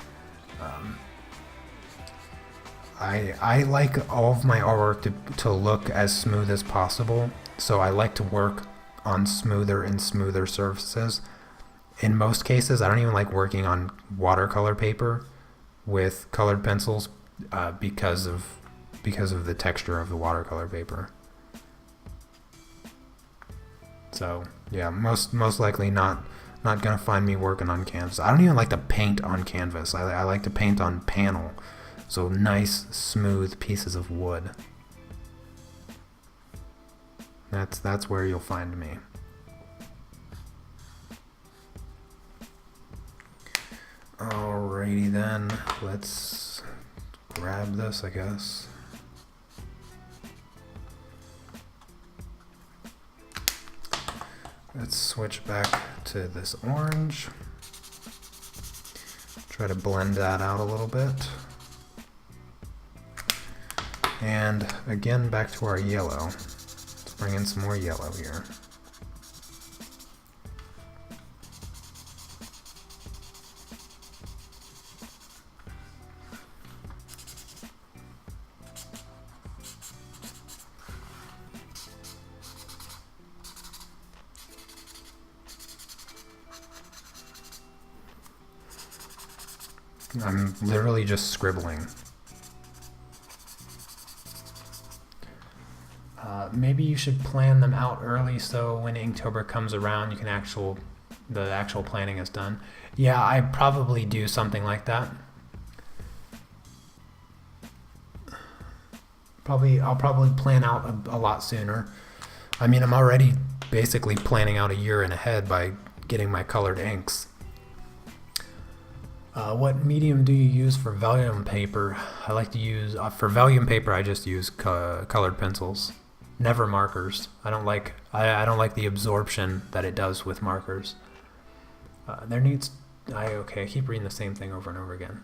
S1: I like all of my artwork to look as smooth as possible, so I like to work on smoother and smoother surfaces. In most cases, I don't even like working on watercolor paper with colored pencils because of because of the texture of the watercolor paper. So yeah, most likely not gonna find me working on canvas. I don't even like to paint on canvas. I like to paint on panel, so nice smooth pieces of wood. That's where you'll find me. Alrighty then, let's grab this, I guess. Let's switch back to this orange. Try to blend that out a little bit. And again, back to our yellow. Let's bring in some more yellow here. I'm literally just scribbling. Maybe you should plan them out early so when Inktober comes around, you can the actual planning is done. Yeah, I probably do something like that. I'll probably plan out a lot sooner. I mean, I'm already basically planning out a year in ahead by getting my colored inks. What medium do you use for vellum paper? I like to use, for vellum paper, I just use colored pencils. Never markers. I don't like the absorption that it does with markers. I keep reading the same thing over and over again.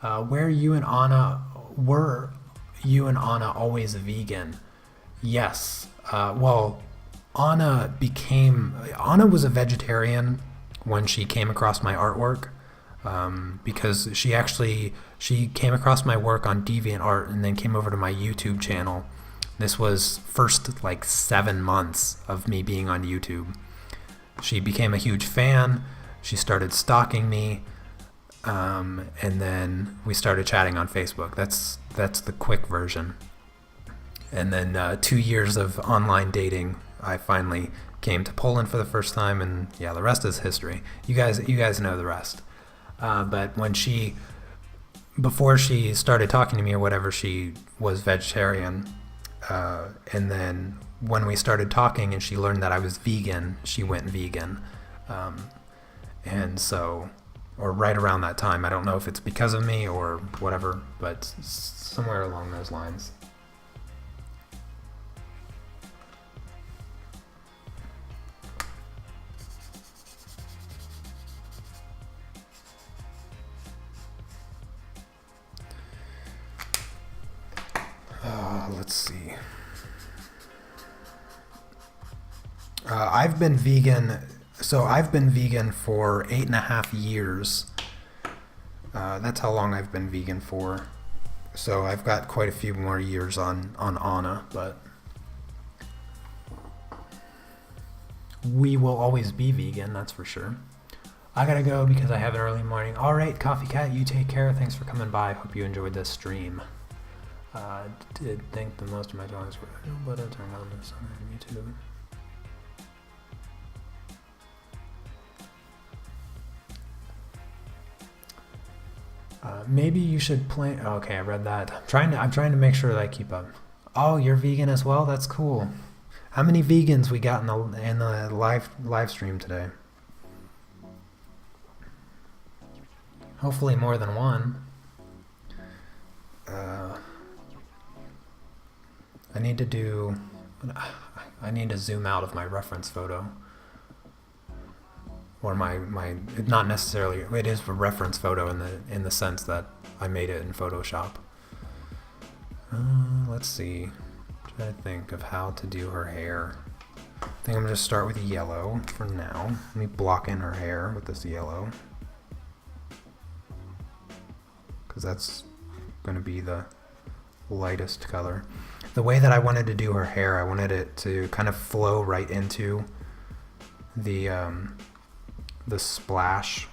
S1: Were you and Anna always vegan? Yes. Well, Anna was a vegetarian when she came across my artwork. Because she came across my work on DeviantArt and then came over to my YouTube channel. This was first like 7 months of me being on YouTube. She became a huge fan. She started stalking me, and then we started chatting on Facebook. That's the quick version. And then 2 years of online dating, I finally came to Poland for the first time, and yeah, the rest is history. You guys know the rest. But before she started talking to me or whatever, she was vegetarian. And then when we started talking and she learned that I was vegan, she went vegan. And so, or right around that time, I don't know if it's because of me or whatever, but somewhere along those lines. Let's see. I've been vegan for 8.5 years. That's how long I've been vegan for. So I've got quite a few more years on Anna, but we will always be vegan, that's for sure. I gotta go because I have an early morning. Alright, Coffee Cat, you take care. Thanks for coming by. Hope you enjoyed this stream. Did think the most of my drawings were but I turned on this on YouTube. Maybe you should plan. Okay, I read that. I'm trying to make sure that I keep up. Oh, you're vegan as well? That's cool. How many vegans we got in the live stream today? Hopefully more than one. I need to zoom out of my reference photo. Or my not necessarily, it is a reference photo in the sense that I made it in Photoshop. Let's see. Try to think of how to do her hair. I think I'm gonna just start with yellow for now. Let me block in her hair with this yellow, because that's gonna be the lightest color. The way that I wanted to do her hair, I wanted it to kind of flow right into the splash.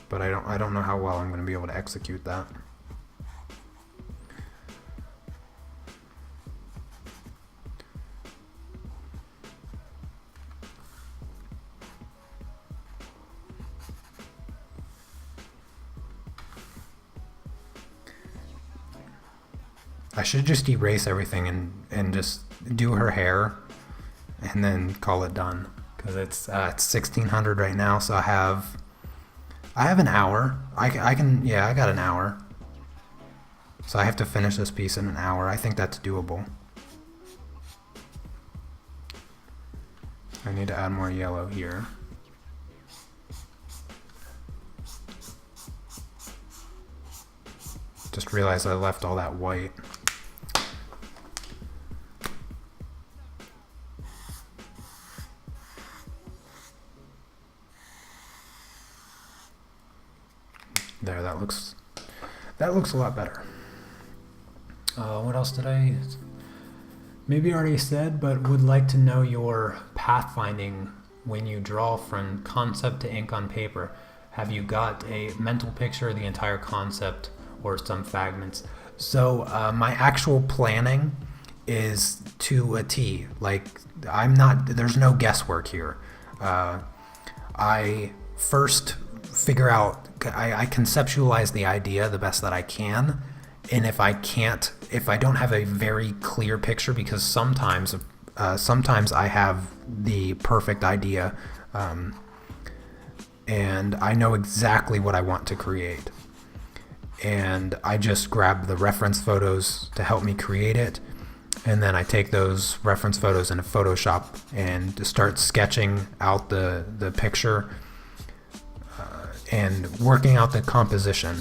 S1: but I don't know how well I'm going to be able to execute that. I should just erase everything and just do her hair and then call it done, because it's 1600 right now, so I have an hour. I got an hour. So I have to finish this piece in an hour. I think that's doable. I need to add more yellow here. Just realized I left all that white. There, that looks a lot better. What else did I maybe already said, but would like to know your pathfinding when you draw from concept to ink on paper. Have you got a mental picture of the entire concept or some fragments? So my actual planning is to a T. Like, there's no guesswork here. I first figure out, I conceptualize the idea the best that I can, and if I don't have a very clear picture, because sometimes I have the perfect idea, and I know exactly what I want to create, and I just grab the reference photos to help me create it, and then I take those reference photos into Photoshop and start sketching out the picture, and working out the composition.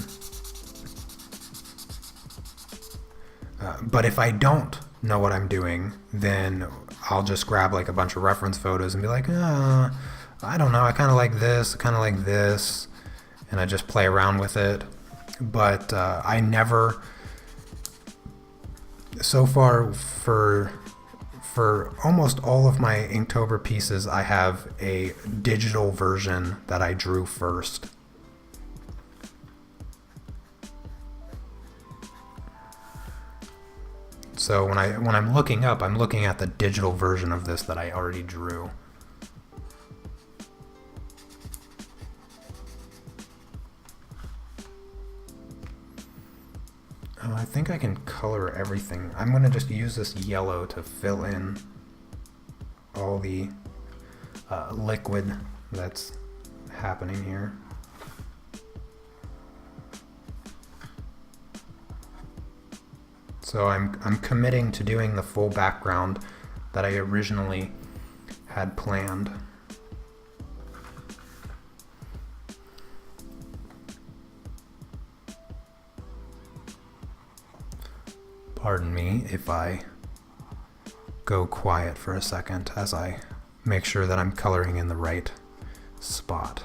S1: But if I don't know what I'm doing, then I'll just grab like a bunch of reference photos and be like, I don't know, I kind of like this, I kind of like this, and I just play around with it. But I never, so far, for almost all of my Inktober pieces, I have a digital version that I drew first. So when I'm looking up, I'm looking at the digital version of this that I already drew. I think I can color everything. I'm going to just use this yellow to fill in all the liquid that's happening here. So I'm committing to doing the full background that I originally had planned. Pardon me if I go quiet for a second as I make sure that I'm coloring in the right spot.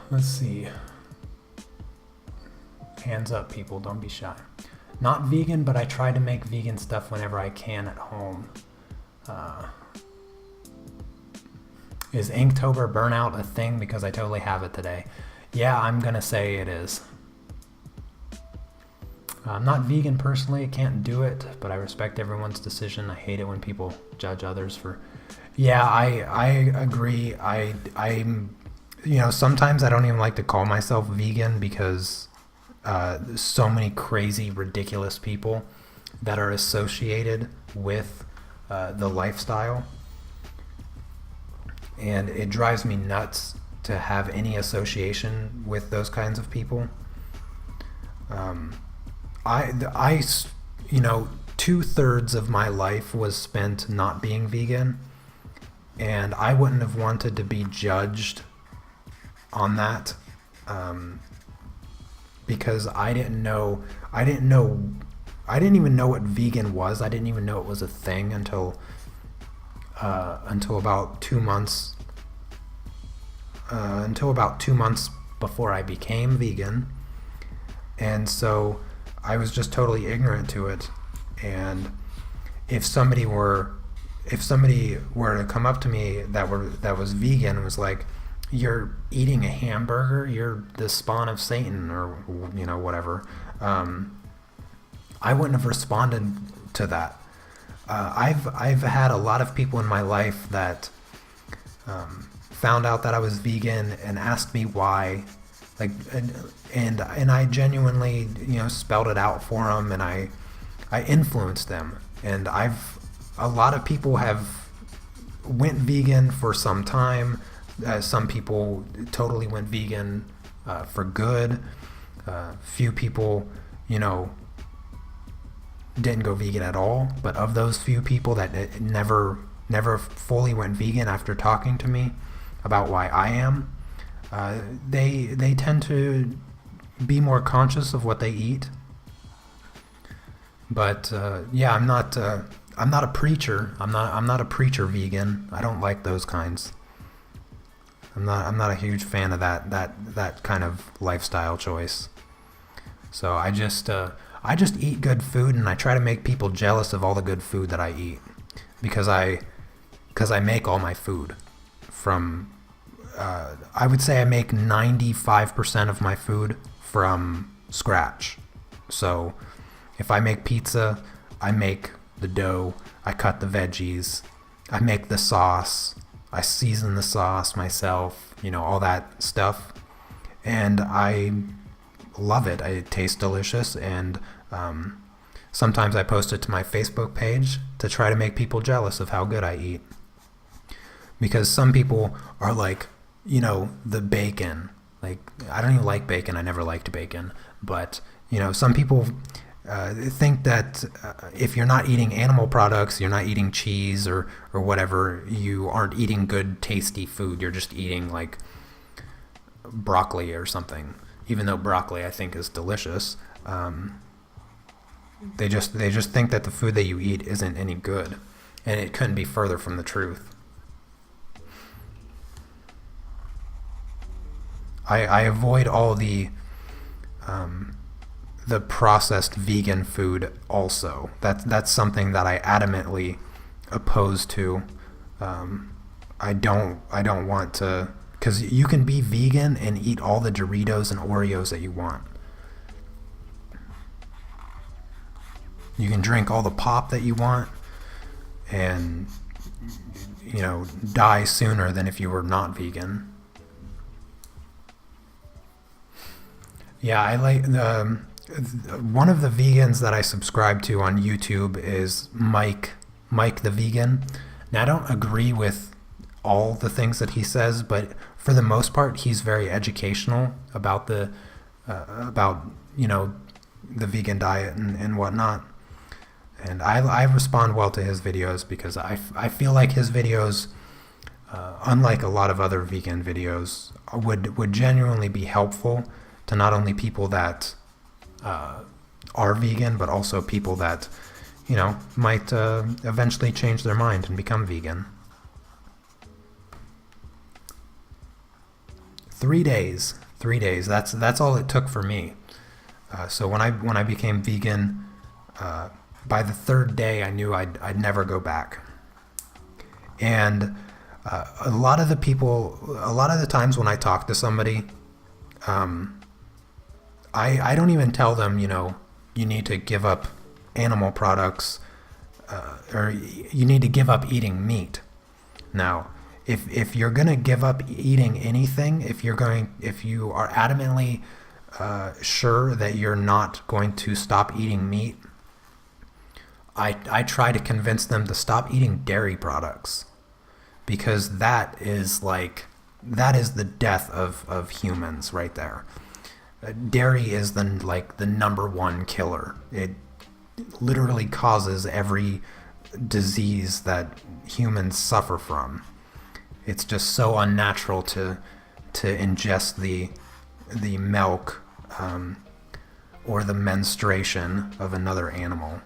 S1: Let's see. Hands up, people, don't be shy. Not vegan, but I try to make vegan stuff whenever I can at home. Is Inktober burnout a thing? Because I totally have it today. Yeah, I'm gonna say it is. I'm not vegan personally, I can't do it, but I respect everyone's decision. I hate it when people judge others for... Yeah, I agree. I'm sometimes I don't even like to call myself vegan, because there's so many crazy, ridiculous people that are associated with the lifestyle, and it drives me nuts to have any association with those kinds of people. I 2/3 of my life was spent not being vegan, and I wouldn't have wanted to be judged on that, because I didn't even know what vegan was. I didn't even know it was a thing until about 2 months before I became vegan. And so I was just totally ignorant to it. And if somebody were to come up to me that was vegan and was like, "You're eating a hamburger, you're the spawn of Satan," or whatever, I wouldn't have responded to that. I've had a lot of people in my life that found out that I was vegan and asked me why, like, and I genuinely spelled it out for them, and I influenced them. And a lot of people have went vegan for some time. Some people totally went vegan for good. Few people, didn't go vegan at all. But of those few people that never fully went vegan after talking to me about why I am, they tend to be more conscious of what they eat. But yeah, I'm not a preacher. I'm not a preacher vegan. I don't like those kinds. I'm not a huge fan of that kind of lifestyle choice. So I just eat good food, and I try to make people jealous of all the good food that I eat, because I make all my food from. I would say I make 95% of my food from scratch. So if I make pizza, I make the dough, I cut the veggies, I make the sauce, I season the sauce myself, all that stuff. And I love it. It tastes delicious. And sometimes I post it to my Facebook page to try to make people jealous of how good I eat. Because some people are like, the bacon. Like, I don't even like bacon. I never liked bacon. But, some people think that if you're not eating animal products, you're not eating cheese or whatever, you aren't eating good, tasty food. You're just eating, like, broccoli or something. Even though broccoli, I think, is delicious. They just think that the food that you eat isn't any good. And it couldn't be further from the truth. I avoid all the processed vegan food also. That's something that I adamantly oppose to. I don't want to, because you can be vegan and eat all the Doritos and Oreos that you want. You can drink all the pop that you want and die sooner than if you were not vegan. Yeah, I like one of the vegans that I subscribe to on YouTube is Mike the Vegan. Now, I don't agree with all the things that he says, but for the most part, he's very educational about the vegan diet and whatnot. And I respond well to his videos because I feel like his videos, unlike a lot of other vegan videos, would genuinely be helpful to not only people that are vegan, but also people that, might eventually change their mind and become vegan. 3 days. That's all it took for me. So when I became vegan, by the third day, I knew I'd never go back. And a lot of the times when I talk to somebody, I don't even tell them, you need to give up animal products, or you need to give up eating meat. Now, if you're going to give up eating anything, if you are adamantly sure that you're not going to stop eating meat, I try to convince them to stop eating dairy products, because that is the death of humans right there. Dairy is the number one killer. It literally causes every disease that humans suffer from. It's just so unnatural to ingest the milk or the menstruation of another animal.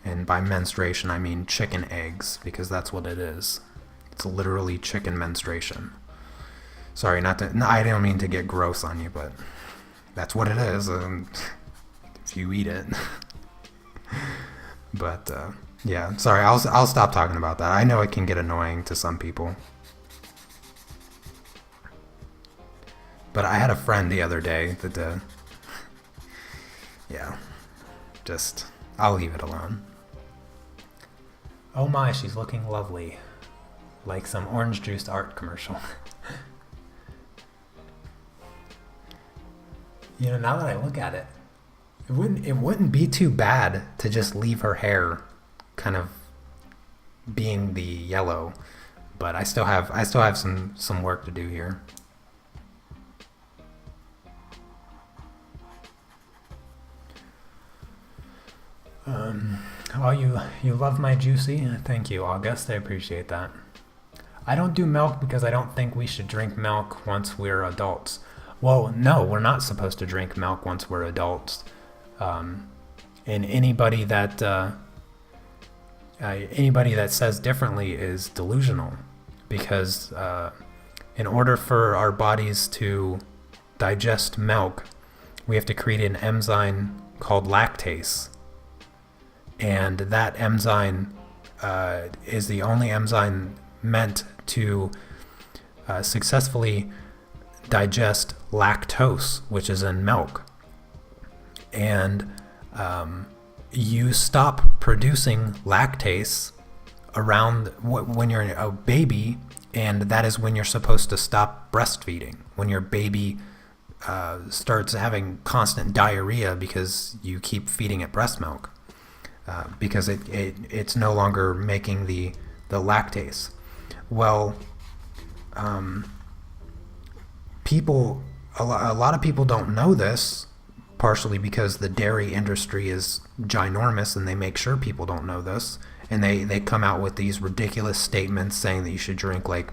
S1: And by menstruation, I mean chicken eggs, because that's what it is. It's literally chicken menstruation. Sorry, I don't mean to get gross on you, but that's what it is, if you eat it. But yeah, sorry, I'll stop talking about that. I know it can get annoying to some people. But I had a friend the other day that, yeah, just, I'll leave it alone. Oh my, she's looking lovely. Like some orange juiced art commercial. You know, now that I look at it, it wouldn't be too bad to just leave her hair kind of being the yellow, but I still have some work to do here. Oh, you love my juicy? Thank you, August. I appreciate that. I don't do milk because I don't think we should drink milk once we're adults. Well, no, we're not supposed to drink milk once we're adults. And anybody that says differently is delusional, because in order for our bodies to digest milk, we have to create an enzyme called lactase. And that enzyme is the only enzyme meant to successfully digest lactose, which is in milk. And you stop producing lactase around when you're a baby, and that is when you're supposed to stop breastfeeding. When your baby starts having constant diarrhea because you keep feeding it breast milk. Because it's no longer making the lactase. Well, a lot of people don't know this, partially because the dairy industry is ginormous and they make sure people don't know this, and they come out with these ridiculous statements saying that you should drink like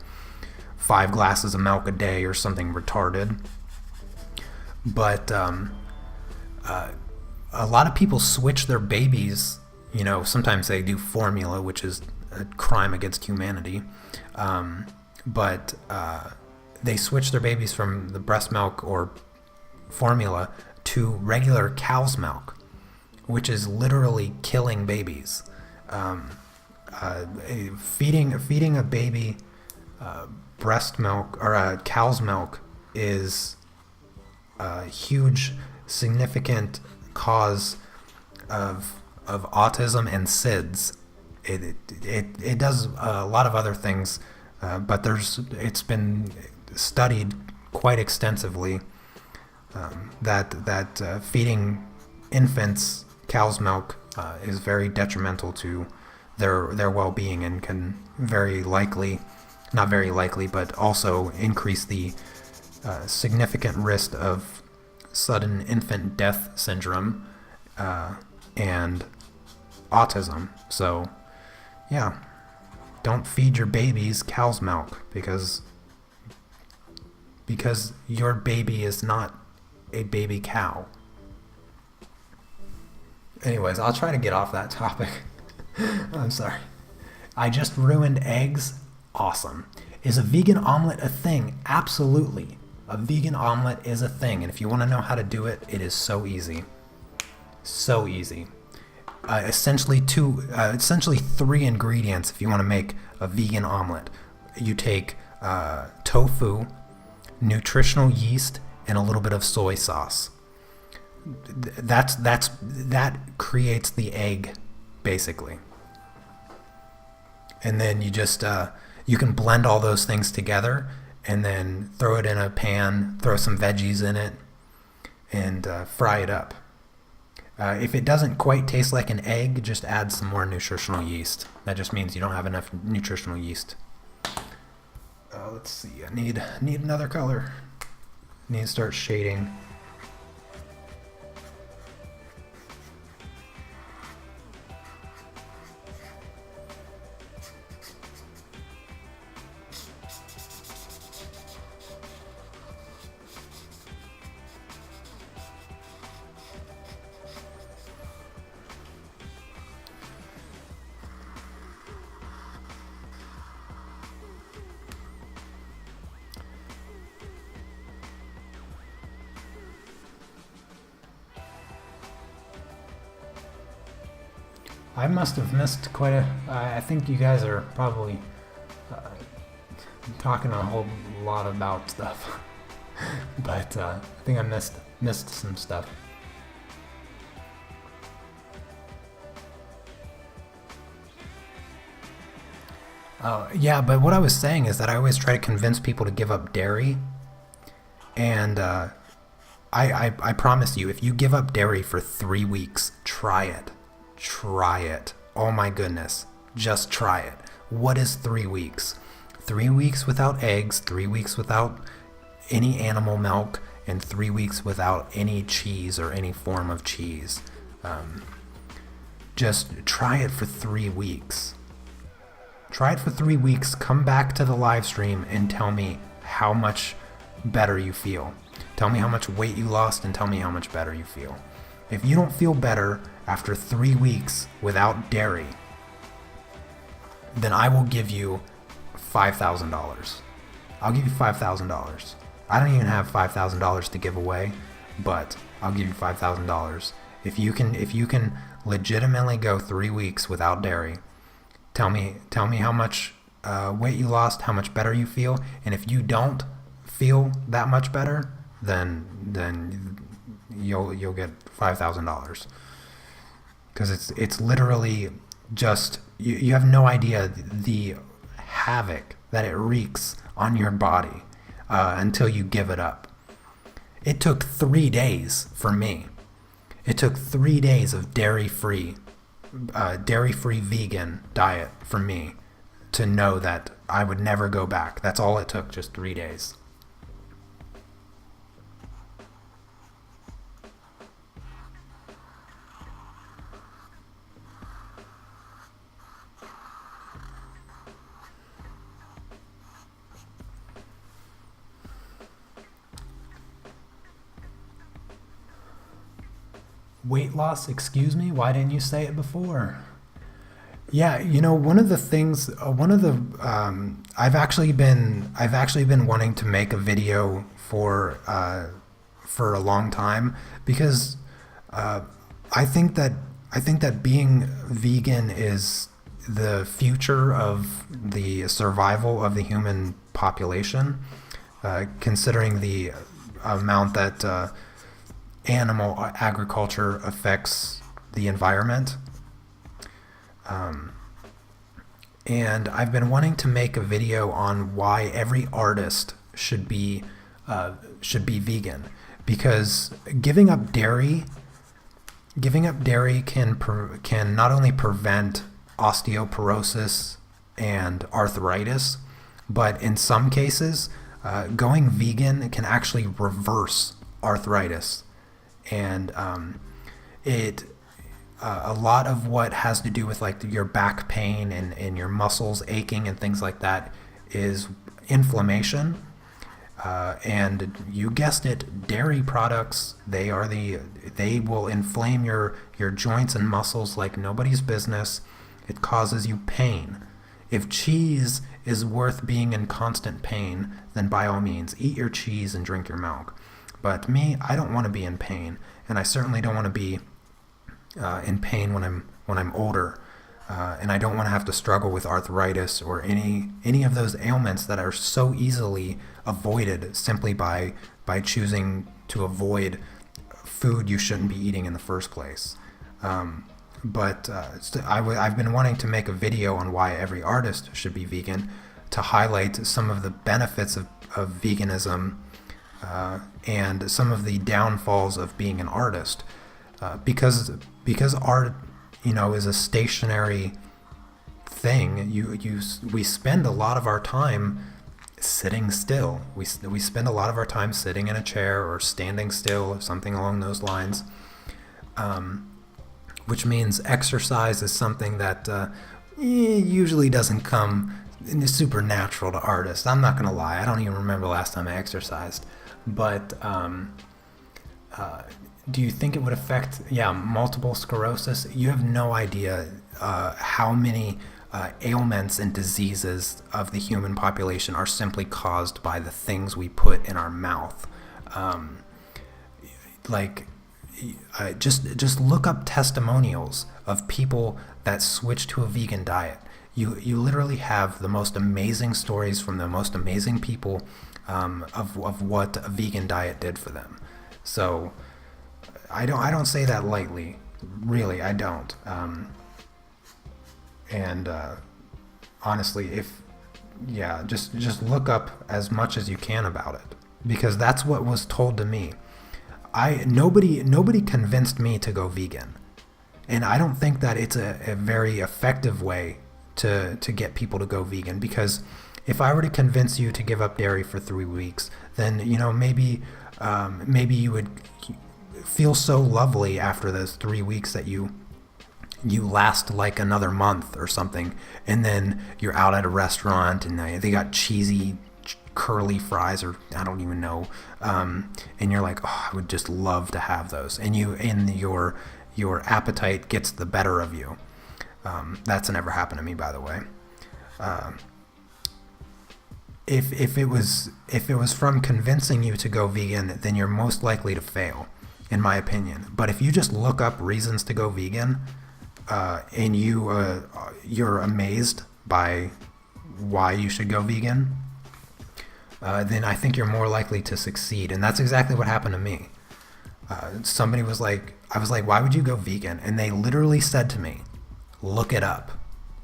S1: 5 glasses of milk a day or something retarded. But a lot of people switch their babies. You know, sometimes they do formula, which is a crime against humanity. But they switch their babies from the breast milk or formula to regular cow's milk, which is literally killing babies. Feeding a baby breast milk or cow's milk is a huge, significant cause of autism and SIDS. It does a lot of other things, but it's been studied quite extensively that feeding infants cow's milk is very detrimental to their well-being, and can not very likely, but also increase the significant risk of sudden infant death syndrome and autism. So yeah, don't feed your babies cow's milk because your baby is not a baby cow. Anyways, I'll try to get off that topic. I'm sorry. I just ruined eggs. Awesome. Is a vegan omelet a thing? Absolutely. A vegan omelet is a thing, and if you want to know how to do it, it is so easy. So easy. Essentially 3 ingredients if you want to make a vegan omelet. You take tofu, nutritional yeast, and a little bit of soy sauce. That creates the egg, basically. And then you just you can blend all those things together and then throw it in a pan, throw some veggies in it, and fry it up. If it doesn't quite taste like an egg, just add some more nutritional yeast. That just means you don't have enough nutritional yeast. Let's see, I need another color. Need to start shading. I must have missed quite a. I think you guys are probably uh, talking a whole lot about stuff, but I think I missed some stuff. Yeah, but what I was saying is that I always try to convince people to give up dairy, and I promise you, if you give up dairy for 3 weeks, try it. Try it. Oh my goodness. Just try it. What is 3 weeks? 3 weeks without eggs, 3 weeks without any animal milk, and 3 weeks without any cheese or any form of cheese. Just try it for 3 weeks. Try it for 3 weeks, come back to the live stream and tell me how much better you feel. Tell me how much weight you lost and tell me how much better you feel. If you don't feel better after 3 weeks without dairy, then I will give you $5,000. I'll give you $5,000. I don't even have $5,000 to give away, but I'll give you $5,000. If you can legitimately go 3 weeks without dairy, tell me how much weight you lost, how much better you feel, and if you don't feel that much better, then you'll get $5,000. Because it's literally just you have no idea the havoc that it wreaks on your body until you give it up. It took 3 days for me. It took 3 days of dairy-free vegan diet for me to know that I would never go back. That's all it took, just 3 days. Weight loss, excuse me? Why didn't you say it before? Yeah, one of the things, I've actually been wanting to make a video for a long time because I think that being vegan is the future of the survival of the human population, considering the amount that animal agriculture affects the environment. And I've been wanting to make a video on why every artist should be vegan, because giving up dairy can not only prevent osteoporosis and arthritis, but in some cases, going vegan can actually reverse arthritis. And a lot of what has to do with like your back pain and your muscles aching and things like that is inflammation. And you guessed it, dairy products, they will inflame your joints and muscles like nobody's business. It causes you pain. If cheese is worth being in constant pain, then by all means, eat your cheese and drink your milk. But me, I don't want to be in pain, and I certainly don't want to be in pain when I'm older, and I don't want to have to struggle with arthritis or any of those ailments that are so easily avoided simply by choosing to avoid food you shouldn't be eating in the first place. But I've been wanting to make a video on why every artist should be vegan, to highlight some of the benefits of veganism. And some of the downfalls of being an artist, because art, is a stationary thing. We spend a lot of our time sitting still. We spend a lot of our time sitting in a chair or standing still, or something along those lines. Which means exercise is something that usually doesn't come supernatural to artists. I'm not gonna lie. I don't even remember the last time I exercised. But do you think it would affect, multiple sclerosis? You have no idea how many ailments and diseases of the human population are simply caused by the things we put in our mouth. Just look up testimonials of people that switch to a vegan diet. You literally have the most amazing stories from the most amazing people of what a vegan diet did for them. So I don't say that lightly, really. I don't. Honestly, just look up as much as you can about it, because that's what was told to me. Nobody convinced me to go vegan, and I don't think that it's a very effective way to get people to go vegan, because if I were to convince you to give up dairy for 3 weeks, then maybe you would feel so lovely after those 3 weeks that you last like another month or something, and then you're out at a restaurant and they got cheesy curly fries, or I don't even know, and you're like, oh, I would just love to have those, and your appetite gets the better of you. That's never happened to me, by the way. If it was from convincing you to go vegan, then you're most likely to fail, in my opinion. But if you just look up reasons to go vegan, and you're amazed by why you should go vegan, then I think you're more likely to succeed. And that's exactly what happened to me. Somebody was like, I was like, why would you go vegan? And they literally said to me, look it up.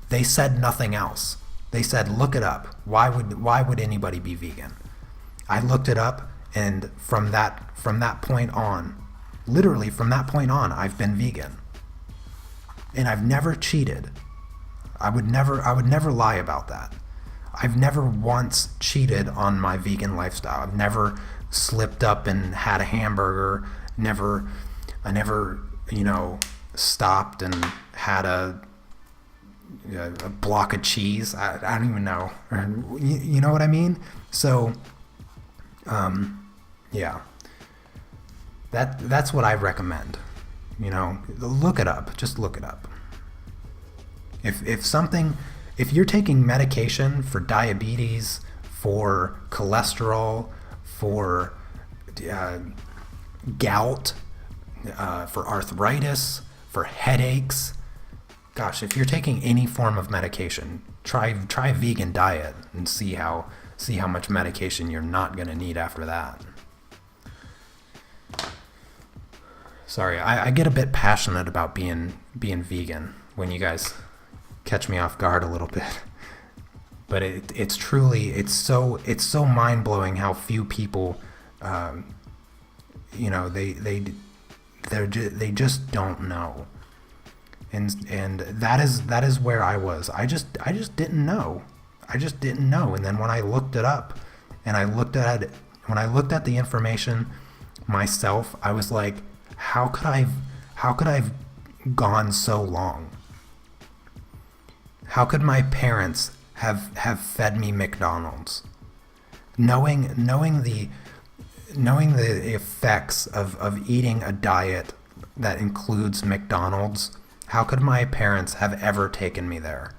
S1: They said nothing else. They said, look it up. Why would anybody be vegan? I looked it up, and from that point on, literally from that point on, I've been vegan. And I've never cheated. I would never lie about that. I've never once cheated on my vegan lifestyle. I've never slipped up and had a hamburger. I never, stopped and had a block of cheese. I don't even know. You know what I mean? So, yeah. That's what I recommend. Look it up. Just look it up. If you're taking medication for diabetes, for cholesterol, for gout, for arthritis, for headaches, gosh, if you're taking any form of medication, try a vegan diet and see how much medication you're not going to need after that. Sorry, I get a bit passionate about being vegan when you guys catch me off guard a little bit. But it's so mind-blowing how few people they just don't know. And that is where I was. I just didn't know. And then when I looked it up and when I looked at the information myself, I was like, how could I have gone so long? How could my parents have fed me McDonald's? Knowing the effects of eating a diet that includes McDonald's, how could my parents have ever taken me there?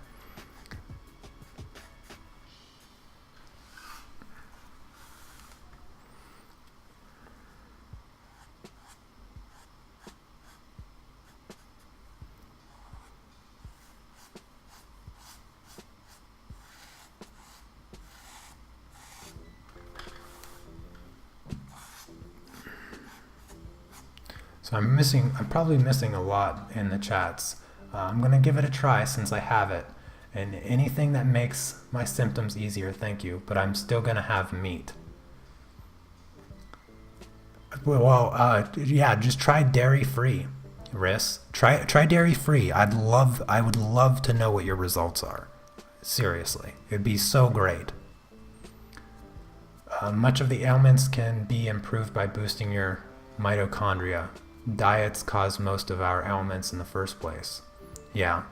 S1: So I'm probably missing a lot in the chats. I'm going to give it a try since I have it. And anything that makes my symptoms easier, thank you. But I'm still going to have meat. Well, yeah, just try dairy-free, Riss. Try dairy-free. I would love to know what your results are. Seriously. It'd be so great. Much of the ailments can be improved by boosting your mitochondria. Diets cause most of our ailments in the first place. Yeah.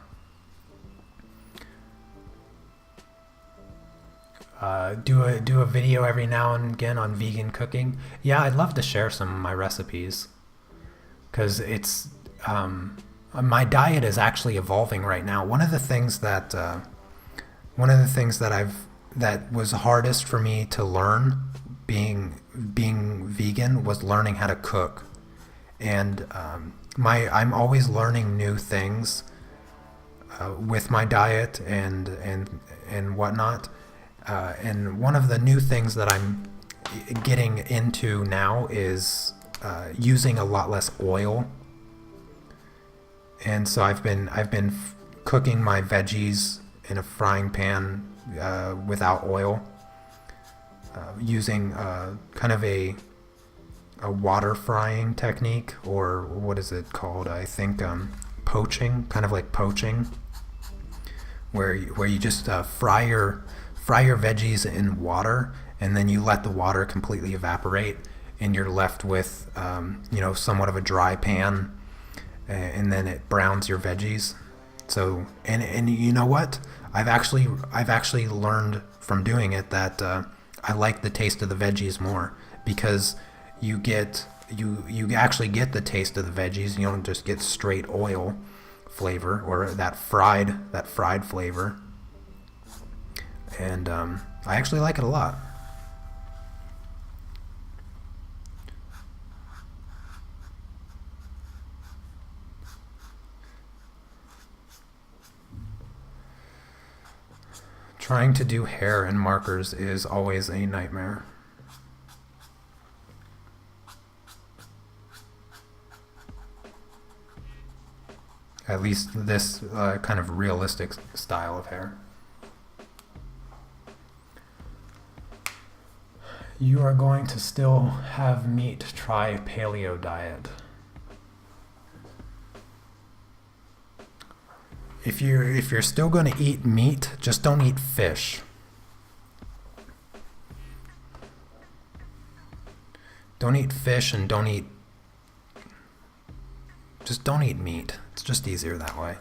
S1: Do a video every now and again on vegan cooking. Yeah, I'd love to share some of my recipes, because it's my diet is actually evolving right now. One of the things that that was hardest for me to learn being vegan was learning how to cook. And I'm always learning new things with my diet and whatnot. And one of the new things that I'm getting into now is using a lot less oil. And so I've been cooking my veggies in a frying pan without oil, using kind of a water frying technique, or what is it called? I think poaching, kind of like poaching, where you just fry your veggies in water, and then you let the water completely evaporate, and you're left with somewhat of a dry pan, and then it browns your veggies. So and you know what? I've actually learned from doing it that I like the taste of the veggies more, because you actually get the taste of the veggies. You don't just get straight oil flavor, or that fried flavor. And I actually like it a lot. Trying to do hair and markers is always a nightmare. At least this kind of realistic style of hair. You are going to still have meat. Try paleo diet. If you're still going to eat meat, just don't eat fish. Don't eat fish, and just don't eat meat. It's just easier that way.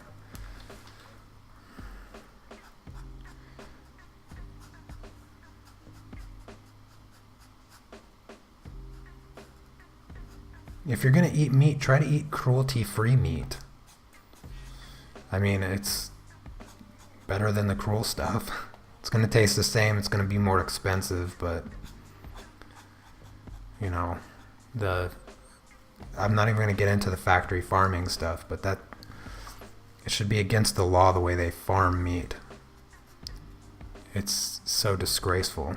S1: If you're going to eat meat, try to eat cruelty-free meat. I mean, it's better than the cruel stuff. It's going to taste the same. It's going to be more expensive, but I'm not even going to get into the factory farming stuff, but it should be against the law the way they farm meat. It's so disgraceful.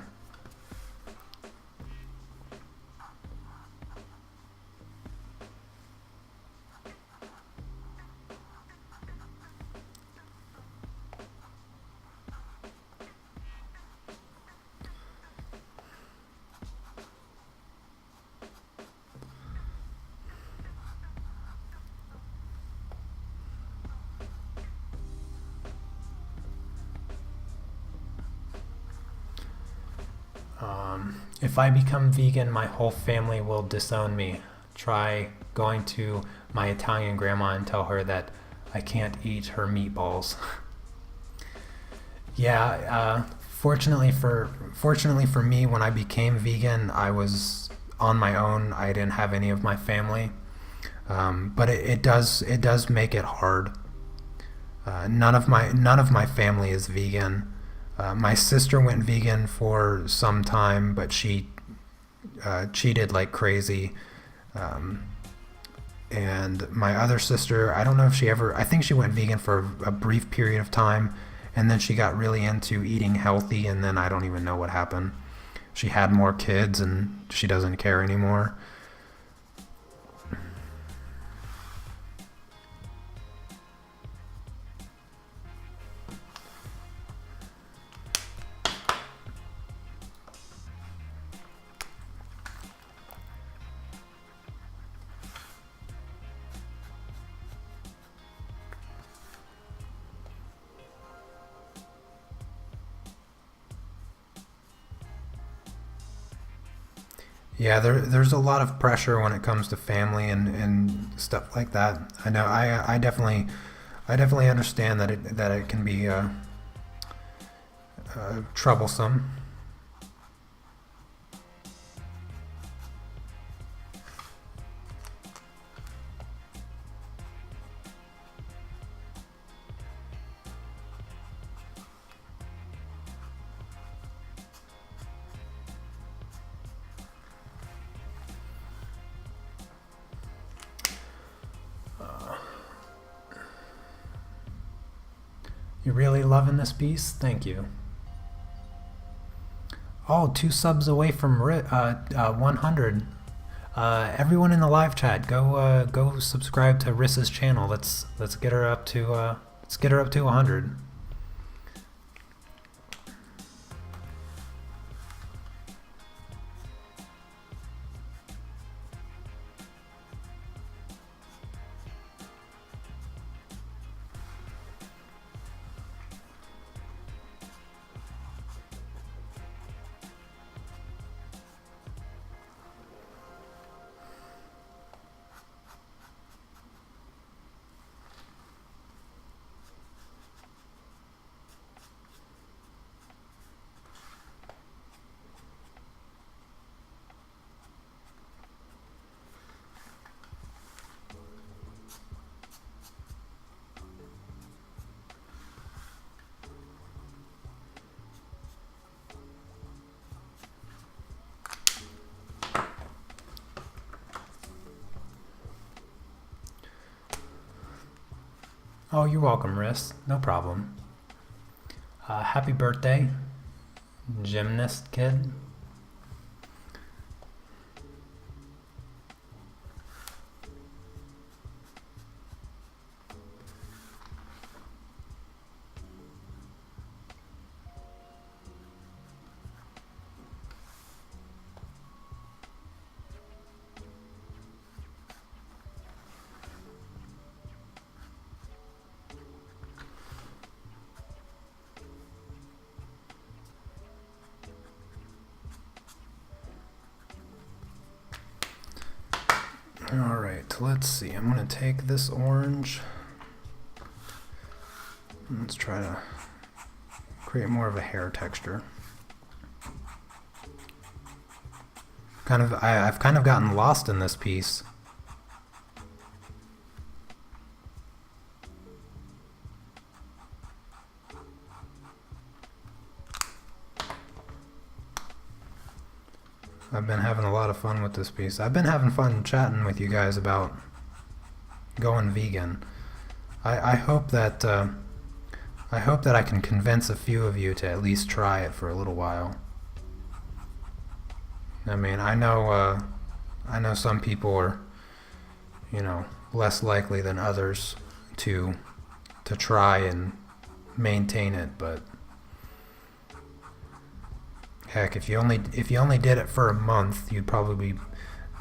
S1: If I become vegan, my whole family will disown me. Try going to my Italian grandma and tell her that I can't eat her meatballs. Yeah, fortunately for me, when I became vegan, I was on my own. I didn't have any of my family, but it does make it hard. None of my family is vegan. My sister went vegan for some time, but she cheated like crazy. And my other sister, I don't know if I think she went vegan for a brief period of time, and then she got really into eating healthy, and then I don't even know what happened. She had more kids, and she doesn't care anymore. Yeah, there's a lot of pressure when it comes to family and stuff like that. I know. I definitely understand that it can be troublesome. You really loving this piece? Thank you. Oh, 2 subs away from 100. Everyone in the live chat, go subscribe to Rissa's channel. Let's get her up to 100. Oh, you're welcome, Riss. No problem. Happy birthday, gymnast kid. Alright, let's see. I'm going to take this orange. Let's try to create more of a hair texture. I've kind of gotten lost in this piece. I've been having a lot of fun with this piece. I've been having fun chatting with you guys about going vegan. I hope that I can convince a few of you to at least try it for a little while. I mean, I know some people are, you know, less likely than others to try and maintain it, but heck, if you only did it for a month, you'd probably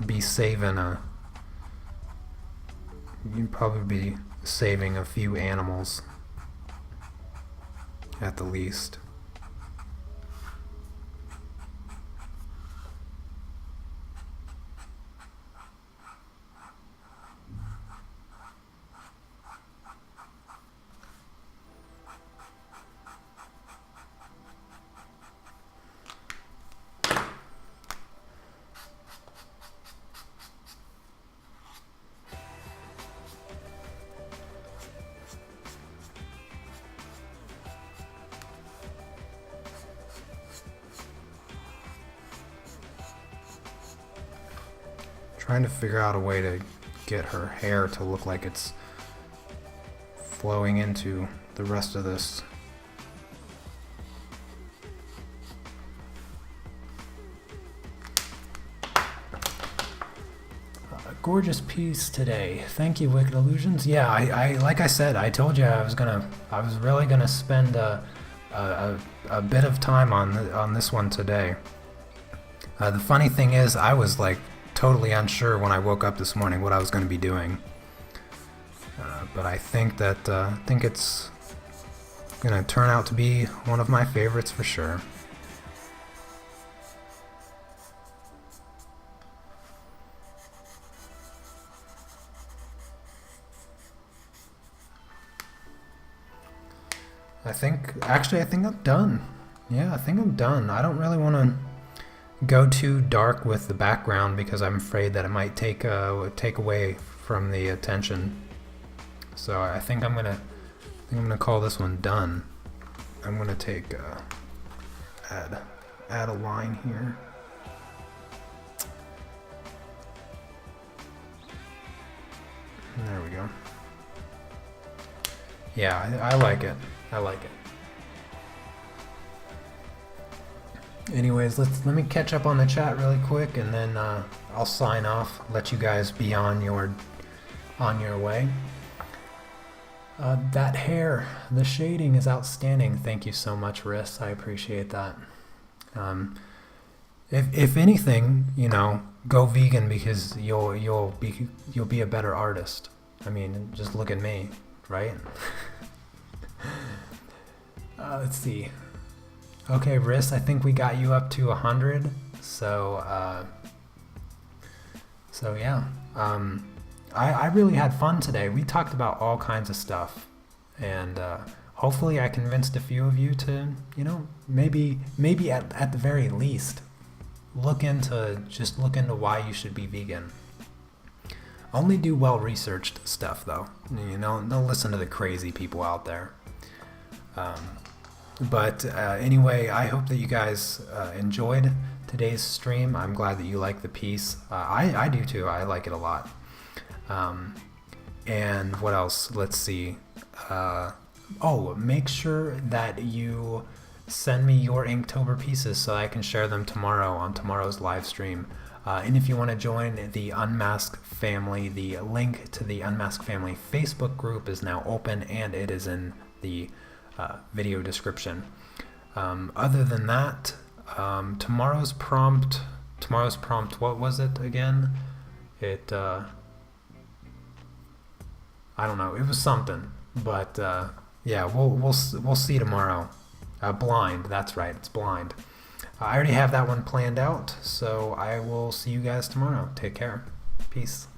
S1: be saving a few animals at the least. Trying to figure out a way to get her hair to look like it's flowing into the rest of this. Gorgeous piece today. Thank you, Wicked Illusions. Yeah, I like I said, I told you I was really gonna spend a bit of time on this one today. The funny thing is, I was like totally unsure when I woke up this morning what I was going to be doing, but I think it's going to turn out to be one of my favorites for sure. I think I'm done. Yeah, I think I'm done. I don't really want to go too dark with the background because I'm afraid that it might take away from the attention. So I think I'm gonna call this one done. I'm gonna take add a line here. And there we go. Yeah, I like it. I like it. Anyways, let me catch up on the chat really quick, and then I'll sign off. Let you guys be on your way. That hair, the shading is outstanding. Thank you so much, Riss. I appreciate that. If anything, you know, go vegan because you'll be a better artist. I mean, just look at me, right? Let's see. Okay, Riss, I think we got you up to 100. So yeah. I really had fun today. We talked about all kinds of stuff, and hopefully I convinced a few of you to, you know, maybe at the very least, look into why you should be vegan. Only do well-researched stuff, though. You know, don't listen to the crazy people out there. But anyway, I hope that you guys enjoyed today's stream. I'm glad that you like the piece. I do too. I like it a lot. And what else? Let's see. Make sure that you send me your Inktober pieces so I can share them tomorrow on tomorrow's live stream. And if you want to join the Unmask family, the link to the Unmask family Facebook group is now open, and it is in the video description. Other than that, tomorrow's prompt, what was it again? I don't know, it was something, but yeah, we'll see tomorrow. Blind, that's right, it's blind. I already have that one planned out, so I will see you guys tomorrow. Take care. Peace.